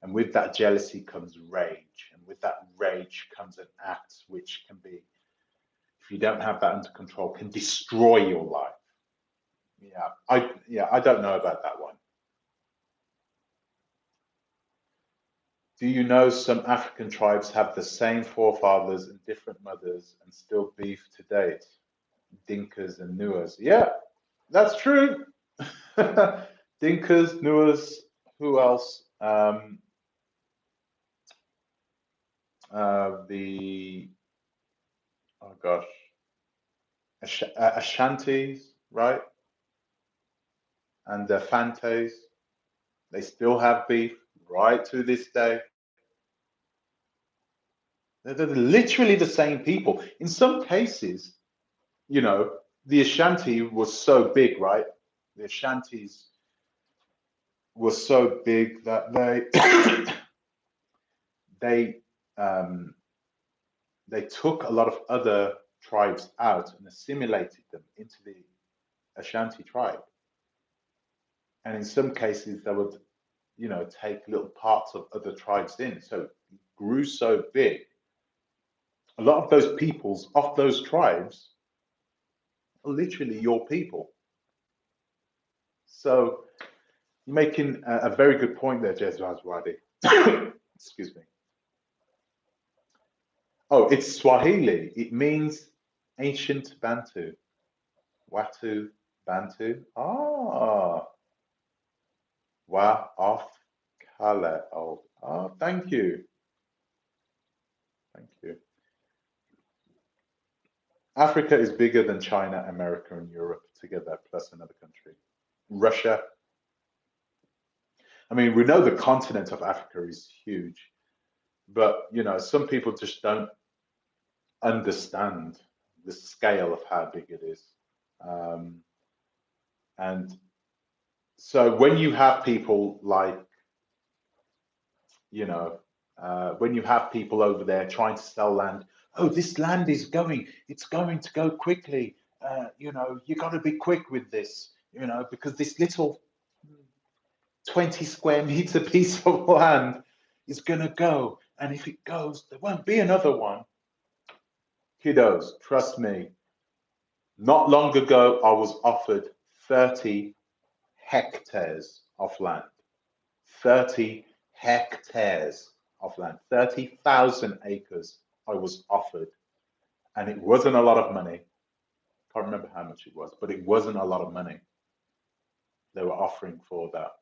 and with that jealousy comes rage, and with that rage comes an act which can be, if you don't have that under control, can destroy your life. I don't know about that one. Do you know some African tribes have the same forefathers and different mothers and still beef to date? Dinkas and Nuers. Yeah, that's true. Dinkas, Nuers, who else? The, oh gosh, Ashantis, right? And the Fantes, they still have beef right to this day. They're literally the same people. In some cases, the Ashanti was so big, right? The Ashantis were so big that they they took a lot of other tribes out and assimilated them into the Ashanti tribe. And in some cases, they would, take little parts of other tribes in. So it grew so big. A lot of those peoples of those tribes are literally your people. So you're making a very good point there, Jezraz Wadi. Excuse me. Oh, it's Swahili. It means ancient Bantu. Watu Bantu. Ah, wa off kale. Oh, thank you. Thank you. Africa is bigger than China, America, and Europe together, plus another country. Russia. I mean, we know the continent of Africa is huge, but some people just don't understand the scale of how big it is. And so when you have people like, when you have people over there trying to sell land, oh, this land is it's going to go quickly. You got to be quick with this, because this little 20 square meter piece of land is going to go. And if it goes, there won't be another one. Kiddos, trust me. Not long ago, I was offered 30 hectares of land. 30 hectares of land. 30,000 acres I was offered. And it wasn't a lot of money. Can't remember how much it was, but it wasn't a lot of money they were offering for that.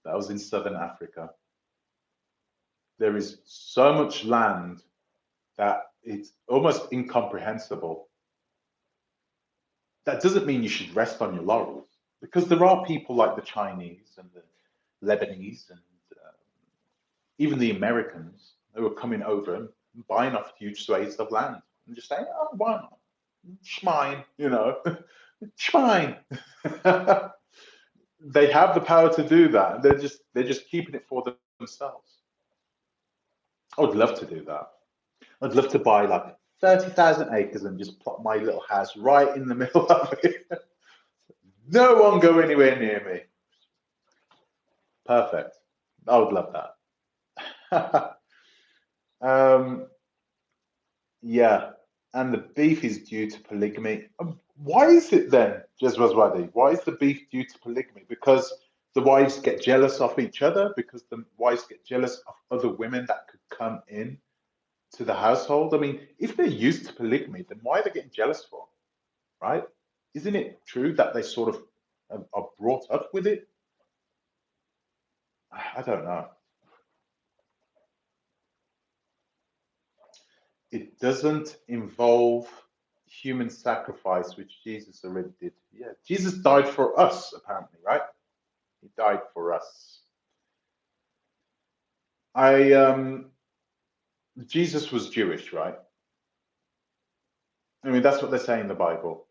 That was in southern Africa. There is so much land that it's almost incomprehensible. That doesn't mean you should rest on your laurels, because there are people like the Chinese and the Lebanese and even the Americans who are coming over and buying off huge swathes of land and just saying, oh, why not? It's mine, it's mine. They have the power to do that. They're just keeping it for themselves. I would love to do that. I'd love to buy like 30,000 acres and just plot my little house right in the middle of it. No one go anywhere near me. Perfect. I would love that. um, yeah. And the beef is due to polygamy. Why is it then, Jezwazwadi? Why is the beef due to polygamy? Because the wives get jealous of each other? Because the wives get jealous of other women that could come in to the household? I mean, if they're used to polygamy, then why are they getting jealous for? Right? Isn't it true that they sort of are brought up with it? I don't know. It doesn't involve human sacrifice, which Jesus already did. Yeah, Jesus died for us, apparently, right? He died for us. Jesus was Jewish, right? I mean, that's what they say in the Bible.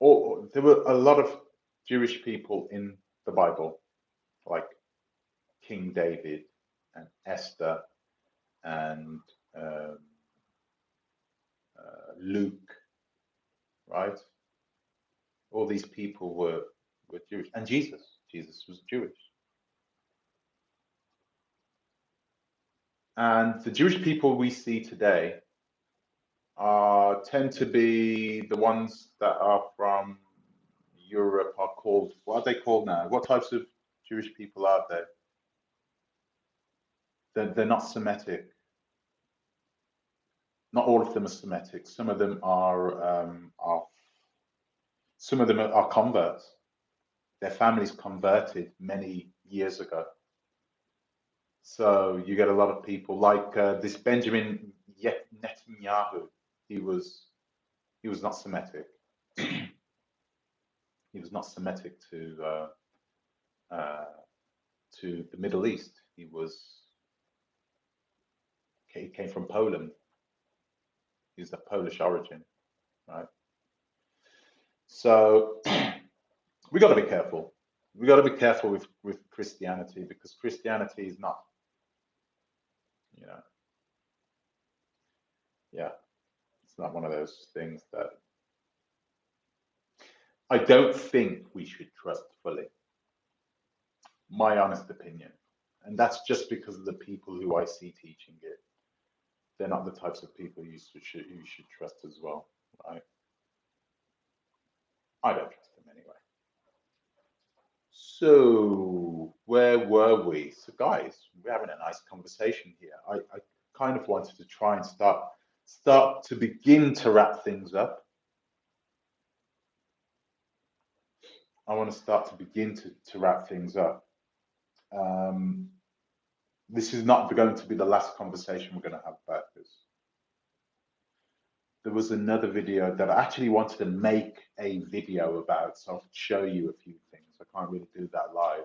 Or there were a lot of Jewish people in the Bible, like King David and Esther and um, Luke, right? All these people were Jewish, and Jesus was Jewish. And the Jewish people we see today tend to be the ones that are from Europe are called, what are they called now? What types of Jewish people are there? They're not Semitic. Not all of them are Semitic. Some of them are converts. Their families converted many years ago. So you get a lot of people like this Benjamin Netanyahu. He was not Semitic. He was not Semitic to the Middle East. He came from Poland. He's of Polish origin, right? So we got to be careful. We got to be careful with Christianity, because Christianity is not, you know, yeah, it's not one of those things that I don't think we should trust fully. My honest opinion, and that's just because of the people who I see teaching it. They're not the types of people you should trust as well, right? I don't trust them anyway. So where were we? So guys, we're having a nice conversation here. I kind of wanted to try and start to begin to wrap things up. I want to start to begin to wrap things up. This is not going to be the last conversation we're going to have about this. There was another video that I actually wanted to make a video about, so I could show you a few things. I can't really do that live.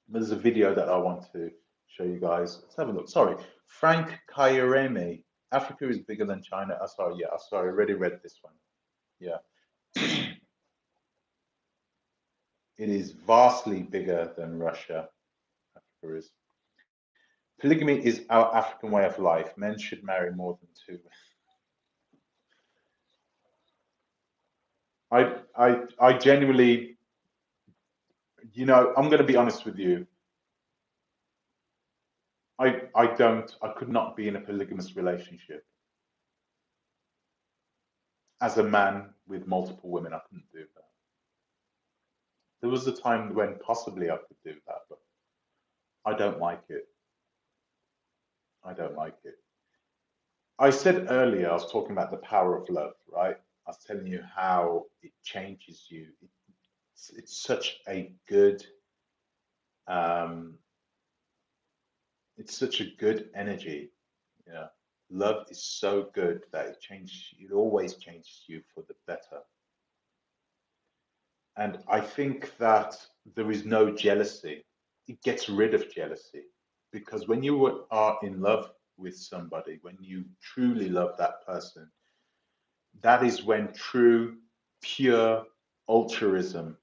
There's a video that I want to show you guys. Let's have a look. Sorry, Frank Kayaremi. Africa is bigger than China. Oh, sorry, yeah, sorry, I already read this one. Yeah. It is vastly bigger than Russia. Africa is. Polygamy is our African way of life. Men should marry more than two. I genuinely, I'm going to be honest with you. I could not be in a polygamous relationship. As a man with multiple women, I couldn't do that. There was a time when possibly I could do that, but I don't like it. I don't like it. I said earlier, I was talking about the power of love, right? I was telling you how it changes you. It's such a good, um, it's such a good energy. Yeah, love is so good that it always changes you for the better. And I think that there is no jealousy. It gets rid of jealousy, because when you are in love with somebody, when you truly love that person, that is when true, pure altruism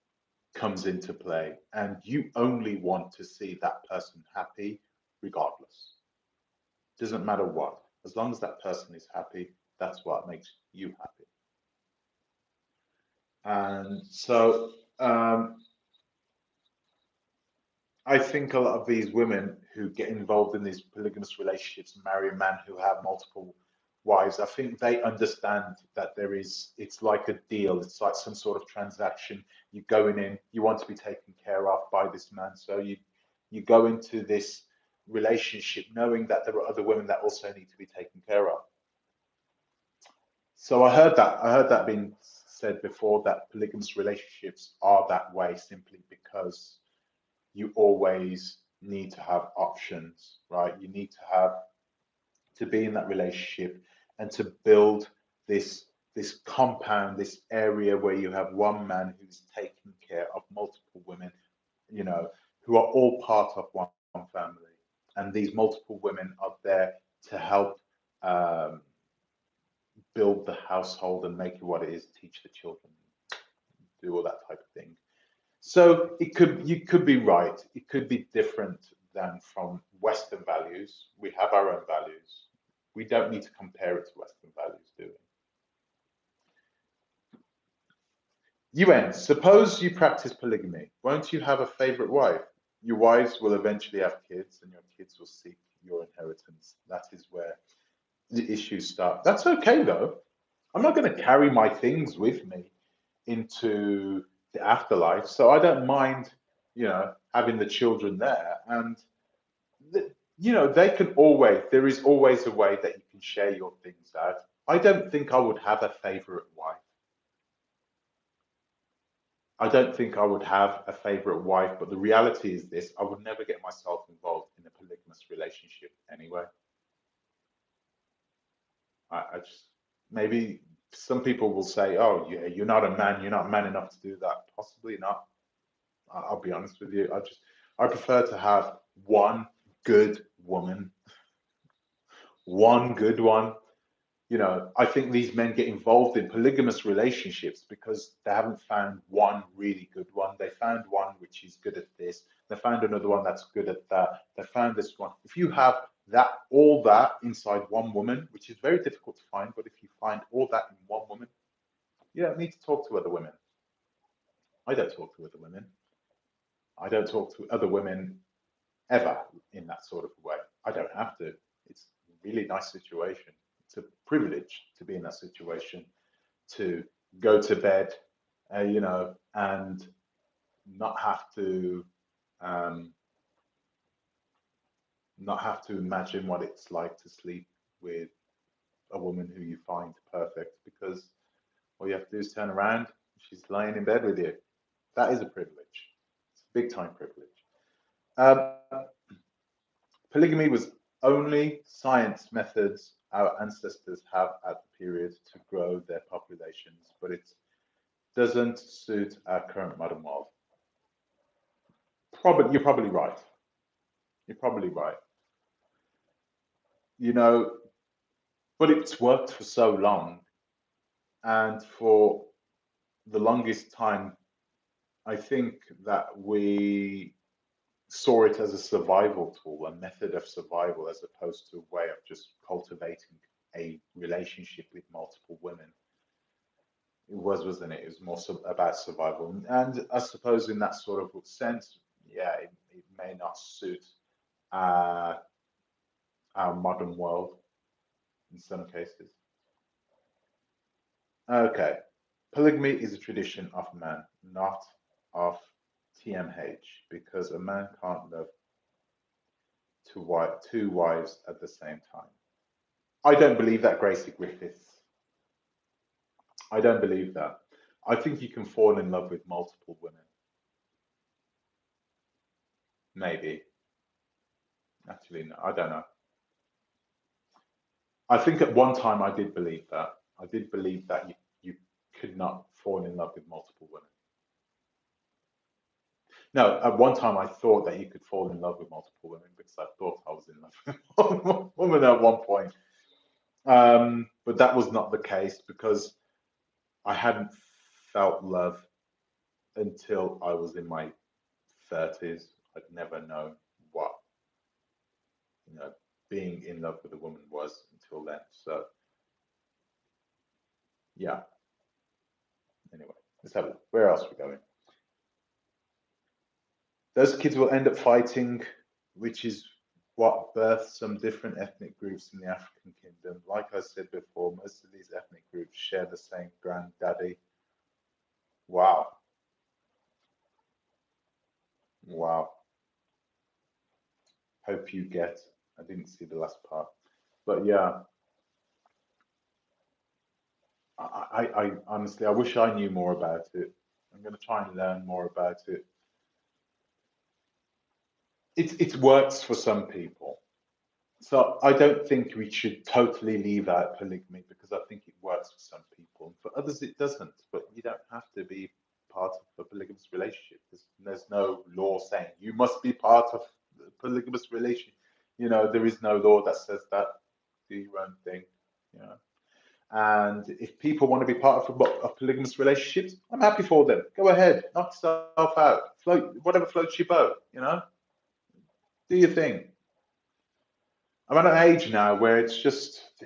comes into play. And you only want to see that person happy regardless. Doesn't matter what. As long as that person is happy, that's what makes you happy. And so, I think a lot of these women who get involved in these polygamous relationships and marry a man who have multiple wives, I think they understand that it's like a deal, it's like some sort of transaction. You're going in, you want to be taken care of by this man, so you go into this relationship knowing that there are other women that also need to be taken care of. So I heard that being said before, that polygamous relationships are that way simply because you always need to have options, right? You need to have to be in that relationship and to build this compound, this area where you have one man who's taking care of multiple women, you know, who are all part of one family. And these multiple women are there to help um, build the household and make it what it is, teach the children, do all that type of thing. So you could be right. It could be different than from Western values. We have our own values. We don't need to compare it to Western values, do we? UN, suppose you practice polygamy. Won't you have a favorite wife? Your wives will eventually have kids and your kids will seek your inheritance. That is where the issues start. That's okay though. I'm not going to carry my things with me into the afterlife. So I don't mind, having the children there. And, they can always, there is always a way that you can share your things out. I don't think I would have a favorite wife. I don't think I would have a favorite wife, but the reality is this, I would never get myself involved in a polygamous relationship anyway. I just, maybe some people will say, oh, yeah, you're not a man, you're not man enough to do that. Possibly not. I'll be honest with you. I prefer to have one good woman, one good one. I think these men get involved in polygamous relationships because they haven't found one really good one. They found one which is good at this. They found another one that's good at that. They found this one. If you have all that inside one woman, which is very difficult to find, but if you find all that in one woman, you don't need to talk to other women. I don't talk to other women. I don't talk to other women ever in that sort of way. I don't have to. It's a really nice situation. It's a privilege to be in that situation, to go to bed, and not have to um, imagine what it's like to sleep with a woman who you find perfect, because all you have to do is turn around, she's lying in bed with you. That is a privilege. It's a big time privilege. Um, Polygamy was only science methods our ancestors have at the period to grow their populations, but it doesn't suit our current modern world. You're probably right. You're probably right. But it's worked for so long, and for the longest time, I think that we saw it as a survival tool, a method of survival, as opposed to a way of just cultivating a relationship with multiple women. Wasn't it? It was more about survival. And I suppose in that sort of sense, yeah, it may not suit uh, our modern world in some cases. Okay. Polygamy is a tradition of man, not of TMH, because a man can't love two wives at the same time. I don't believe that, Gracie Griffiths. I don't believe that. I think you can fall in love with multiple women. Maybe. Actually, no, I don't know. I think at one time I did believe that. I did believe that you could not fall in love with multiple women. No, at one time I thought that you could fall in love with multiple women because I thought I was in love with one woman at one point. But that was not the case because I hadn't felt love until I was in my 30s. I'd never known what being in love with a woman was until then. So yeah. Anyway, let's have a look. Where else are we going? Those kids will end up fighting, which is what birthed some different ethnic groups in the African kingdom. Like I said before, most of these ethnic groups share the same granddaddy. Wow. Wow. Hope you get. I didn't see the last part. But yeah, I honestly, I wish I knew more about it. I'm going to try and learn more about it. It works for some people. So I don't think we should totally leave out polygamy because I think it works for some people. For others, it doesn't. But you don't have to be part of a polygamous relationship. There's no law saying you must be part of a polygamous relationship. There is no law that says that. Do your own thing. You know. And if people want to be part of polygamous relationships, I'm happy for them. Go ahead, knock yourself out, float whatever floats your boat. Do your thing. I'm at an age now where it's just I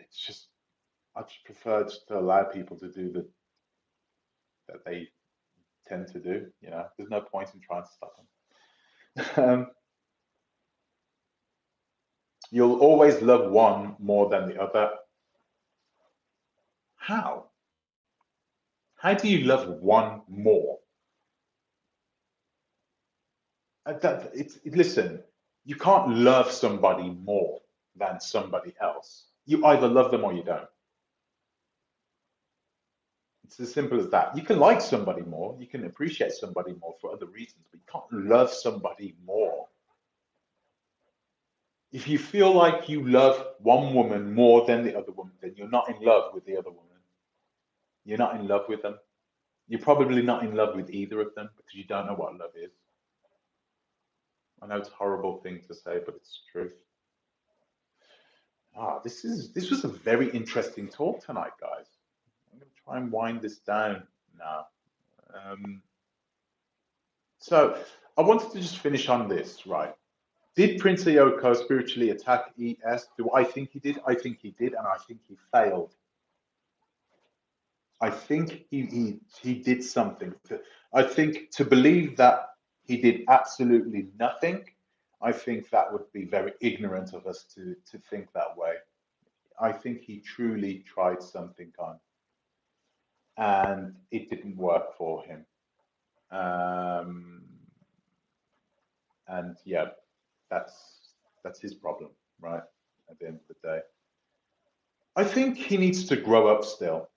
just prefer just to allow people to do that they tend to do. There's no point in trying to stop them. You'll always love one more than the other. How? How do you love one more? Listen, you can't love somebody more than somebody else. You either love them or you don't. It's as simple as that. You can like somebody more, you can appreciate somebody more for other reasons, but you can't love somebody more. If you feel like you love one woman more than the other woman, then you're not in love with the other woman. You're not in love with them. You're probably not in love with either of them because you don't know what love is. I know it's a horrible thing to say, but it's the truth. This was a very interesting talk tonight, guys. I'm going to try and wind this down now. So I wanted to just finish on this, right? Did Prince Ayoko spiritually attack ES? Do I think he did? I think he did, and I think he failed. I think he did something. I think to believe that he did absolutely nothing, I think that would be very ignorant of us to think that way. I think he truly tried something on, and it didn't work for him. And yeah, that's his problem, right? At the end of the day, I think he needs to grow up still.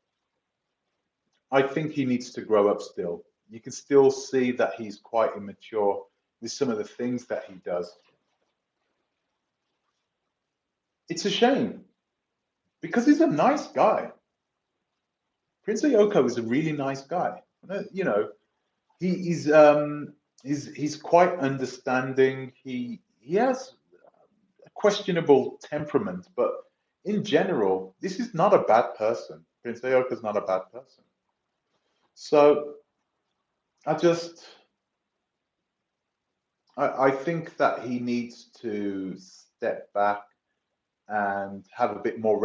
I think he needs to grow up still. You can still see that he's quite immature with some of the things that he does. It's a shame because he's a nice guy. Prince Ayoko is a really nice guy. He's quite understanding. He has a questionable temperament, but in general, this is not a bad person. Prince Ayoko is not a bad person. So I think that he needs to step back and have a bit more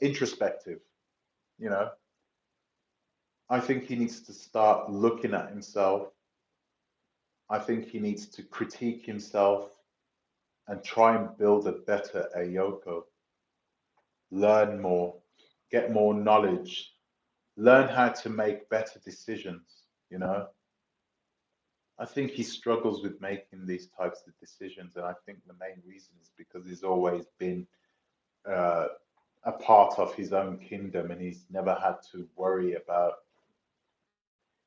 introspective. I think he needs to start looking at himself. I think he needs to critique himself and try and build a better Ayoko. Learn more, get more knowledge, learn how to make better decisions. I think he struggles with making these types of decisions, and I think the main reason is because he's always been a part of his own kingdom, and he's never had to worry about.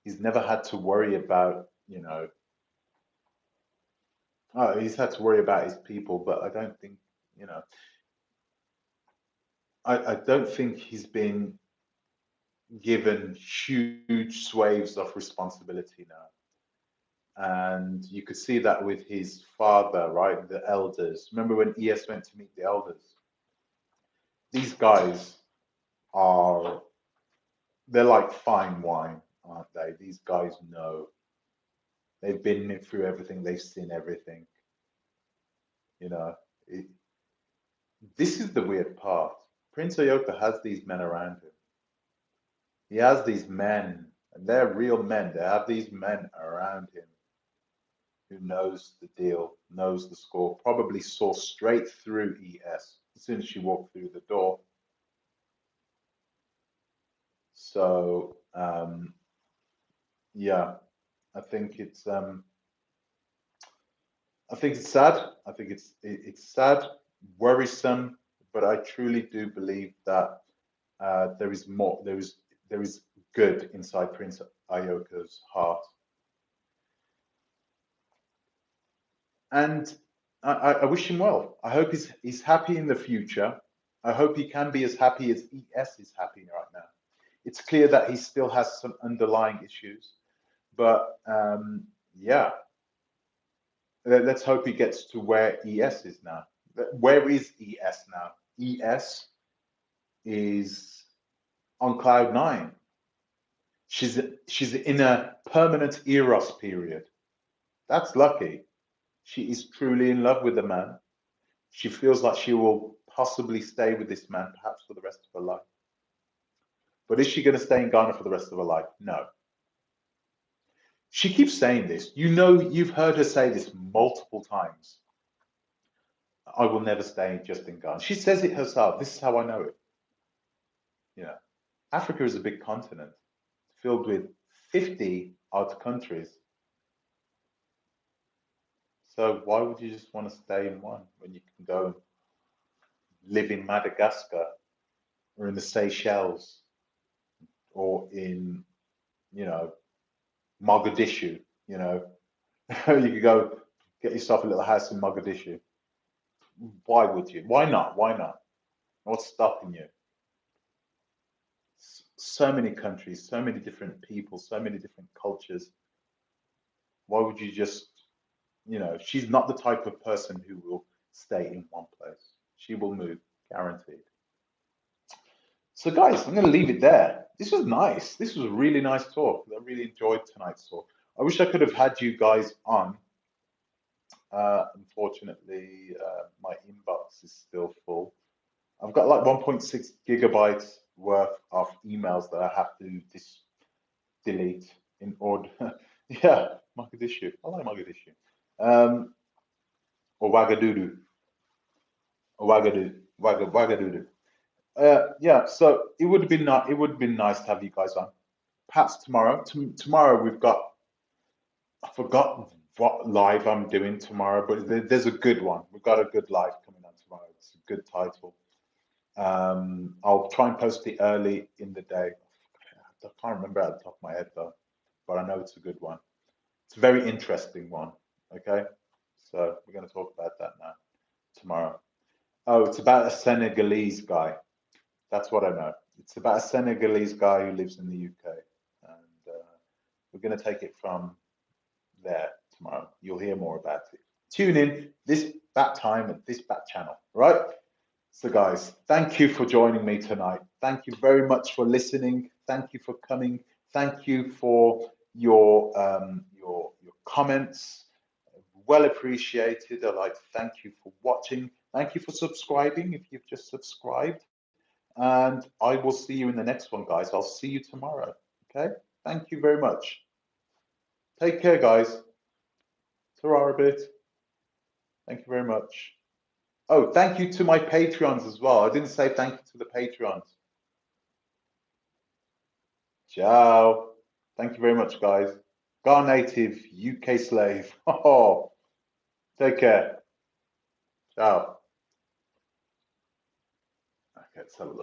He's never had to worry about, he's had to worry about his people, but I don't think, I don't think he's been given huge swathes of responsibility now. And you could see that with his father, right? The elders. Remember when ES went to meet the elders? These guys they're like fine wine, aren't they? These guys know. They've been through everything, they've seen everything. This is the weird part. Prince Ayoko has these men around him. He has these men, and they're real men. They have these men around him who knows the deal, knows the score, probably saw straight through ES as soon as she walked through the door. So yeah, I think it's sad. I think it's sad, worrisome, but I truly do believe that there is more. There is good inside Prince Ayoko's heart, and I wish him well. I hope he's happy in the future. I hope he can be as happy as ES is happy right now. It's clear that he still has some underlying issues, but yeah, let's hope he gets to where ES is now. Where is ES now? ES is on cloud nine. She's in a permanent Eros period. That's lucky. She is truly in love with the man. She feels like she will possibly stay with this man, perhaps for the rest of her life. But is she going to stay in Ghana for the rest of her life? No. She keeps saying this. You know, you've heard her say this multiple times. I will never stay just in Ghana. She says it herself. This is how I know it. You know, Africa is a big continent filled with 50 odd countries. So why would you just want to stay in one when you can go and live in Madagascar or in the Seychelles or in, you know, Mogadishu, you know? You could go get yourself a little house in Mogadishu. Why would you? Why not? Why not? What's stopping you? So many countries, so many different people, so many different cultures. Why would you just, you know, she's not the type of person who will stay in one place. She will move, guaranteed. So, guys, I'm going to leave it there. This was nice. This was a really nice talk. I really enjoyed tonight's talk. I wish I could have had you guys on. Unfortunately, my inbox is still full. I've got like 1.6 gigabytes worth of emails that I have to delete in order. Yeah, Mogadishu. I like Mogadishu. Or Wagadudu. Or Wagadudu. Yeah, so it would have been nice to have you guys on. Perhaps tomorrow. Tomorrow we've got, I forgot what live I'm doing tomorrow, but there's a good one. We've got a good live coming on tomorrow. It's a good title. I'll try and post it early in the day. I can't remember at the top of my head though, but I know it's a good one. It's a very interesting one. Okay, so we're going to talk about that now tomorrow. Oh, it's about a Senegalese guy. That's what I know. It's about a Senegalese guy who lives in the UK, and we're going to take it from there tomorrow. You'll hear more about it. Tune in that time at that channel, right? So, guys, thank you for joining me tonight. Thank you very much for listening. Thank you for coming. Thank you for your comments. Well appreciated. I'd like to thank you for watching. Thank you for subscribing if you've just subscribed. And I will see you in the next one, guys. I'll see you tomorrow. Okay? Thank you very much. Take care, guys. Ta-ra a bit. Thank you very much. Oh, thank you to my Patreons as well. I didn't say thank you to the Patreons. Ciao. Thank you very much, guys. Gar native, UK slave. Oh, take care. Ciao. Okay, let's have a look.